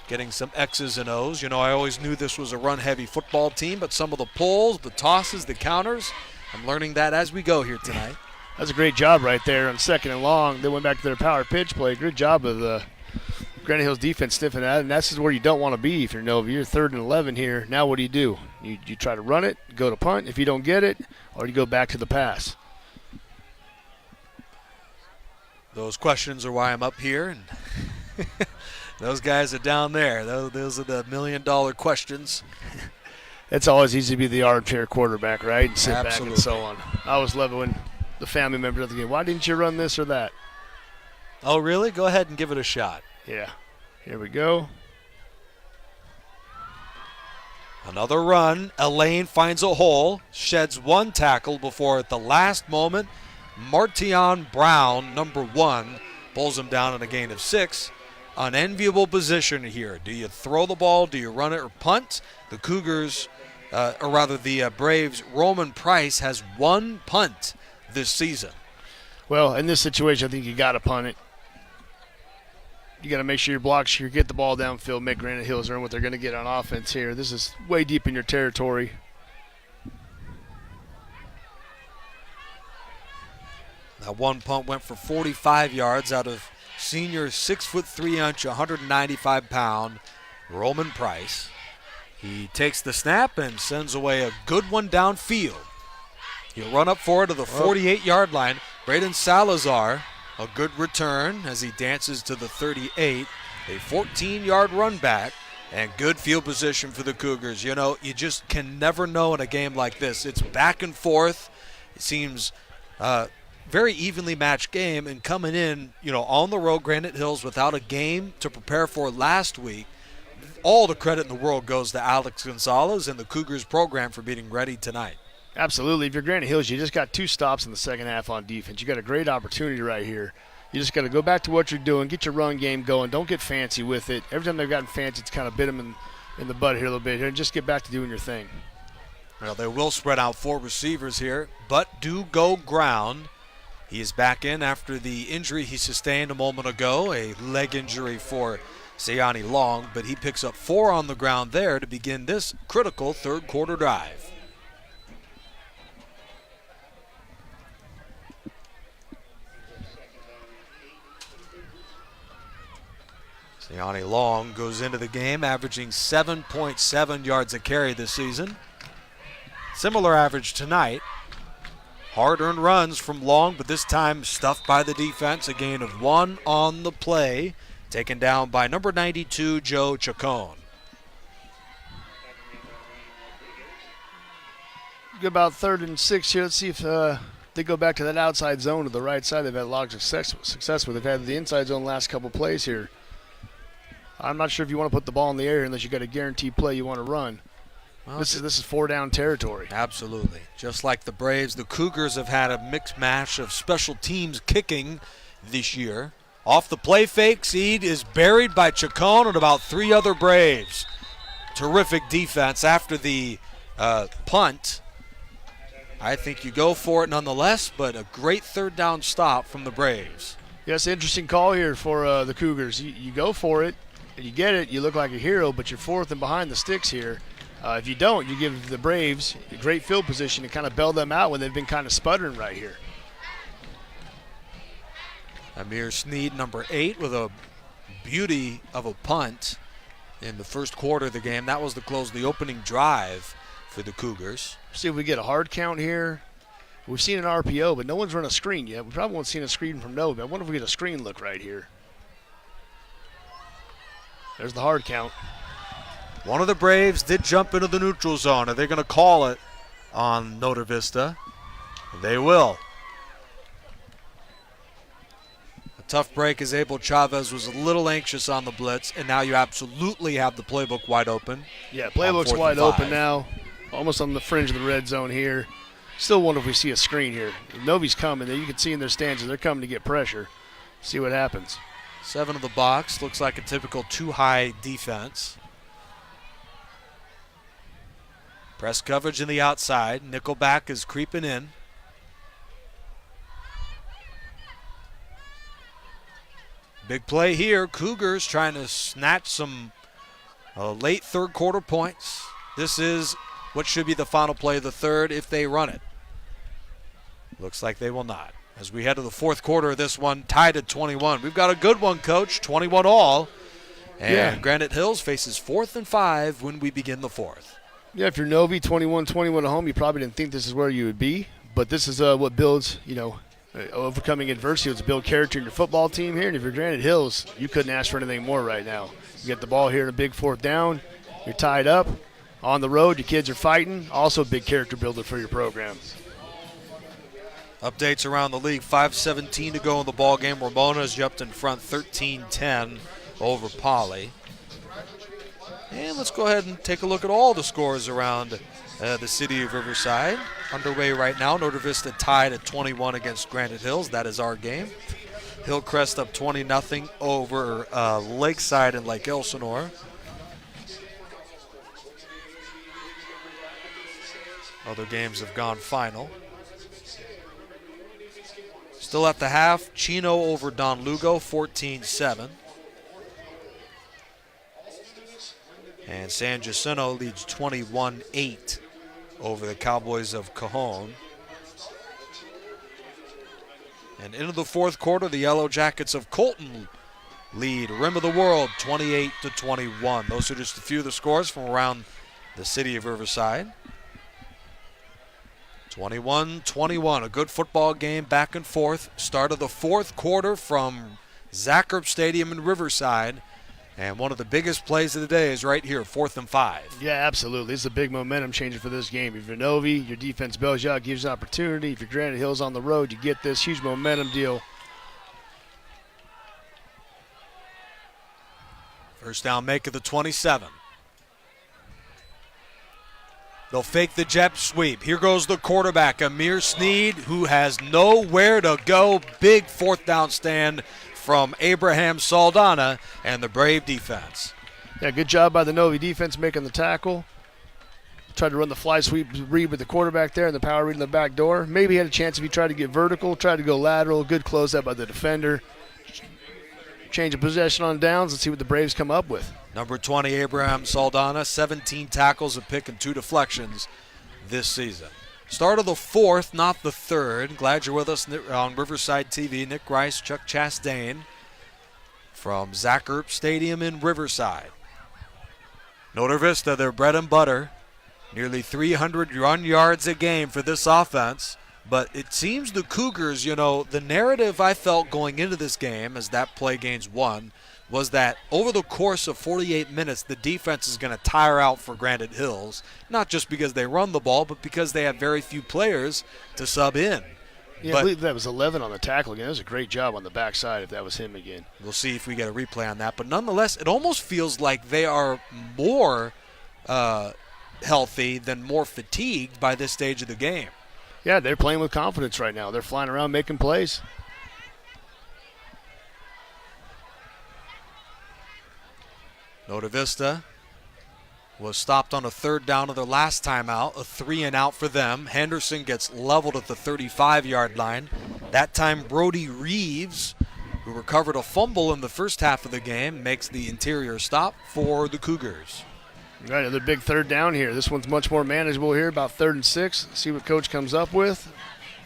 Getting some X's and O's. You know, I always knew this was a run-heavy football team, but some of the pulls, the tosses, the counters, I'm learning that as we go here tonight. That's a great job right there on 2nd and long. They went back to their power pitch play. Good job of the Granite Hills defense stiffing that, and that's where you don't want to be. If you're 3rd and 11 here, now what do? You try to run it, go to punt. If you don't get it, or you go back to the pass. Those questions are why I'm up here, and those guys are down there. Those are the million-dollar questions. It's always easy to be the armchair quarterback, right? And sit Absolutely. back and so on. I always love it when the family members of the game, why didn't you run this or that? Oh, really? Go ahead and give it a shot. Yeah. Here we go. Another run. Elaine finds a hole, sheds one tackle before at the last moment, Martion Brown, number 1, pulls him down in a gain of 6. An enviable position here. Do you throw the ball? Do you run it or punt? The Cougars, the Braves, Roman Price has 1 punt this season. Well, in this situation, I think you got to punt it. You got to make sure your blocks, you get the ball downfield, make Granite Hills earn what they're going to get on offense here. This is way deep in your territory. That one punt went for 45 yards out of senior 6'3", 195-pound Roman Price. He takes the snap and sends away a good one downfield. He'll run up for it to the 48-yard line. Braden Salazar, a good return as he dances to the 38. A 14-yard run back and good field position for the Cougars. You know, you just can never know in a game like this. It's back and forth. It seems very evenly matched game, and coming in, you know, on the road, Granite Hills, without a game to prepare for last week, all the credit in the world goes to Alex Gonzalez and the Cougars program for beating Ready tonight. Absolutely. If you're Granite Hills, you just got 2 stops in the second half on defense. You got a great opportunity right here. You just got to go back to what you're doing, get your run game going. Don't get fancy with it. Every time they've gotten fancy, it's kind of bit them in the butt here a little bit here, and just get back to doing your thing. Well, they will spread out 4 receivers here, but do go ground. He is back in after the injury he sustained a moment ago, a leg injury for Sayani Long, but he picks up 4 on the ground there to begin this critical third quarter drive. Sayani Long goes into the game averaging 7.7 yards a carry this season. Similar average tonight. Hard-earned runs from Long, but this time stuffed by the defense. A gain of 1 on the play, taken down by number 92, Joe Chacon. About 3rd and 6 here. Let's see if they go back to that outside zone to the right side. They've had a lot of success with. They've had the inside zone the last couple plays here. I'm not sure if you want to put the ball in the air unless you got a guaranteed play you want to run. Well, this is 4-down territory. Absolutely. Just like the Braves, the Cougars have had a mixed match of special teams kicking this year. Off the play fake, Seed is buried by Chacon and about 3 other Braves. Terrific defense after the punt. I think you go for it nonetheless, but a great 3rd down stop from the Braves. Yes, interesting call here for the Cougars. You go for it, and you get it, you look like a hero, but you're 4th and behind the sticks here. If you don't, you give the Braves a great field position to kind of bail them out when they've been kind of sputtering right here. Amir Sneed, number 8, with a beauty of a punt in the first quarter of the game. That was to close the opening drive for the Cougars. See if we get a hard count here. We've seen an RPO, but no one's run a screen yet. We probably won't see a screen from Novi. I wonder if we get a screen look right here. There's the hard count. One of the Braves did jump into the neutral zone. Are they going to call it on Notre Vista? They will. A tough break as Abel Chavez was a little anxious on the blitz, and now you absolutely have the playbook wide open. Yeah, playbook's wide open now. Almost on the fringe of the red zone here. Still wonder if we see a screen here. Novi's coming. You can see in their stances they're coming to get pressure. See what happens. 7 of the box. Looks like a typical too-high defense. Press coverage in the outside. Nickelback is creeping in. Big play here. Cougars trying to snatch some late third quarter points. This is what should be the final play of the third if they run it. Looks like they will not. As we head to the fourth quarter of this one, tied at 21. We've got a good one, Coach, 21 all. And Granite Hills faces 4th and 5 when we begin the fourth. Yeah, if you're Novi, 21-21 at home, you probably didn't think this is where you would be. But this is what builds, overcoming adversity. It's build character in your football team here. And if you're Granite Hills, you couldn't ask for anything more right now. You get the ball here in a big 4th down. You're tied up. On the road, your kids are fighting. Also a big character builder for your program. Updates around the league. 5:17 to go in the ball game. Ramona's jumped in front 13-10 over Poly. And let's go ahead and take a look at all the scores around the city of Riverside. Underway right now. Notre Vista tied at 21 against Granite Hills. That is our game. Hillcrest up 20-0 over Lakeside and Lake Elsinore. Other games have gone final. Still at the half, Chino over Don Lugo, 14-7. And San Jacinto leads 21-8 over the Cowboys of Cajon. And into the fourth quarter, the Yellow Jackets of Colton lead Rim of the World, 28-21. Those are just a few of the scores from around the city of Riverside. 21-21, a good football game back and forth. Start of the fourth quarter from Zacherb Stadium in Riverside. And one of the biggest plays of the day is right here, 4th and 5. Yeah, absolutely. This is a big momentum changer for this game. If you're Novi, your defense bails you out, gives you an opportunity. If you're Granite Hills on the road, you get this huge momentum deal. First down make of the 27. They'll fake the jet sweep. Here goes the quarterback, Amir Sneed, who has nowhere to go. Big 4th down stand from Abraham Saldana and the Brave defense. Yeah, good job by the Novi defense making the tackle. Tried to run the fly sweep read with the quarterback there and the power read in the back door. Maybe he had a chance if he tried to get vertical, tried to go lateral. Good close out by the defender. Change of possession on downs. Let's see what the Braves come up with. Number 20, Abraham Saldana, 17 tackles, a pick, and 2 deflections this season. Start of the fourth, not the third. Glad you're with us on Riverside TV. Nick Rice, Chuck Chastain from Zacherb Stadium in Riverside. Notre Vista, their bread and butter. Nearly 300 run yards a game for this offense. But it seems the Cougars, the narrative I felt going into this game as that play gains 1 was that over the course of 48 minutes, the defense is going to tire out for Granite Hills, not just because they run the ball, but because they have very few players to sub in. Yeah, I believe that was 11 on the tackle again. That was a great job on the backside if that was him again. We'll see if we get a replay on that. But nonetheless, it almost feels like they are more healthy than more fatigued by this stage of the game. Yeah, they're playing with confidence right now. They're flying around making plays. Notre Vista was stopped on a 3rd down of their last time out, a 3-and-out for them. Henderson gets leveled at the 35-yard line. That time Brody Reeves, who recovered a fumble in the first half of the game, makes the interior stop for the Cougars. All right, another big 3rd down here. This one's much more manageable here, about 3rd and 6. See what coach comes up with.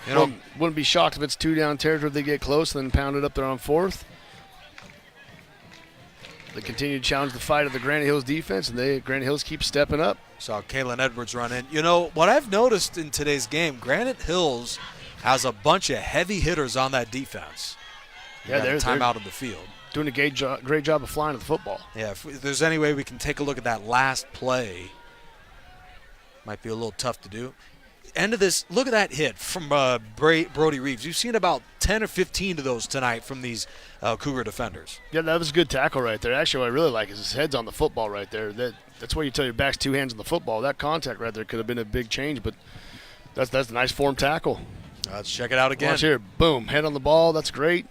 Wouldn't be shocked if it's 2 down territory if they get close and then pound it up there on 4th. They continue to challenge the fight of the Granite Hills defense, and Granite Hills keep stepping up. Saw Kalen Edwards run in. What I've noticed in today's game, Granite Hills has a bunch of heavy hitters on that defense. Yeah, they're timeout in the field. Doing a great job of flying the football. Yeah, if there's any way we can take a look at that last play, might be a little tough to do. End of this, look at that hit from Brody Reeves. You've seen about 10 or 15 of those tonight from these Cougar defenders. Yeah, that was a good tackle right there. Actually, what I really like is his head's on the football right there. That's why you tell your back's 2 hands on the football. That contact right there could have been a big change, but that's a nice form tackle. Let's check it out again. Watch here. Boom. Head on the ball. That's great.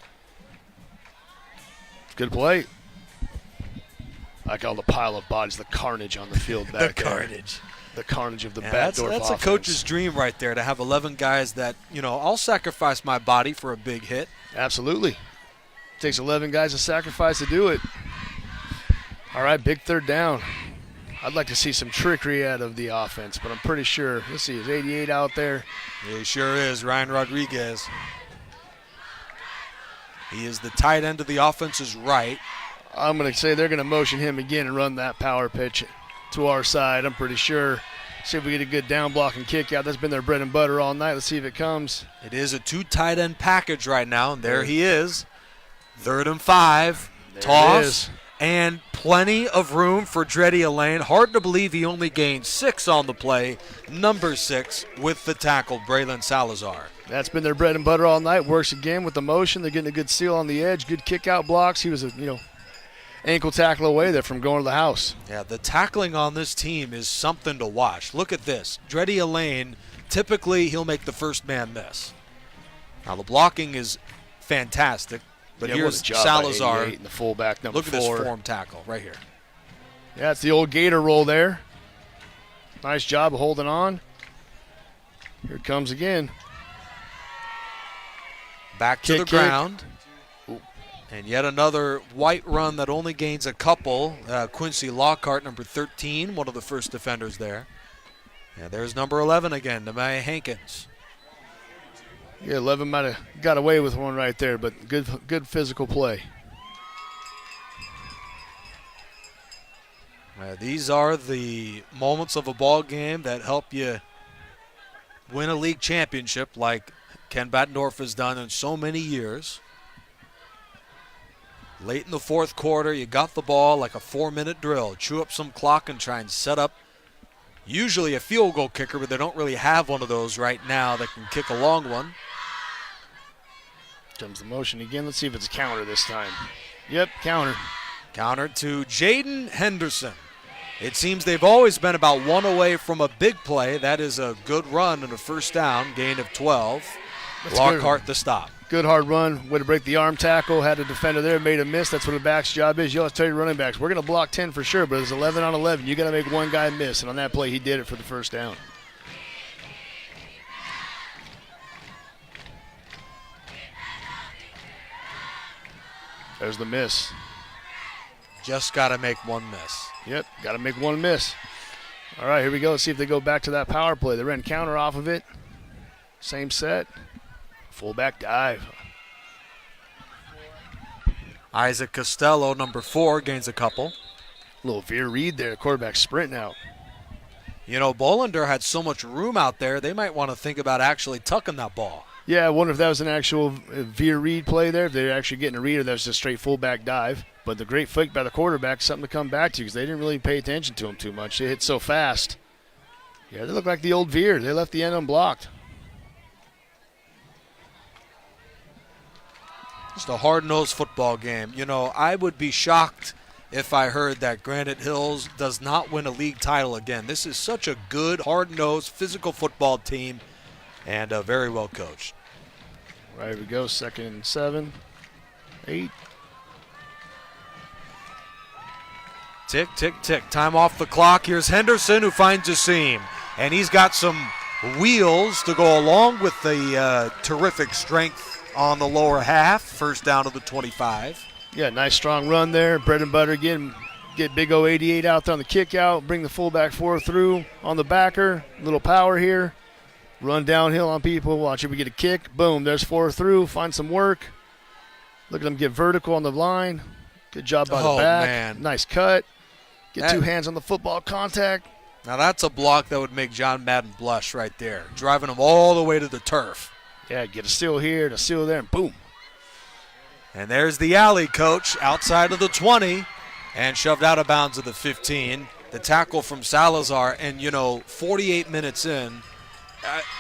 Good play. I like all the pile of bodies, the carnage on the field back there. The carnage. The carnage of the That's offense. a coach's dream right there, to have 11 guys that, I'll sacrifice my body for a big hit. Absolutely. It takes 11 guys to sacrifice to do it. All right, big 3rd down. I'd like to see some trickery out of the offense, but I'm pretty sure. Let's see, is 88 out there? Yeah, he sure is, Ryan Rodriguez. He is the tight end of the offense's right. I'm going to say they're going to motion him again and run that power pitch to our side, I'm pretty sure. See if we get a good down block and kick out. That's been their bread and butter all night. Let's see if it comes. It is a 2 tight end package right now, and there he is. 3rd and 5. There toss. And plenty of room for Dreddy Elaine. Hard to believe he only gained 6 on the play. Number 6 with the tackle, Braylon Salazar. That's been their bread and butter all night. Works again with the motion. They're getting a good seal on the edge. Good kick out blocks. He was ankle tackle away there from going to the house. Yeah, the tackling on this team is something to watch. Look at this. Dreddy Elaine, typically he'll make the first man miss. Now the blocking is fantastic, but here's Salazar. And the fullback, number 4. Look at this form tackle right here. Yeah, it's the old Gator roll there. Nice job of holding on. Here it comes again. Back to the ground. And yet another white run that only gains a couple. Quincy Lockhart, number 13, one of the first defenders there. And there's number 11 again, Nemaya Hankins. Yeah, 11 might have got away with one right there, but good physical play. These are the moments of a ball game that help you win a league championship, like Ken Battendorf has done in so many years. Late in the 4th quarter, you got the ball like a 4-minute drill. Chew up some clock and try and set up usually a field goal kicker, but they don't really have one of those right now that can kick a long one. Comes the motion again. Let's see if it's a counter this time. Yep, counter. Counter to Jaden Henderson. It seems they've always been about 1 away from a big play. That is a good run and a 1st down, gain of 12. Lockhart the stop. Good hard run. Way to break the arm tackle. Had a defender there, made a miss. That's what a back's job is. You always tell your running backs, we're going to block 10 for sure, but it's 11 on 11. You got to make one guy miss, and on that play, he did it for the 1st down. There's the miss. Just got to make one miss. Yep, got to make one miss. All right, here we go. Let's see if they go back to that power play. They ran counter off of it. Same set. Fullback dive. Isaac Costello, number 4, gains a couple. Little veer read there. Quarterback sprinting out. Bolander had so much room out there, they might want to think about actually tucking that ball. Yeah, I wonder if that was an actual veer read play there, if they're actually getting a read, or that was just a straight fullback dive. But the great flick by the quarterback, something to come back to, because they didn't really pay attention to him too much. They hit so fast. Yeah, they look like the old veer. They left the end unblocked. Just a hard-nosed football game. I would be shocked if I heard that Granite Hills does not win a league title again. This is such a good, hard-nosed, physical football team, and very well coached. Right, here we go. 2nd and 7. 8. Tick, tick, tick. Time off the clock. Here's Henderson, who finds a seam. And he's got some wheels to go along with the terrific strength on the lower half. 1st down to the 25. Yeah, nice strong run there. Bread and butter again. Get big O 88 out there on the kick out. Bring the fullback 4 through on the backer. Little power here. run downhill on people. Watch if we get a kick. Boom, there's 4 through. Find some work. Look at them get vertical on the line. Good job by the back. Man. Nice cut. Get 2 hands on the football, contact. Now that's a block that would make John Madden blush right there, driving him all the way to the turf. Yeah, get a steal here, a steal there, and boom. And there's the alley, coach, outside of the 20 and shoved out of bounds of the 15. The tackle from Salazar, and, 48 minutes in,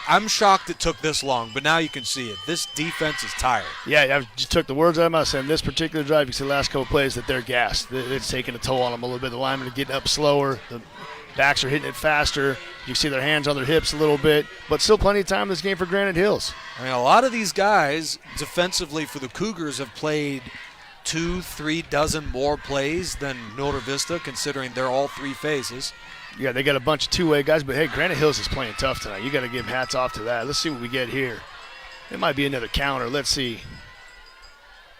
I'm shocked it took this long, but now you can see it. This defense is tired. Yeah, I just took the words out of my mouth. In this particular drive, you see the last couple plays that they're gassed. It's taking a toll on them a little bit. The linemen are getting up slower. The backs are hitting it faster. You see their hands on their hips a little bit, but still plenty of time in this game for Granite Hills. I mean, a lot of these guys defensively for the Cougars have played 2-3 dozen more plays than Notre Vista, considering they're all 3 phases. Yeah, they got a bunch of two-way guys, but hey, Granite Hills is playing tough tonight. You got to give hats off to that. Let's see what we get here. It might be another counter. Let's see.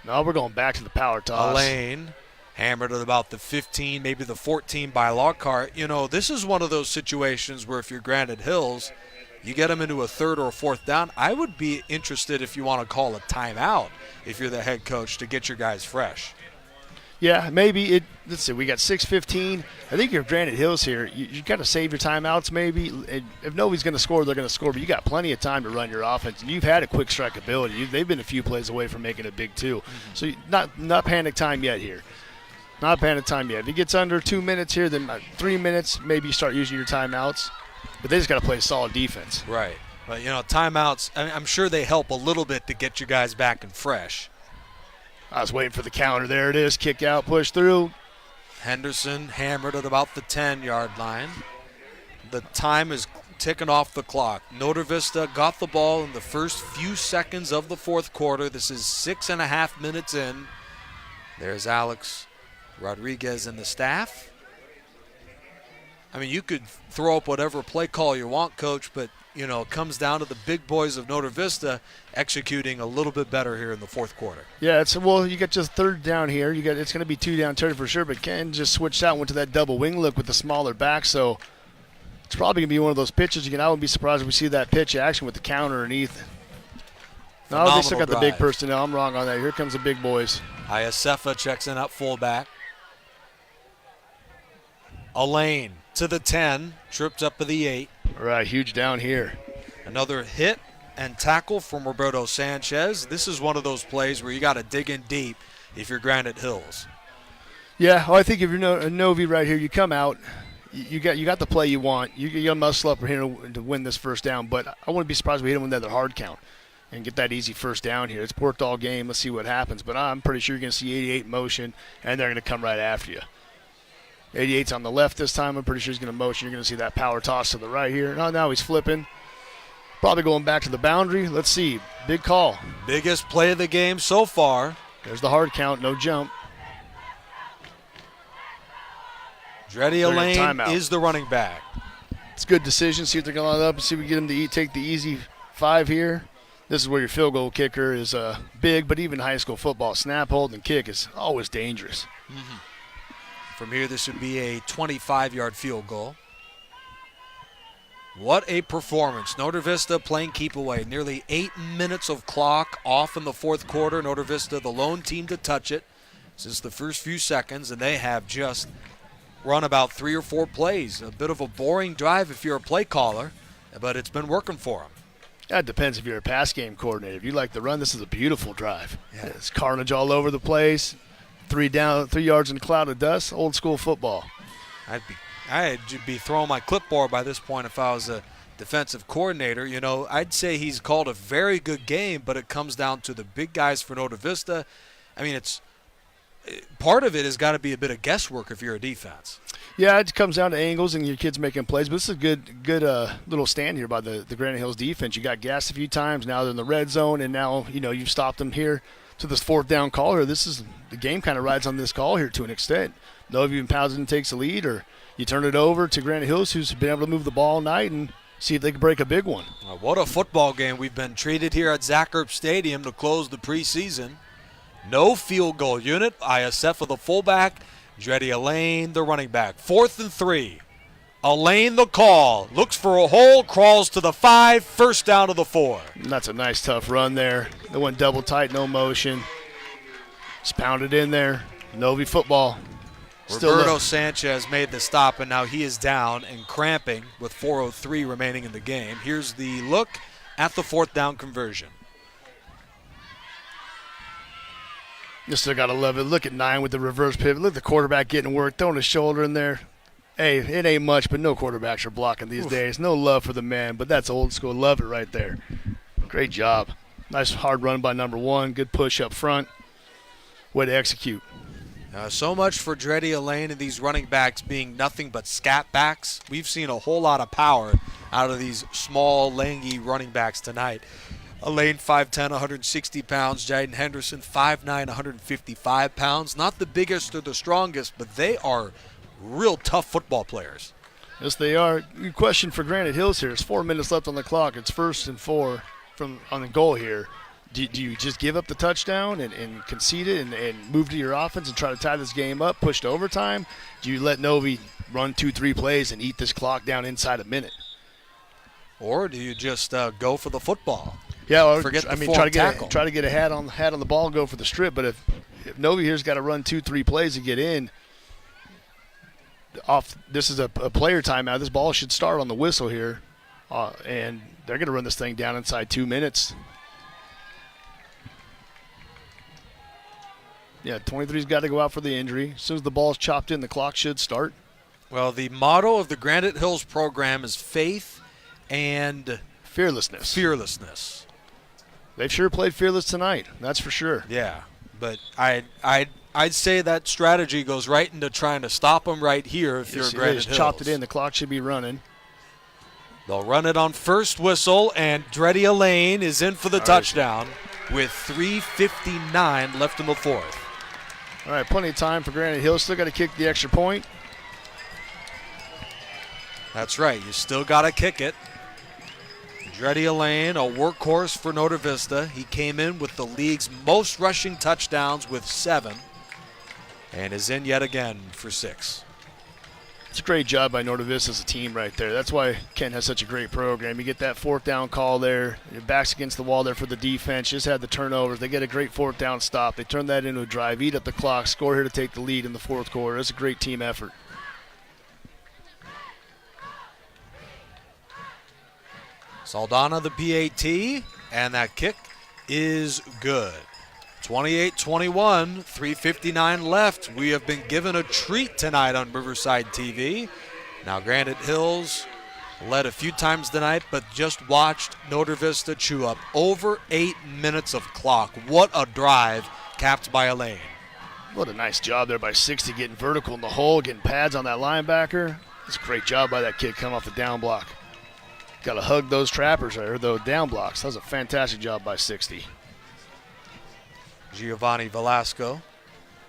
No, we're going back to the power toss. Elaine hammered at about the 15, maybe the 14 by Lockhart. This is one of those situations where if you're Granite Hills, you get them into a 3rd or 4th down. I would be interested if you want to call a timeout if you're the head coach to get your guys fresh. Yeah, maybe. Let's see, we got 6:15. I think you're Granite Hills here. You got to save your timeouts maybe. If nobody's going to score, they're going to score, but you got plenty of time to run your offense. And you've had a quick strike ability. They've been a few plays away from making it big too. So not panic time yet here. Not panic time yet. If it gets under 2 minutes here, then 3 minutes, maybe you start using your timeouts. But they just got to play solid defense. Right. But, timeouts, I'm sure they help a little bit to get you guys back and fresh. I was waiting for the counter. There it is. Kick out, push through. Henderson hammered at about the 10-yard line. The time is ticking off the clock. Notre Vista got the ball in the first few seconds of the 4th quarter. This is 6.5 minutes in. There's Alex Rodriguez and the staff. I mean, you could throw up whatever play call you want, Coach, but, it comes down to the big boys of Notre Vista executing a little bit better here in the 4th quarter. Yeah, you got just 3rd down here. It's going to be 2 down territory for sure, but Ken just switched out and went to that double wing look with the smaller back, so it's probably going to be one of those pitches. I wouldn't be surprised if we see that pitch action with the counter underneath. No, they still got the big personnel. I'm wrong on that. Here comes the big boys. Iasefa checks in at fullback. Elaine to the 10, tripped up to the 8. All right, huge down here. Another hit and tackle from Roberto Sanchez. This is one of those plays where you got to dig in deep if you're Granite Hills. Yeah, I think if you're a Novi right here, you come out, you got the play you want. You got to muscle up here to win this first down, but I wouldn't be surprised if we hit him with another hard count and get that easy first down here. It's worked all game. Let's see what happens, but I'm pretty sure you're going to see 88 motion, and they're going to come right after you. 88's on the left this time. I'm pretty sure he's going to motion. You're going to see that power toss to the right here. Now he's flipping. Probably going back to the boundary. Let's see. Big call. Biggest play of the game so far. There's the hard count. No jump. Dreddy Elaine is the running back. It's a good decision. See if they're going to line up and see if we get him to take the easy 5 here. This is where your field goal kicker is big, but even high school football, snap, hold, and kick is always dangerous. Mm-hmm. From here, this would be a 25-yard field goal. What a performance. Notre Vista playing keep away. Nearly 8 minutes of clock off in the 4th quarter. Notre Vista, the lone team to touch it since the first few seconds, and they have just run about 3 or 4 plays. A bit of a boring drive if you're a play caller, but it's been working for them. That depends if you're a pass game coordinator. If you like the run, this is a beautiful drive. Yeah. It's carnage all over the place. 3 down, 3 yards in a cloud of dust. Old school football. I'd be throwing my clipboard by this point if I was a defensive coordinator. I'd say he's called a very good game, but it comes down to the big guys for Notre Vista. I mean, part of it has got to be a bit of guesswork if you're a defense. Yeah, it comes down to angles and your kids making plays. But this is a good little stand here by the Granite Hills defense. You got gassed a few times. Now they're in the red zone, and now you've stopped them here to this 4th down call here. The game kind of rides on this call here to an extent. Novi Powderton takes the lead, or you turn it over to Granite Hills, who's been able to move the ball all night and see if they can break a big one. What a football game we've been treated here at Zach Erb Stadium to close the preseason. No field goal unit. Iasefa the fullback. Dreddy Elaine the running back. 4th and 3. Elaine the call. Looks for a hole, crawls to the 5, first down to the 4. And that's a nice, tough run there. They went double tight, no motion. Just pounded in there. Novi football. Roberto Sanchez made the stop, and now he is down and cramping with 4:03 remaining in the game. Here's the look at the 4th down conversion. You still got to love it. Look at 9 with the reverse pivot. Look at the quarterback getting work, throwing his shoulder in there. Hey, it ain't much, but no quarterbacks are blocking these days. No love for the man, but that's old school. Love it right there. Great job. Nice hard run by number 1. Good push up front. Way to execute. So much for Dreddy Elaine and these running backs being nothing but scat backs. We've seen a whole lot of power out of these small, langy running backs tonight. Elaine, 5'10", 160 pounds. Jaden Henderson, 5'9", 155 pounds. Not the biggest or the strongest, but they are real tough football players. Yes, they are. Your question for Granite Hills here. It's 4 minutes left on the clock. It's 1st and 4 on the goal here. Do you just give up the touchdown and concede it and move to your offense and try to tie this game up, push to overtime? Do you let Novi run 2-3 plays and eat this clock down inside a minute? Or do you just go for the football? Yeah, or forget the try to get a hat on the ball and go for the strip. But if Novi here's got to run 2-3 plays to get in, this is a player timeout. This ball should start on the whistle here, and they're going to run this thing down inside 2 minutes. Yeah, 23's got to go out for the injury. As soon as the ball's chopped in, the clock should start. Well, the motto of the Granite Hills program is faith and fearlessness. They've sure played fearless tonight. That's for sure. Yeah, but I'd say that strategy goes right into trying to stop them right here if you're Granite Hills. Chopped it in. The clock should be running. They'll run it on first whistle, and Dreddy Elaine is in for the touchdown with 3:59 left in the 4th. All right, plenty of time for Granite Hills. Still got to kick the extra point. That's right. You still got to kick it. Dreddy Elaine, a workhorse for Norte Vista. He came in with the league's most rushing touchdowns with 7 and is in yet again for 6. It's a great job by Norte Vista as a team right there. That's why Kent has such a great program. You get that 4th down call there. Your back's against the wall there for the defense. Just had the turnovers. They get a great 4th down stop. They turn that into a drive, eat up the clock, score here to take the lead in the 4th quarter. It's a great team effort. Saldana the PAT, and that kick is good. 28-21, 3:59 left. We have been given a treat tonight on Riverside TV. Now Granite Hills led a few times tonight, but just watched Norte Vista chew up over 8 minutes of clock. What a drive capped by Elaine. What a nice job there by 60, getting vertical in the hole, getting pads on that linebacker. It's a great job by that kid coming off the down block. Got to hug those trappers there, those down blocks. That was a fantastic job by 60. Giovanni Velasco.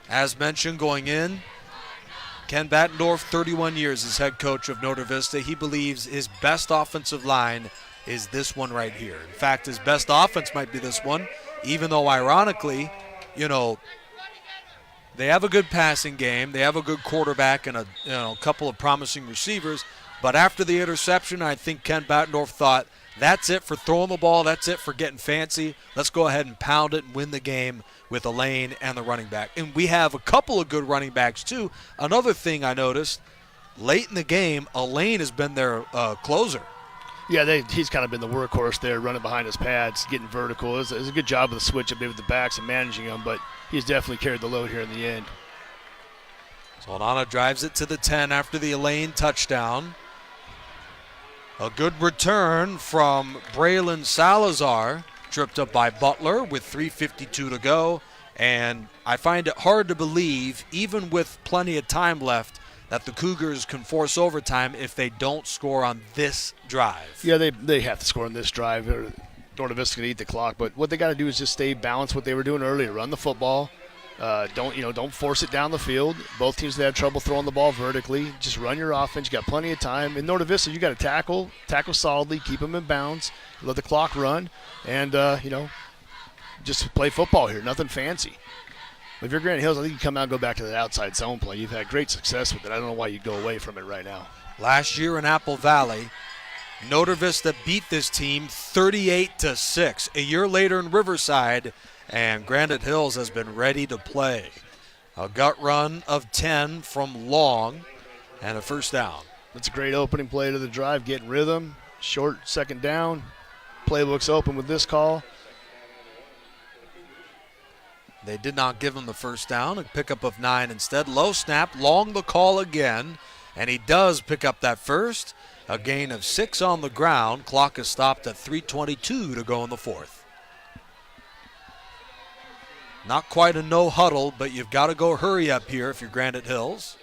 As mentioned, going in, Ken Battendorf, 31 years as head coach of Norte Vista. He believes his best offensive line is this one right here. In fact, his best offense might be this one, even though ironically, they have a good passing game. They have a good quarterback and a couple of promising receivers. But after the interception, I think Ken Battendorf thought, that's it for throwing the ball. That's it for getting fancy. Let's go ahead and pound it and win the game with Elaine and the running back. And we have a couple of good running backs, too. Another thing I noticed, late in the game, Elaine has been their closer. Yeah, he's kind of been the workhorse there, running behind his pads, getting vertical. It was a good job of the switch up there with the backs and managing them, but he's definitely carried the load here in the end. Saldana drives it to the 10 after the Elaine touchdown. A good return from Braylon Salazar, tripped up by Butler with 3:52 to go. And I find it hard to believe, even with plenty of time left, that the Cougars can force overtime if they don't score on this drive. Yeah, they have to score on this drive. Norte Vista can eat the clock, but what they got to do is just stay balanced what they were doing earlier. Run the football. Don't force it down the field. Both teams that had trouble throwing the ball vertically. Just run your offense. You got plenty of time. In Norte Vista, you got to tackle solidly, keep them in bounds, let the clock run, and just play football here. Nothing fancy. If you're Granite Hills, I think you come out and go back to that outside zone play. You've had great success with it. I don't know why you'd go away from it right now. Last year in Apple Valley, Notre Vista beat this team 38-6. A year later in Riverside, and Granite Hills has been ready to play. A gut run of 10 from Long and a first down. That's a great opening play to the drive, getting rhythm. Short second down. Playbook's open with this call. They did not give him the first down. A pickup of 9 instead. Low snap, Long the call again, and he does pick up that first. A gain of 6 on the ground. Clock is stopped at 3:22 to go in the fourth. Not quite a no huddle, but you've got to go hurry up here if you're Granite Hills.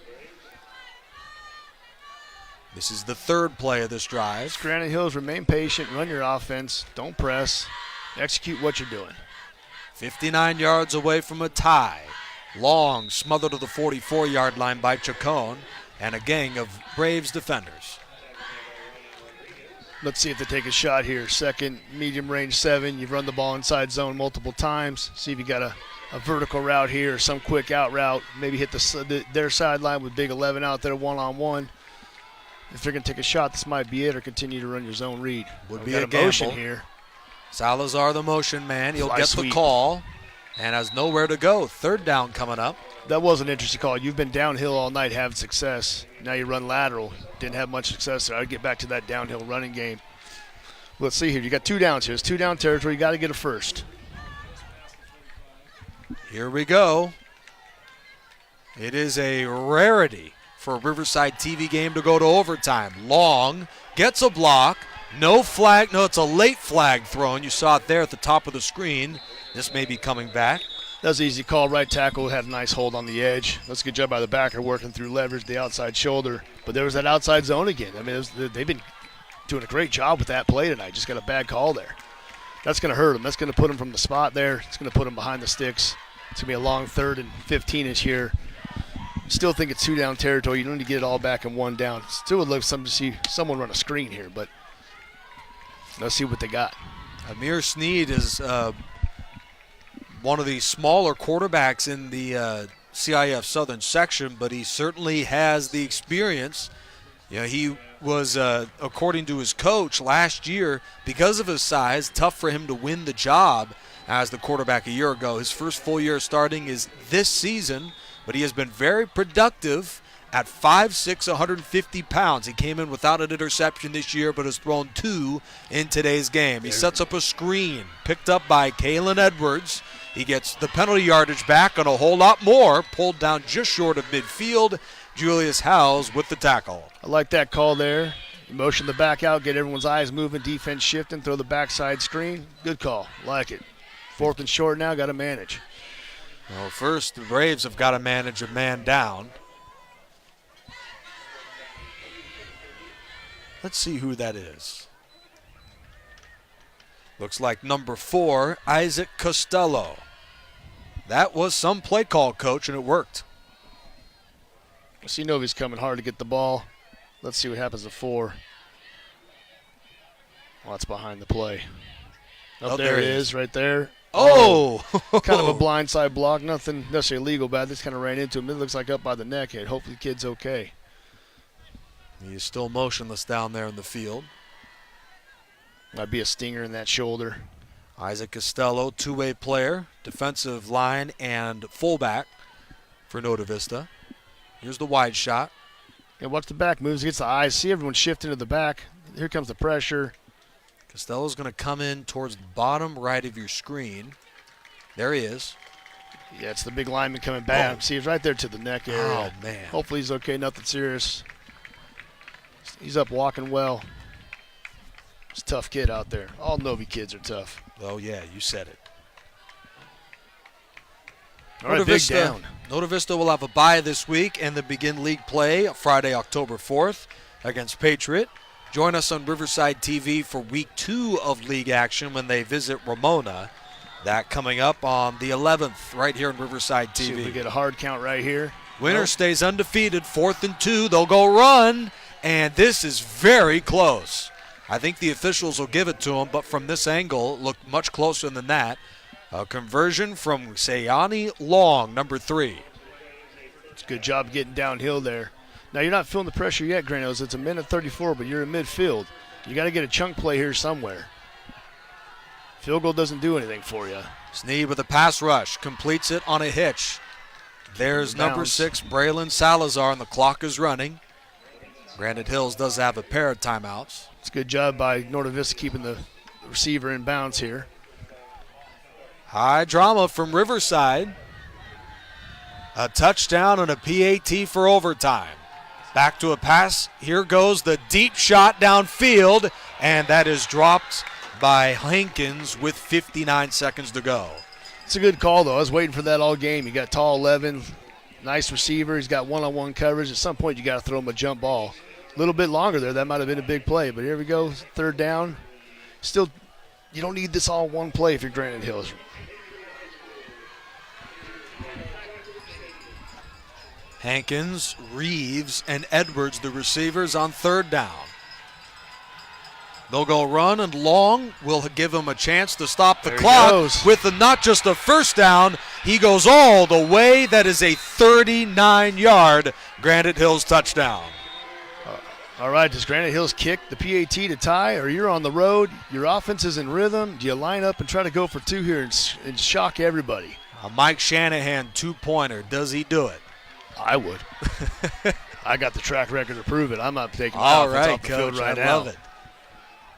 This is the third play of this drive. Granite Hills, remain patient, run your offense, don't press, execute what you're doing. 59 yards away from a tie. Long smothered to the 44-yard line by Chacon and a gang of Braves defenders. Let's see if they take a shot here. Second, medium range 7. You've run the ball inside zone multiple times. See if you got a vertical route here or some quick out route. Maybe hit their sideline with Big 11 out there one-on-one. If they're going to take a shot, this might be it, or continue to run your zone read. Would be a motion here. Salazar, the motion man. He'll get the call and has nowhere to go. Third down coming up. That was an interesting call. You've been downhill all night having success. Now you run lateral. Didn't have much success there. I'd get back to that downhill running game. Let's see here. You got 2 downs here. It's 2 down territory. You got to get a first. Here we go. It is a rarity for a Riverside TV game to go to overtime. Long gets a block. No flag. No, it's a late flag thrown. You saw it there at the top of the screen. This may be coming back. That was an easy call. Right tackle had a nice hold on the edge. That's a good job by the backer working through leverage, the outside shoulder. But there was that outside zone again. I mean, they've been doing a great job with that play tonight. Just got a bad call there. That's going to hurt them. That's going to put them from the spot there. It's going to put them behind the sticks. It's going to be a long 3rd and 15-ish here. Still think it's 2 down territory. You don't need to get it all back in 1 down. Still would love to see someone run a screen here, but let's see what they got. Amir Sneed is one of the smaller quarterbacks in the CIF Southern section, but he certainly has the experience. You know, he was, according to his coach last year, because of his size, tough for him to win the job as the quarterback a year ago. His first full year starting is this season, but he has been very productive at 5'6", 150 pounds. He came in without an interception this year, but has thrown 2 in today's game. He sets up a screen, picked up by Kalen Edwards. He gets the penalty yardage back and a whole lot more, pulled down just short of midfield. Julius Howes with the tackle. I like that call there. You motion the back out, get everyone's eyes moving, defense shifting, throw the backside screen. Good call. Like it. 4th and short now, got to manage. Well, first, the Braves have got to manage a man down. Let's see who that is. Looks like number 4, Isaac Costello. That was some play call, coach, and it worked. I see Novi's coming hard to get the ball. Let's see what happens at 4. Well, that's behind the play. Oh, there it is, right there. Oh! Kind of a blindside block. Nothing necessarily illegal, but this kind of ran into him. It looks like up by the neck head. Hopefully the kid's okay. He's still motionless down there in the field. Might be a stinger in that shoulder. Isaac Costello, two-way player, defensive line and fullback for Notre Vista. Here's the wide shot. And watch the back moves against the eyes. See everyone shifting to the back. Here comes the pressure. Costello's going to come in towards the bottom right of your screen. There he is. Yeah, it's the big lineman coming back. Oh. See, he's right there to the neck area. Oh, man. Hopefully he's okay, nothing serious. He's up walking well. It's a tough kid out there. All Novi kids are tough. Oh, yeah, you said it. All right, big down. Notre Vista will have a bye this week and they begin league play Friday, October 4th against Patriot. Join us on Riverside TV for week 2 of league action when they visit Ramona. That coming up on the 11th right here on Riverside TV. See if we get a hard count right here. Winner stays undefeated, 4th and 2. They'll go run, and this is very close. I think the officials will give it to them, but from this angle, it looked much closer than that. A conversion from Sayani Long, number 3. It's a good job getting downhill there. Now, you're not feeling the pressure yet, Grand Hills. It's a minute 34, but you're in midfield. You got to get a chunk play here somewhere. Field goal doesn't do anything for you. Sneed with a pass rush, completes it on a hitch. There's number 6, Braylon Salazar, and the clock is running. Granite Hills does have a pair of timeouts. It's a good job by Norte Vista keeping the receiver in bounds here. High drama from Riverside. A touchdown and a PAT for overtime. Back to a pass. Here goes the deep shot downfield, and that is dropped by Hankins with 59 seconds to go. It's a good call, though. I was waiting for that all game. You got tall 11, nice receiver. He's got one-on-one coverage. At some point, you got to throw him a jump ball. A little bit longer there. That might have been a big play, but here we go. 3rd down. Still, you don't need this all one play if you're Granite Hills. Hankins, Reeves, and Edwards, the receivers, on 3rd down. They'll go run, and Long will give him a chance to stop the clock with not just a first down. He goes all the way. That is a 39-yard Granite Hills touchdown. All right, does Granite Hills kick the PAT to tie, or you're on the road, your offense is in rhythm? Do you line up and try to go for 2 here and shock everybody? A Mike Shanahan 2-pointer. Does he do it? I would. I got the track record to prove it. I'm not taking my all offense right, off the Coach, field right I now. love it.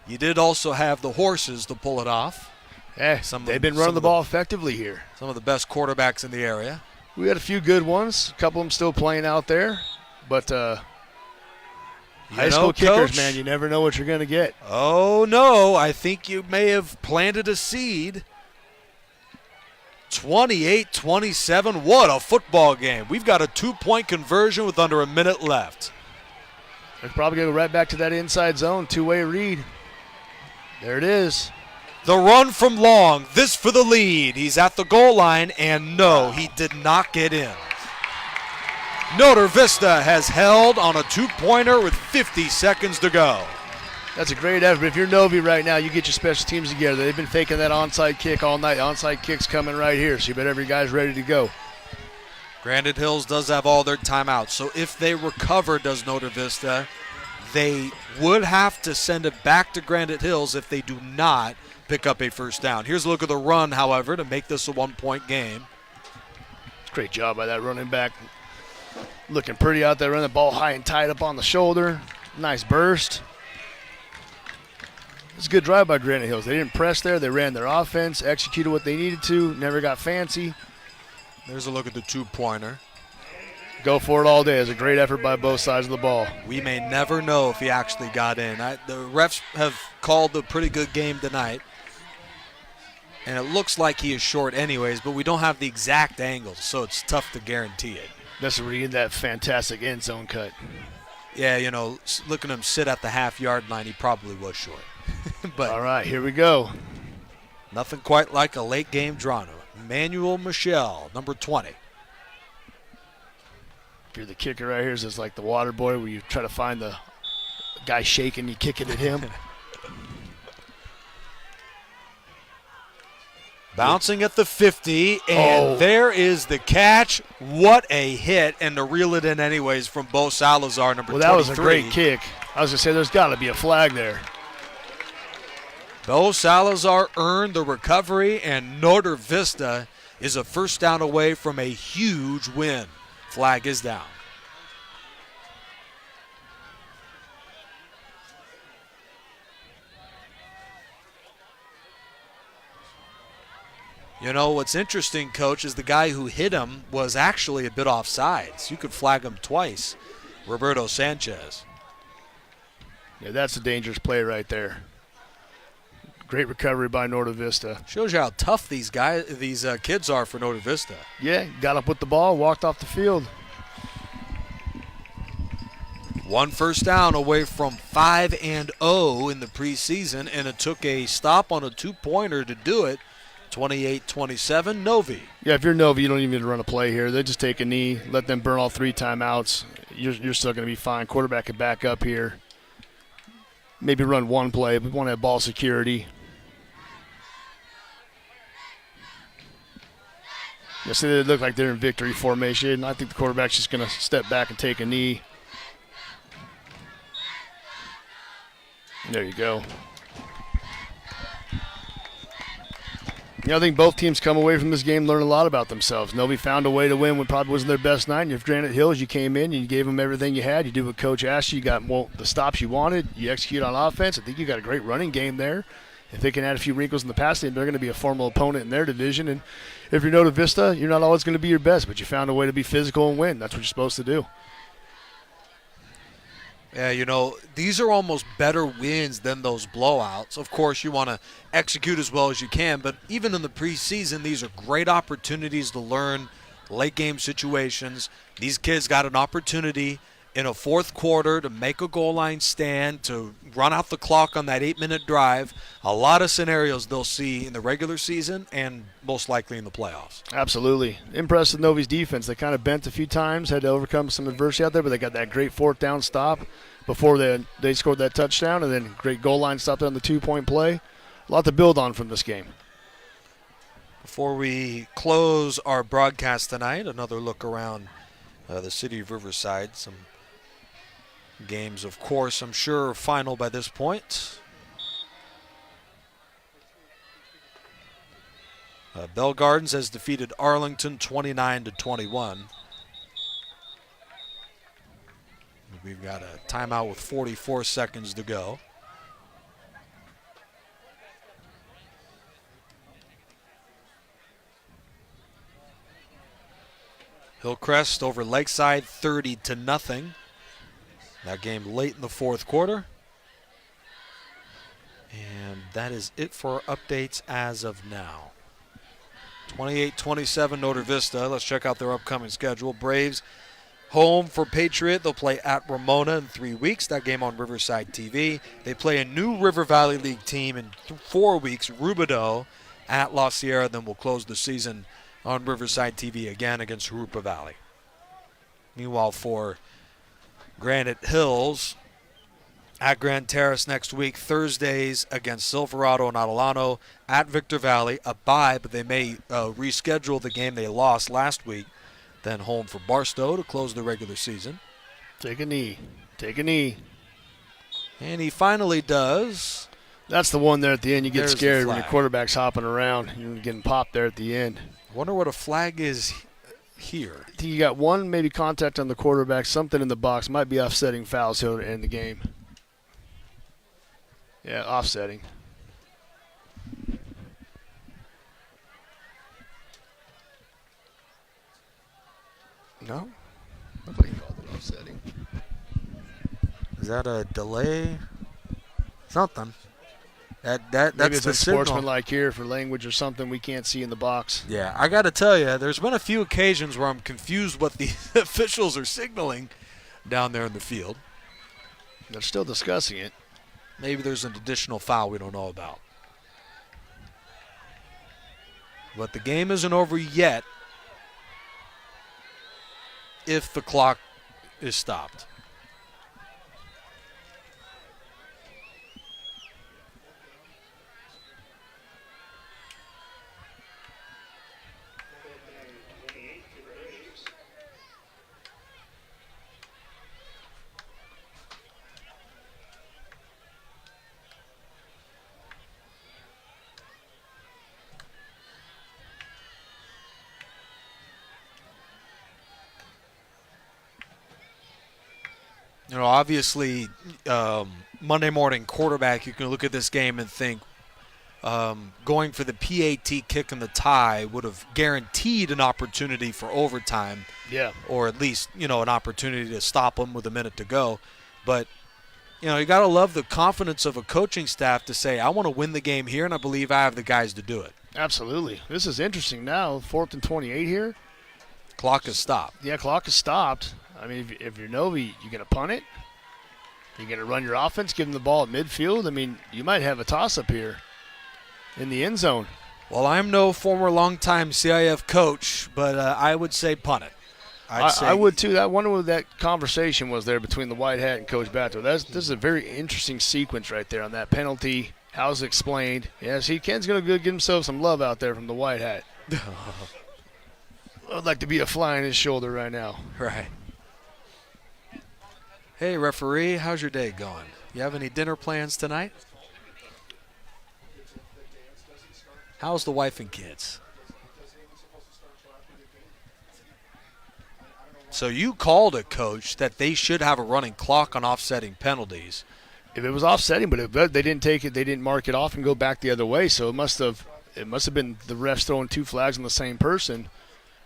You did also have the horses to pull it off. Yeah, they've been running the ball effectively here. Some of the best quarterbacks in the area. We had a few good ones. A couple of them still playing out there. But high school kickers, Coach, man, you never know what you're going to get. Oh, no. I think you may have planted a seed. 28-27. What a football game. We've got a 2-point conversion with under a minute left. They're probably going to go right back to that inside zone, 2-way read. There it is. The run from Long. This for the lead. He's at the goal line, and no, he did not get in. Notre Vista has held on a 2-pointer with 50 seconds to go. That's a great effort. If you're Novi right now, you get your special teams together. They've been faking that onside kick all night. Onside kick's coming right here, so you bet every guy's ready to go. Granite Hills does have all their timeouts, so if they recover, does Notre Vista, they would have to send it back to Granite Hills if they do not pick up a first down. Here's a look at the run, however, to make this a 1-point game. Great job by that running back. Looking pretty out there, running the ball high and tight up on the shoulder. Nice burst. It's a good drive by Granite Hills. They didn't press there. They ran their offense, executed what they needed to, never got fancy. There's a look at the 2-pointer. Go for it all day. It's a great effort by both sides of the ball. We may never know if he actually got in. The refs have called a pretty good game tonight. And it looks like he is short anyways, but we don't have the exact angles, so it's tough to guarantee it. That's where you get that fantastic end zone cut. Yeah, you know, looking at him sit at the half-yard line, he probably was short. But all right, here we go. Nothing quite like a late-game draw. Emmanuel Michel, number 20. If you're the kicker right here, it's just like the water boy where you try to find the guy shaking, you kick it at him. Bouncing at the 50, and there is the catch. What a hit, and to reel it in anyways from Bo Salazar, number 23. Well, that was a great kick. I was going to say there's got to be a flag there. Bo Salazar earned the recovery, and Notre Vista is a first down away from a huge win. Flag is down. You know, what's interesting, Coach, is the guy who hit him was actually a bit offsides. You could flag him twice, Roberto Sanchez. Yeah, that's a dangerous play right there. Great recovery by Norte Vista. Shows you how tough these kids are for Norte Vista. Yeah, got up with the ball, walked off the field. One first down away from 5-0 in the preseason, and it took a stop on a 2-pointer to do it. 28-27, Novi. Yeah, if you're Novi, you don't even need to run a play here. They just take a knee, let them burn all 3 timeouts. You're still going to be fine. Quarterback can back up here. Maybe run one play, but we want to have ball security. Yes, they look like they're in victory formation. I think the quarterback's just going to step back and take a knee. There you go. I think both teams come away from this game learn a lot about themselves. Nobody found a way to win when probably wasn't their best night. And if Granite Hills, you came in, you gave them everything you had. You did what Coach asked you. You got the stops you wanted. You execute on offense. I think you got a great running game there. If they can add a few wrinkles in the passing, they're going to be a formidable opponent in their division. And if you're Nota Vista, you're not always going to be your best, but you found a way to be physical and win. That's what you're supposed to do. Yeah, these are almost better wins than those blowouts. Of course, you want to execute as well as you can, but even in the preseason, these are great opportunities to learn late game situations. These kids got an opportunity in a fourth quarter to make a goal line stand, to run out the clock on that 8-minute drive. A lot of scenarios they'll see in the regular season and most likely in the playoffs. Absolutely. Impressed with Novi's defense. They kind of bent a few times, had to overcome some adversity out there, but they got that great fourth down stop before they scored that touchdown, and then great goal line stop on the 2-point play. A lot to build on from this game. Before we close our broadcast tonight, another look around the city of Riverside. Some games, of course, I'm sure are final by this point. Bell Gardens has defeated Arlington 29-21. We've got a timeout with 44 seconds to go. Hillcrest over Lakeside 30-0. That game late in the fourth quarter. And that is it for updates as of now. 28-27 Notre Vista. Let's check out their upcoming schedule. Braves home for Patriot. They'll play at Ramona in 3 weeks. That game on Riverside TV. They play a new River Valley League team in 4 weeks, Rubidoux at La Sierra. Then we'll close the season on Riverside TV again against Jurupa Valley. Meanwhile, for Granite Hills, at Grand Terrace next week, Thursdays against Silverado and Adelano, at Victor Valley, a bye, but they may reschedule the game they lost last week. Then home for Barstow to close the regular season. Take a knee. Take a knee. And he finally does. That's the one there at the end. You get scared when your flag. quarterback's hopping around. You're getting popped there at the end. I wonder what a flag is here. I think you got one maybe contact on the quarterback, something in the box. Might be offsetting fouls here to end the game. Yeah, offsetting. No? Nobody called it offsetting. Is that a delay? Something. That's Maybe it's the a sportsmanlike here for language or something we can't see in the box. Yeah, I got to tell you, there's been a few occasions where I'm confused what the officials are signaling down there in the field. They're still discussing it. Maybe there's an additional foul we don't know about. But the game isn't over yet if the clock is stopped. You know, obviously, Monday morning quarterback, you can look at this game and think going for the PAT kick and the tie would have guaranteed an opportunity for overtime. Yeah. Or at least, an opportunity to stop them with a minute to go. But, you got to love the confidence of a coaching staff to say, I want to win the game here, and I believe I have the guys to do it. Absolutely. This is interesting now. 4th and 28 here. Clock is stopped. Yeah, clock is stopped. I mean, if you're Novi, you going to punt it? You going to run your offense, give them the ball at midfield? I mean, you might have a toss-up here in the end zone. Well, I'm no former longtime CIF coach, but I would say punt it. I would, too. I wonder what that conversation was there between the White Hat and Coach Bato. This is a very interesting sequence right there on that penalty. How's it explained? Yeah, see, Ken's going to give himself some love out there from the White Hat. I'd like to be a fly on his shoulder right now. Right. Hey, referee, how's your day going? You have any dinner plans tonight? How's the wife and kids? So you called it, Coach, that they should have a running clock on offsetting penalties. If it was offsetting, but if they didn't take it, they didn't mark it off and go back the other way. So it must have been the refs throwing 2 flags on the same person.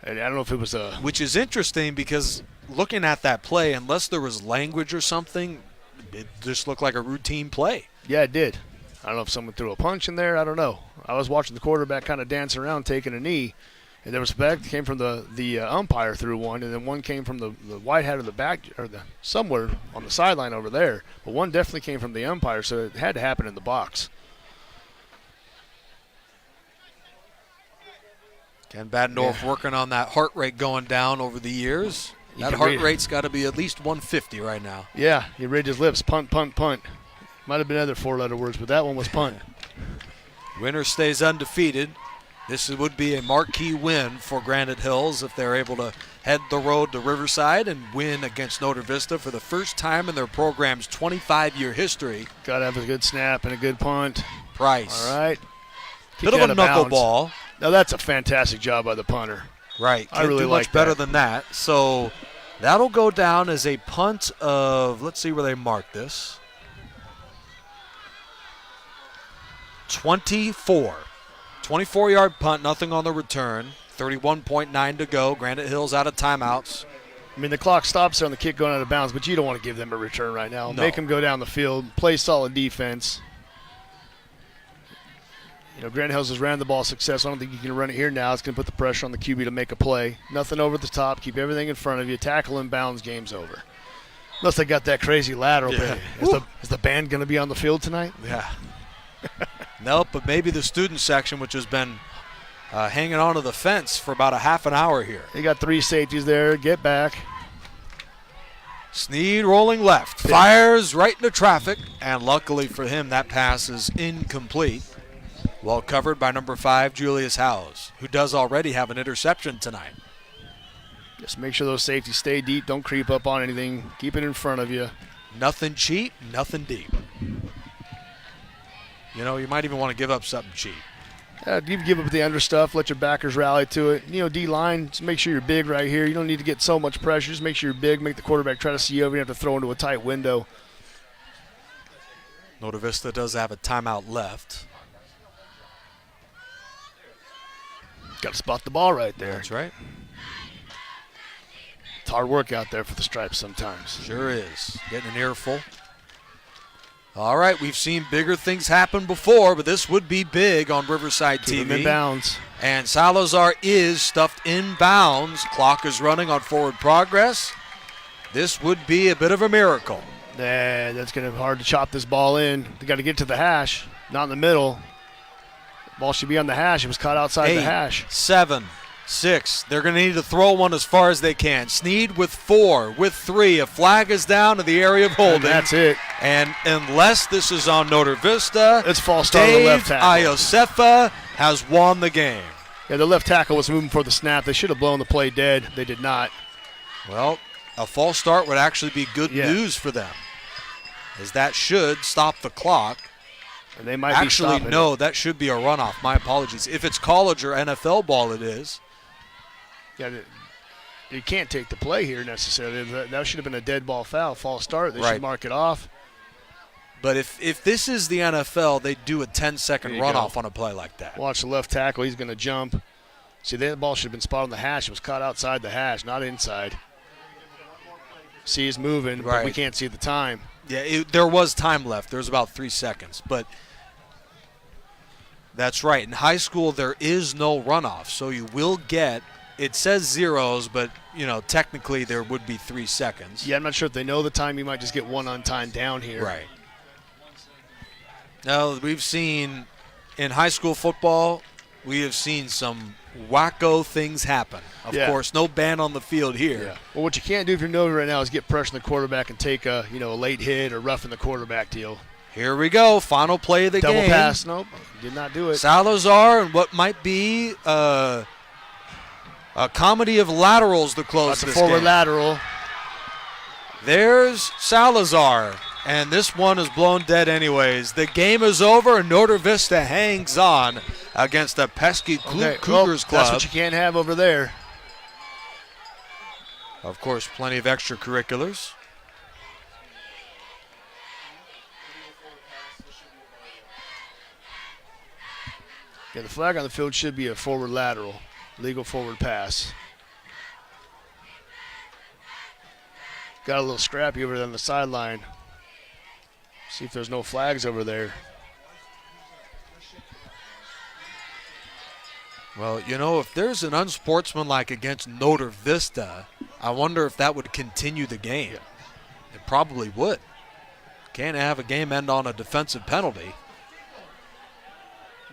And I don't know if it was a. Which is interesting because looking at that play, unless there was language or something, it just looked like a routine play. Yeah, it did. I don't know if someone threw a punch in there. I don't know. I was watching the quarterback kind of dance around taking a knee. And there was back came from the umpire threw one, and then one came from the white hat of the back or somewhere on the sideline over there. But one definitely came from the umpire, so it had to happen in the box. Ken Badendorf working on that heart rate going down over the years. That heart rate's got to be at least 150 right now. Yeah, he read his lips. Punt, punt, punt. Might have been other 4-letter words, but that one was punt. Winner stays undefeated. This would be a marquee win for Granite Hills if they're able to head the road to Riverside and win against Notre Vista for the first time in their program's 25-year history. Got to have a good snap and a good punt. Price. All right. Bit of a knuckleball. Now that's a fantastic job by the punter. Right. I really do like much better than that. So that'll go down as a punt of, let's see where they mark this, 24. 24-yard punt, nothing on the return. 31.9 to go. Granite Hills out of timeouts. I mean, the clock stops there on the kick going out of bounds, but you don't want to give them a return right now. No. Make them go down the field, play solid defense. You know, Granite Hills has ran the ball success. I don't think you can run it here now. It's going to put the pressure on the QB to make a play. Nothing over the top. Keep everything in front of you. Tackle in bounds, game's over. Unless they got that crazy lateral. Yeah. Is the band going to be on the field tonight? Yeah. Nope, but maybe the student section, which has been hanging onto the fence for about a half an hour here. You got 3 safeties there. Get back. Sneed rolling left. Fires right into traffic, and luckily for him, that pass is incomplete. Well covered by number 5, Julius Howes, who does already have an interception tonight. Just make sure those safeties stay deep. Don't creep up on anything. Keep it in front of you. Nothing cheap, nothing deep. You know, you might even want to give up something cheap. You give up the under stuff. Let your backers rally to it. You know, D-line, just make sure you're big right here. You don't need to get so much pressure. Just make sure you're big. Make the quarterback try to see you over. You have to throw into a tight window. Notre Vista does have a timeout left. Got to spot the ball right there. That's right. It's hard work out there for the Stripes sometimes. Sure is. Getting an earful. All right, we've seen bigger things happen before, but this would be big on Riverside TV. Keep them in bounds. And Salazar is stuffed in bounds. Clock is running on forward progress. This would be a bit of a miracle. Yeah, that's going to be hard to chop this ball in. They got to get to the hash, not in the middle. Ball should be on the hash. It was caught outside the hash. 7, 6. They're going to need to throw one as far as they can. Sneed with 4, with 3. A flag is down to the area of holding. And that's it. And unless this is on Notre Vista, it's false start on the left tackle. Iosefa has won the game. Yeah, the left tackle was moving for the snap. They should have blown the play dead. They did not. Well, a false start would actually be good news for them, as that should stop the clock. And they might actually, be no, that should be a runoff. My apologies. If it's college or NFL ball, it is. Yeah, you can't take the play here necessarily. That should have been a dead ball foul, false start. They should mark it off. But if this is the NFL, they do a 10-second runoff on a play like that. Watch the left tackle. He's going to jump. See, that ball should have been spotted on the hash. It was caught outside the hash, not inside. See, he's moving, but we can't see the time. Yeah, there was time left. There was about 3 seconds. But that's right. In high school, there is no runoff. So you will get, it says zeros, but, you know, technically there would be 3 seconds. Yeah, I'm not sure if they know the time. You might just get one on time down here. Right. Now, we've seen in high school football, we have seen some wacko things happen. Of course, no ban on the field here. Yeah. Well, what you can't do if you're Nova right now is get pressure on the quarterback and take a late hit or roughen the quarterback deal. Here we go. Final play of the game. Double pass. Nope. Did not do it. Salazar and what might be a A comedy of laterals to close That's this a forward game. lateral. There's Salazar, and this one is blown dead anyways. The game is over, and Norter Vista hangs on against the pesky Cougars club. That's what you can't have over there. Of course, plenty of extracurriculars. Yeah, the flag on the field should be a forward lateral, legal forward pass. Got a little scrappy over there on the sideline. See if there's no flags over there. Well, you know, if there's an unsportsmanlike against Norter Vista, I wonder if that would continue the game. It probably would. Can't have a game end on a defensive penalty.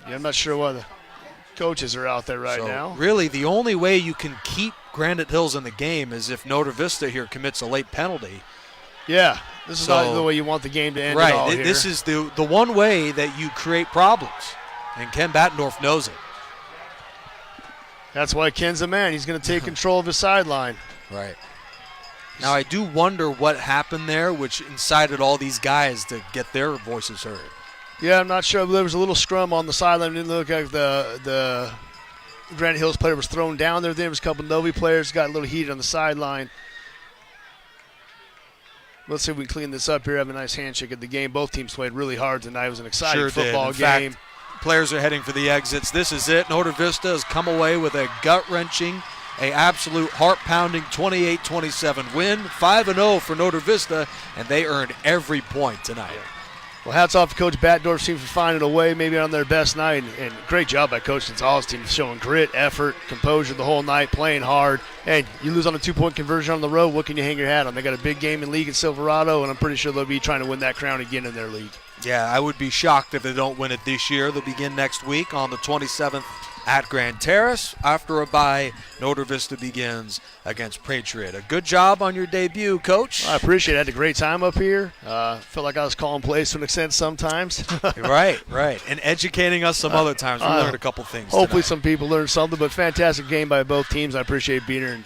Yeah, I'm not sure why the coaches are out there right So, now. really, the only way you can keep Granite Hills in the game is if Norter Vista here commits a late penalty. Yeah, this is not the way you want the game to end right, at all here. This is the one way that you create problems, and Ken Battendorf knows it. That's why Ken's the man. He's going to take control of his sideline. Right. Now, I do wonder what happened there, which incited all these guys to get their voices heard. Yeah, I'm not sure. There was a little scrum on the sideline. It didn't look like the Granite Hills player was thrown down there. There was a couple Novi players got a little heated on the sideline. Let's see if we can clean this up here. Have a nice handshake at the game. Both teams played really hard tonight. It was an exciting football game. Fact, players are heading for the exits. This is it. Norter Vista has come away with a gut-wrenching, a absolute heart-pounding 28-27 win. 5-0 for Norter Vista, and they earned every point tonight. Well, hats off to Coach Battendorf's team for finding a way, maybe on their best night. And great job by Coach Gonzalez's team, showing grit, effort, composure the whole night, playing hard. And you lose on a 2-point conversion on the road, what can you hang your hat on? They got a big game in league in Silverado, and I'm pretty sure they'll be trying to win that crown again in their league. Yeah, I would be shocked if they don't win it this year. They'll begin next week on the 27th at Grand Terrace. After a bye, Norter Vista begins against Patriot. A good job on your debut, Coach. I appreciate it. I had a great time up here. Felt like I was calling plays to an extent sometimes. Right. And educating us some other times. We learned a couple things Hopefully tonight. some people learned something, but fantastic game by both teams. I appreciate being here and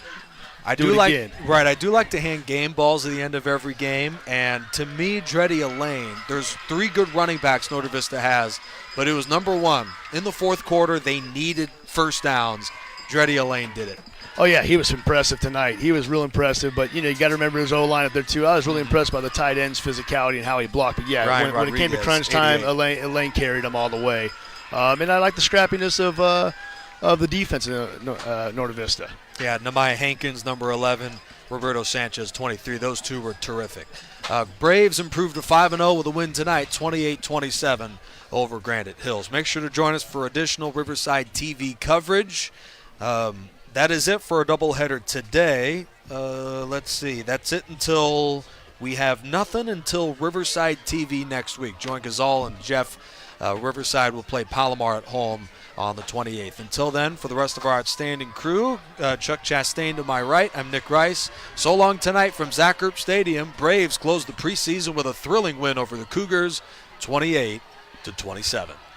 I do it again. I do like to hand game balls at the end of every game, and to me, Dreddy Lane, there's 3 good running backs Norter Vista has, but it was number 1. In the fourth quarter, they needed first downs. Dreddy Lane did it. Oh, yeah, he was impressive tonight. He was real impressive, but, you got to remember his O-line up there, too. I was really impressed by the tight end's physicality and how he blocked. But, yeah, when it came to crunch time, Elaine carried him all the way. And I like the scrappiness of the defense in Norter Vista. Yeah, Nehemiah Hankins, number 11, Roberto Sanchez, 23. Those two were terrific. Braves improved to 5-0 with a win tonight, 28-27 over Granite Hills. Make sure to join us for additional Riverside TV coverage. That is it for a doubleheader today. Let's see. That's it until we have nothing until Riverside TV next week. Join Gazal and Jeff. Riverside will play Palomar at home on the 28th. Until then, for the rest of our outstanding crew, Chuck Chastain to my right, I'm Nick Rice. So long tonight from Zach Erb Stadium. Braves closed the preseason with a thrilling win over the Cougars, 28-27.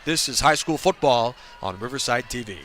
This is high school football on Riverside TV.